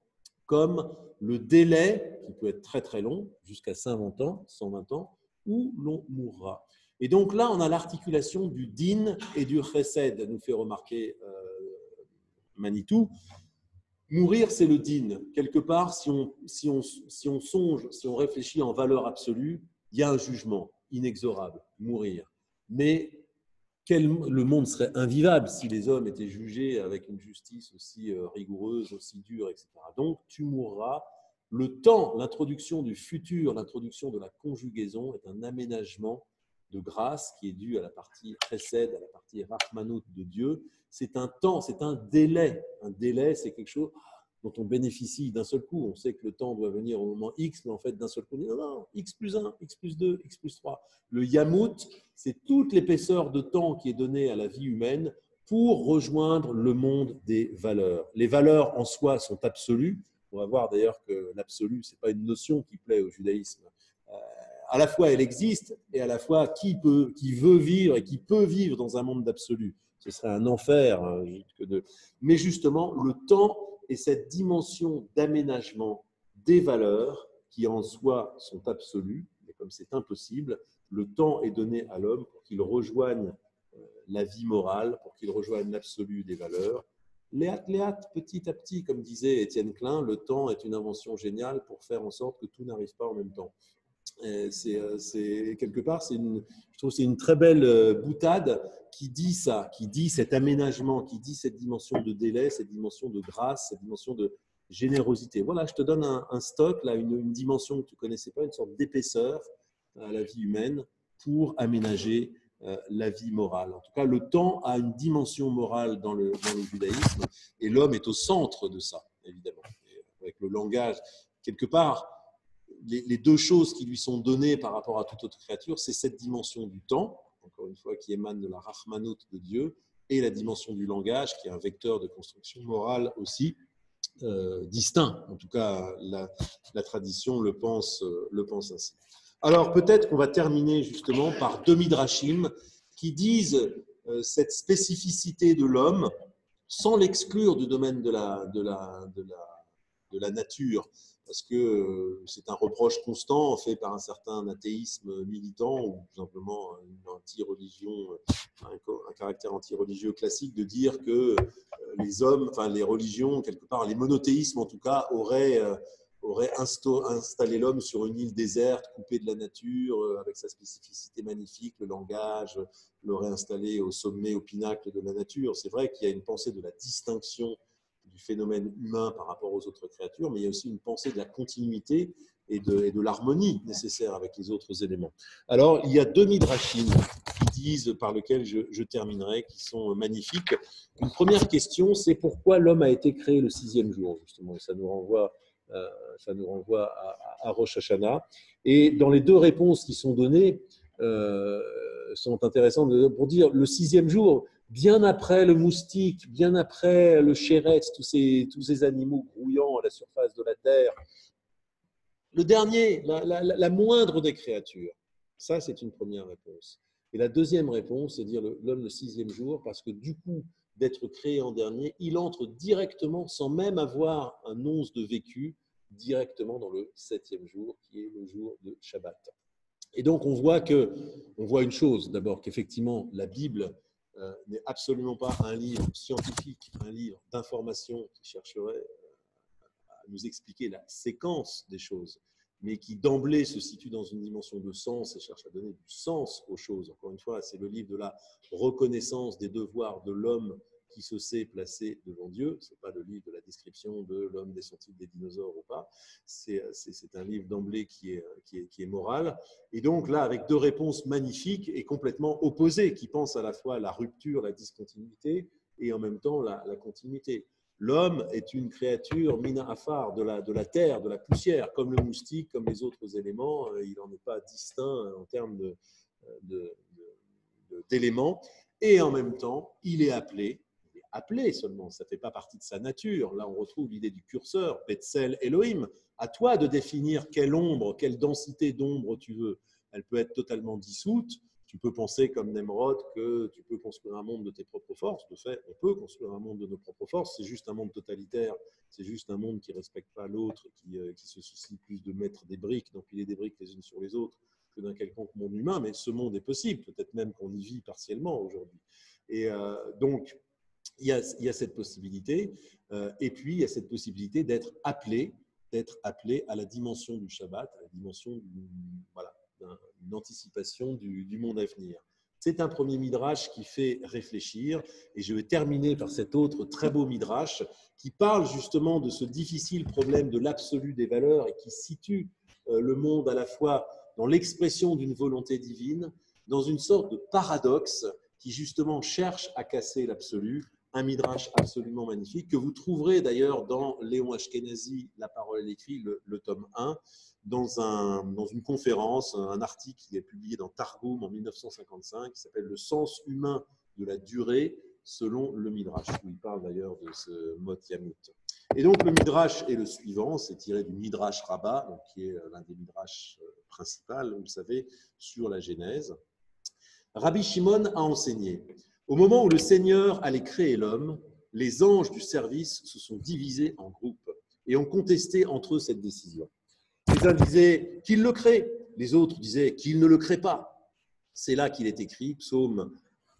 S1: comme le délai, qui peut être très très long, jusqu'à 120 ans, où l'on mourra. Et donc là, on a l'articulation du din et du chesed, nous fait remarquer Manitou. Mourir, c'est le din. Quelque part, si on songe, si on réfléchit en valeur absolue, il y a un jugement inexorable, mourir. Mais le monde serait invivable si les hommes étaient jugés avec une justice aussi rigoureuse, aussi dure, etc. Donc, tu mourras. Le temps, l'introduction du futur, l'introduction de la conjugaison est un aménagement de grâce qui est dû à la partie chesed, à la partie rachmanout de Dieu. C'est un temps, c'est un délai. Un délai, c'est quelque chose dont on bénéficie d'un seul coup. On sait que le temps doit venir au moment X, mais en fait, d'un seul coup, on dit non, non, X plus 1, X plus 2, X plus 3. Le Yamout, c'est toute l'épaisseur de temps qui est donnée à la vie humaine pour rejoindre le monde des valeurs. Les valeurs en soi sont absolues. On va voir d'ailleurs que l'absolu, ce n'est pas une notion qui plaît au judaïsme. À la fois, elle existe, et à la fois, qui veut vivre et qui peut vivre dans un monde d'absolu. Ce serait un enfer. Mais justement, le temps et cette dimension d'aménagement des valeurs qui en soi sont absolues, mais comme c'est impossible, le temps est donné à l'homme pour qu'il rejoigne la vie morale, pour qu'il rejoigne l'absolu des valeurs. Léat, petit à petit, comme disait Étienne Klein, le temps est une invention géniale pour faire en sorte que tout n'arrive pas en même temps. C'est quelque part, je trouve que c'est une très belle boutade qui dit ça, qui dit cet aménagement, qui dit cette dimension de délai, cette dimension de grâce, cette dimension de générosité. Voilà, je te donne un stock, là, une dimension que tu ne connaissais pas, une sorte d'épaisseur à la vie humaine pour aménager la vie morale. En tout cas, le temps a une dimension morale dans le judaïsme et l'homme est au centre de ça, évidemment. Et avec le langage, quelque part, les deux choses qui lui sont données par rapport à toute autre créature, c'est cette dimension du temps, encore une fois, qui émane de la rachmanout de Dieu, et la dimension du langage, qui est un vecteur de construction morale aussi distinct. En tout cas, la tradition le pense ainsi. Alors, peut-être qu'on va terminer justement par deux midrashim qui disent cette spécificité de l'homme sans l'exclure du domaine de la nature, parce que c'est un reproche constant fait par un certain athéisme militant ou tout simplement une anti-religion, un caractère anti-religieux classique de dire que les hommes, enfin les religions, quelque part, les monothéismes en tout cas, auraient installé l'homme sur une île déserte, coupée de la nature, avec sa spécificité magnifique, le langage, l'aurait installé au sommet, au pinacle de la nature. C'est vrai qu'il y a une pensée de la distinction du phénomène humain par rapport aux autres créatures, mais il y a aussi une pensée de la continuité et de l'harmonie nécessaire avec les autres éléments. Alors, il y a deux midrashim qui disent, par lesquels je terminerai, qui sont magnifiques. Une première question, c'est pourquoi l'homme a été créé le sixième jour, justement. Ça nous renvoie à Rosh Hashanah. Et dans les deux réponses qui sont données, sont intéressantes pour dire le sixième jour, bien après le moustique, bien après le chéretz, tous ces animaux grouillants à la surface de la terre, le dernier, la moindre des créatures. Ça, c'est une première réponse. Et la deuxième réponse, c'est dire l'homme le sixième jour, parce que du coup, d'être créé en dernier, il entre directement, sans même avoir un once de vécu, directement dans le septième jour, qui est le jour de Shabbat. Et donc, on voit une chose, d'abord, qu'effectivement, la Bible n'est absolument pas un livre scientifique, un livre d'information qui chercherait à nous expliquer la séquence des choses, mais qui d'emblée se situe dans une dimension de sens et cherche à donner du sens aux choses. Encore une fois, c'est le livre de la reconnaissance des devoirs de l'homme qui se sait placé devant Dieu. Ce n'est pas le livre de la description de l'homme descendant des dinosaures ou pas. C'est un livre d'emblée qui est moral. Et donc là, avec deux réponses magnifiques et complètement opposées, qui pensent à la fois à la rupture, la discontinuité, et en même temps la continuité. L'homme est une créature mina afar de la terre, de la poussière, comme le moustique, comme les autres éléments. Il n'en est pas distinct en termes d'éléments. Et en même temps, il est appelé seulement, ça ne fait pas partie de sa nature. Là, on retrouve l'idée du curseur, Betzel Elohim. À toi de définir quelle ombre, quelle densité d'ombre tu veux. Elle peut être totalement dissoute. Tu peux penser comme Nemrod que tu peux construire un monde de tes propres forces. De fait, on peut construire un monde de nos propres forces. C'est juste un monde totalitaire. C'est juste un monde qui ne respecte pas l'autre, qui se soucie plus de mettre des briques, d'empiler des briques les unes sur les autres que d'un quelconque monde humain. Mais ce monde est possible. Peut-être même qu'on y vit partiellement aujourd'hui. Et donc, il y a cette possibilité. Et puis, il y a cette possibilité d'être appelé à la dimension du Shabbat, à la dimension d'une anticipation du monde à venir. C'est un premier midrash qui fait réfléchir, et je vais terminer par cet autre très beau midrash qui parle justement de ce difficile problème de l'absolu des valeurs et qui situe le monde à la fois dans l'expression d'une volonté divine, dans une sorte de paradoxe qui justement cherche à casser l'absolu. Un midrash absolument magnifique que vous trouverez d'ailleurs dans Léon Ashkenazi, La parole et l'écrit, le tome 1, dans une conférence, un article qui est publié dans Targum en 1955 qui s'appelle « Le sens humain de la durée selon le midrash », où il parle d'ailleurs de ce mot Yamut. Et donc le midrash est le suivant, c'est tiré du Midrash Rabbah, donc, qui est l'un des midrash principaux, vous le savez, sur la Genèse. Rabbi Shimon a enseigné: au moment où le Seigneur allait créer l'homme, les anges du service se sont divisés en groupes et ont contesté entre eux cette décision. Les uns disaient qu'il le crée, les autres disaient qu'il ne le crée pas. C'est là qu'il est écrit, psaume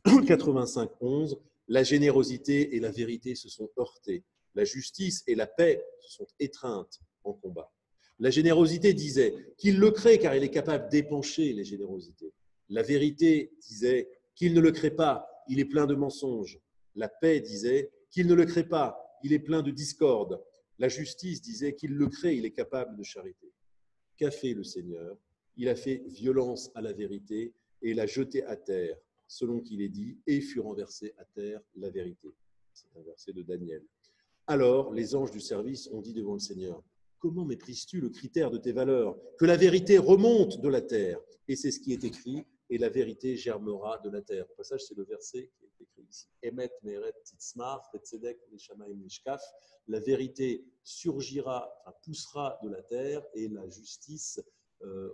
S1: 85, 11, la générosité et la vérité se sont heurtées, la justice et la paix se sont étreintes en combat. La générosité disait qu'il le crée car il est capable d'épancher les générosités. La vérité disait qu'il ne le crée pas, il est plein de mensonges. La paix disait qu'il ne le crée pas, il est plein de discorde. La justice disait qu'il le crée, il est capable de charité. Qu'a fait le Seigneur? Il a fait violence à la vérité et l'a jetée à terre, selon qu'il est dit, et fut renversée à terre la vérité. C'est un verset de Daniel. Alors, les anges du service ont dit devant le Seigneur: comment méprises-tu le critère de tes valeurs? Que la vérité remonte de la terre. Et c'est ce qui est écrit: et la vérité germera de la terre. Au passage, c'est le verset qui est écrit ici. Emet meret titzmar, vetzedek neshamaim nishkaf. La vérité surgira, enfin, poussera de la terre et la justice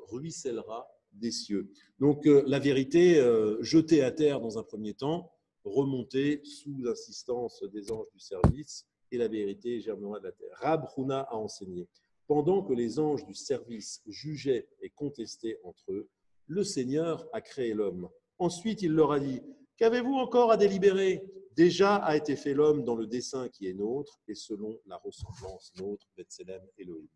S1: ruissellera des cieux. Donc la vérité jetée à terre dans un premier temps, remontée sous l'insistance des anges du service, et la vérité germera de la terre. Rab Huna a enseigné: pendant que les anges du service jugeaient et contestaient entre eux, le Seigneur a créé l'homme. Ensuite, il leur a dit: qu'avez-vous encore à délibérer? Déjà a été fait l'homme dans le dessein qui est nôtre et selon la ressemblance nôtre, Betselem Elohim.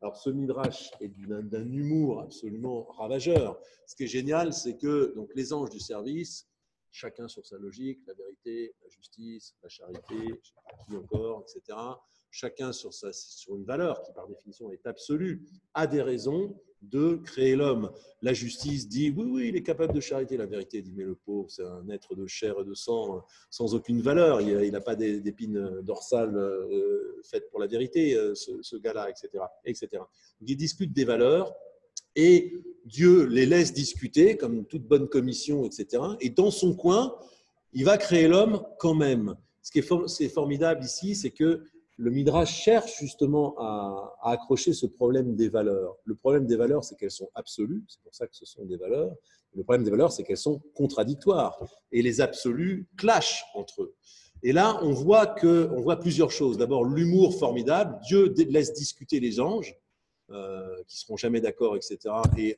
S1: Alors, ce midrash est d'un humour absolument ravageur. Ce qui est génial, c'est que donc, les anges du service, chacun sur sa logique, la vérité, la justice, la charité, je ne sais pas qui encore, etc., chacun sur une valeur qui, par définition, est absolue, a des raisons de créer l'homme. La justice dit oui, oui, il est capable de charité. La vérité dit mais le pauvre, c'est un être de chair et de sang sans aucune valeur. Il n'a pas d'épines dorsales faites pour la vérité, ce gars-là, etc., etc. Donc, ils discutent des valeurs et Dieu les laisse discuter comme toute bonne commission, etc. Et dans son coin, il va créer l'homme quand même. Ce qui est formidable ici, c'est que le Midrash cherche justement à accrocher ce problème des valeurs. Le problème des valeurs, c'est qu'elles sont absolues, c'est pour ça que ce sont des valeurs. Le problème des valeurs, c'est qu'elles sont contradictoires. Et les absolus clashent entre eux. Et là, on voit plusieurs choses. D'abord, l'humour formidable. Dieu laisse discuter les anges, qui ne seront jamais d'accord, etc. Et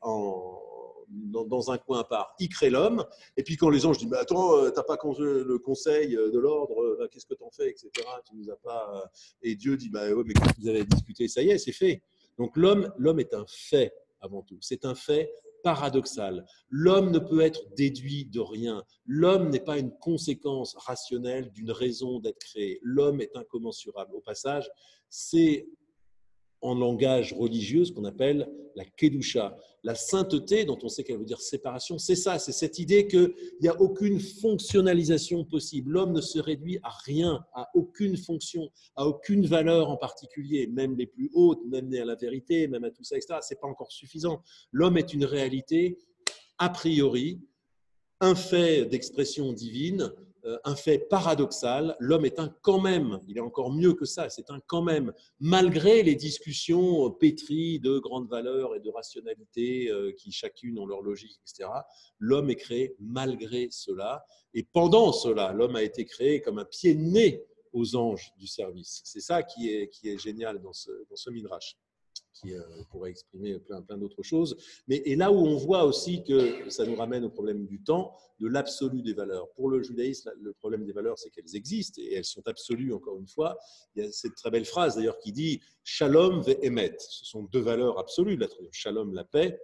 S1: dans un coin à part, il crée l'homme. Et puis quand les anges disent « Attends, tu n'as pas le conseil de l'ordre, qu'est-ce que tu en fais, etc. Tu nous as pas… » Et Dieu dit ouais, mais quand vous avez discuté, ça y est, c'est fait. Donc l'homme est un fait avant tout. C'est un fait paradoxal. L'homme ne peut être déduit de rien. L'homme n'est pas une conséquence rationnelle d'une raison d'être créé. L'homme est incommensurable. Au passage, c'est en langage religieux, ce qu'on appelle la kedusha, la sainteté, dont on sait qu'elle veut dire séparation, c'est ça, c'est cette idée qu'il n'y a aucune fonctionnalisation possible. L'homme ne se réduit à rien, à aucune fonction, à aucune valeur en particulier, même les plus hautes, même à la vérité, même à tout ça, etc. Ce n'est pas encore suffisant. L'homme est une réalité a priori, un fait d'expression divine, un fait paradoxal. L'homme est un quand même, il est encore mieux que ça, c'est un quand même, malgré les discussions pétries de grandes valeurs et de rationalité qui chacune ont leur logique, etc. L'homme est créé malgré cela, et pendant cela, l'homme a été créé comme un pied de nez aux anges du service. C'est ça qui est génial dans ce midrash, qui pourrait exprimer plein d'autres choses. Et là où on voit aussi que ça nous ramène au problème du temps, de l'absolu des valeurs. Pour le judaïsme, le problème des valeurs, c'est qu'elles existent et elles sont absolues, encore une fois. Il y a cette très belle phrase d'ailleurs qui dit « Shalom ve'emet ». Ce sont deux valeurs absolues, Shalom, la paix,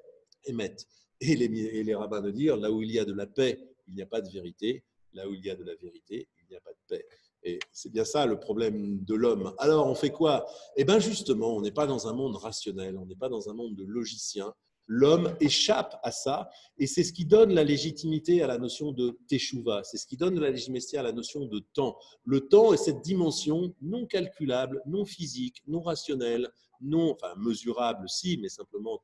S1: emet. Et les rabbins de dire, là où il y a de la paix, il n'y a pas de vérité. Là où il y a de la vérité, il n'y a pas de paix. Et c'est bien ça le problème de l'homme. Alors, on fait quoi? Eh bien, justement, on n'est pas dans un monde rationnel, on n'est pas dans un monde de logiciens. L'homme échappe à ça, et c'est ce qui donne la légitimité à la notion de teshuva, c'est ce qui donne la légitimité à la notion de temps. Le temps est cette dimension non calculable, non physique, non rationnelle, non, enfin mesurable si, mais simplement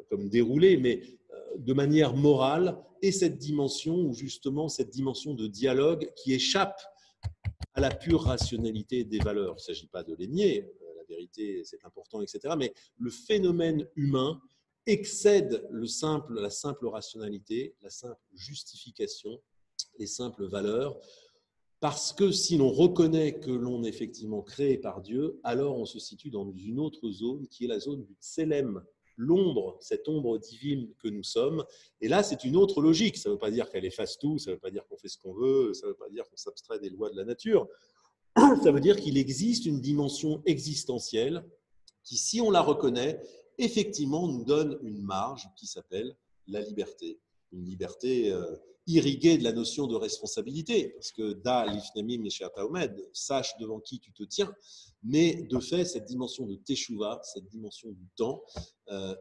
S1: comme déroulé, mais de manière morale, et cette dimension, ou justement cette dimension de dialogue qui échappe à la pure rationalité des valeurs. Il ne s'agit pas de les nier, la vérité c'est important, etc. Mais le phénomène humain excède la simple rationalité, la simple justification, les simples valeurs, parce que si l'on reconnaît que l'on est effectivement créé par Dieu, alors on se situe dans une autre zone qui est la zone du Tselem, l'ombre, cette ombre divine que nous sommes. Et là, c'est une autre logique. Ça ne veut pas dire qu'elle efface tout, ça ne veut pas dire qu'on fait ce qu'on veut, ça ne veut pas dire qu'on s'abstrait des lois de la nature. Ça veut dire qu'il existe une dimension existentielle qui, si on la reconnaît, effectivement nous donne une marge qui s'appelle la liberté. Une liberté irriguée de la notion de responsabilité, parce que da lifnemi mesheata omed, sache devant qui tu te tiens, mais de fait, cette dimension de teshuva, cette dimension du temps,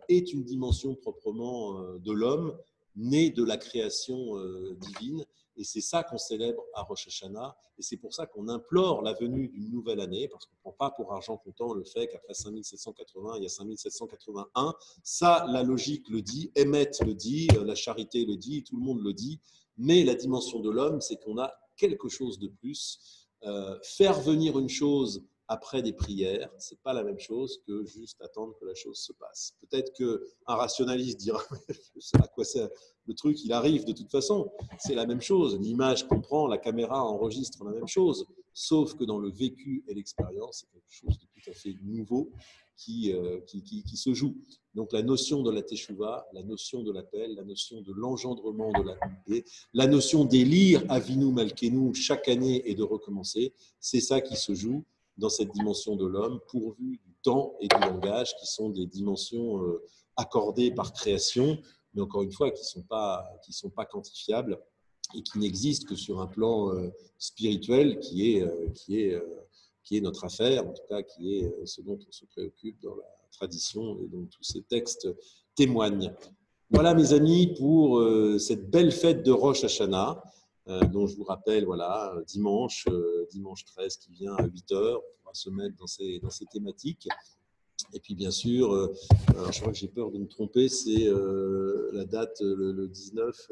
S1: est une dimension proprement de l'homme, née de la création divine. Et c'est ça qu'on célèbre à Rosh Hashanah. Et c'est pour ça qu'on implore la venue d'une nouvelle année, parce qu'on ne prend pas pour argent comptant le fait qu'après 5780, il y a 5781. Ça, la logique le dit, Emmet le dit, la charité le dit, tout le monde le dit. Mais la dimension de l'homme, c'est qu'on a quelque chose de plus. Faire venir une chose après des prières, ce n'est pas la même chose que juste attendre que la chose se passe. Peut-être qu'un rationaliste dira à quoi ça, le truc, il arrive de toute façon. C'est la même chose. L'image qu'on prend, la caméra enregistre la même chose, sauf que dans le vécu et l'expérience, c'est quelque chose de tout à fait nouveau qui se joue. Donc la notion de la teshuva, la notion de l'appel, la notion de l'engendrement de la vérité, la notion d'élire Avinu Malkeinu chaque année et de recommencer, c'est ça qui se joue dans cette dimension de l'homme, pourvu du temps et du langage, qui sont des dimensions accordées par création, mais encore une fois, qui ne sont pas quantifiables et qui n'existent que sur un plan spirituel qui est notre affaire, en tout cas qui est ce dont on se préoccupe dans la tradition et dont tous ces textes témoignent. Voilà mes amis pour cette belle fête de Rosh Hashanah, dont je vous rappelle, voilà, dimanche 13 qui vient à 8h, on pourra se mettre dans ces thématiques. Et puis bien sûr, alors je crois que j'ai peur de me tromper, c'est la date le 19,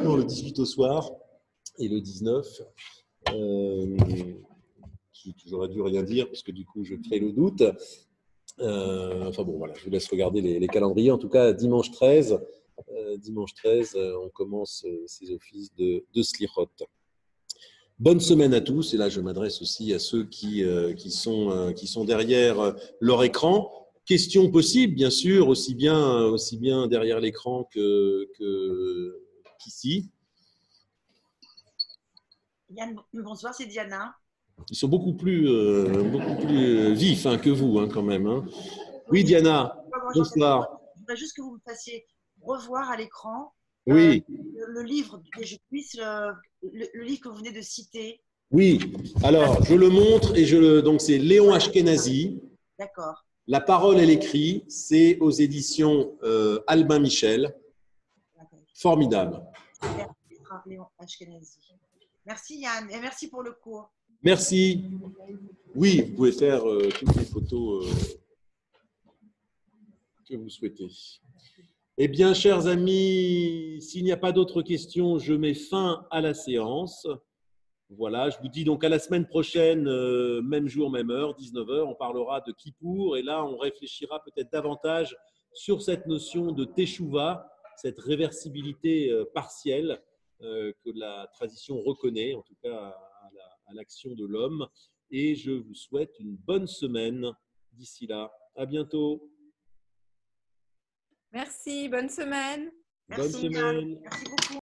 S1: non, le 18 au soir, et le 19, j'aurais dû rien dire, parce que du coup je crée le doute. Enfin bon, voilà, je vous laisse regarder les calendriers. En tout cas, dimanche 13, on commence ces offices de Slichot. Bonne semaine à tous. Et là, je m'adresse aussi à ceux qui sont derrière leur écran. Questions possibles, bien sûr, aussi bien derrière l'écran qu'ici.
S3: Yann, bonsoir, c'est Diana.
S1: Ils sont beaucoup plus vifs que vous, quand même. Hein. Oui, Diana, bonsoir.
S3: Je voudrais juste que vous me fassiez revoir à l'écran
S1: oui.
S3: Le livre, que je puisse, le livre que vous venez de citer.
S1: Oui, alors je le montre et donc c'est Léon Ashkenazi.
S3: D'accord.
S1: La parole et l'écrit, c'est aux éditions Albin Michel. Formidable.
S3: Léon Ashkenazi. Merci Yann et merci pour le cours.
S1: Merci. Oui, vous pouvez faire toutes les photos que vous souhaitez. Eh bien, chers amis, s'il n'y a pas d'autres questions, je mets fin à la séance. Voilà, je vous dis donc à la semaine prochaine, même jour, même heure, 19h, on parlera de Kippour et là, on réfléchira peut-être davantage sur cette notion de Teshuvah, cette réversibilité partielle que la tradition reconnaît, en tout cas à l'action de l'homme. Et je vous souhaite une bonne semaine d'ici là. À bientôt.
S2: Merci, bonne semaine.
S3: Merci,
S1: bonne semaine.
S3: Merci beaucoup.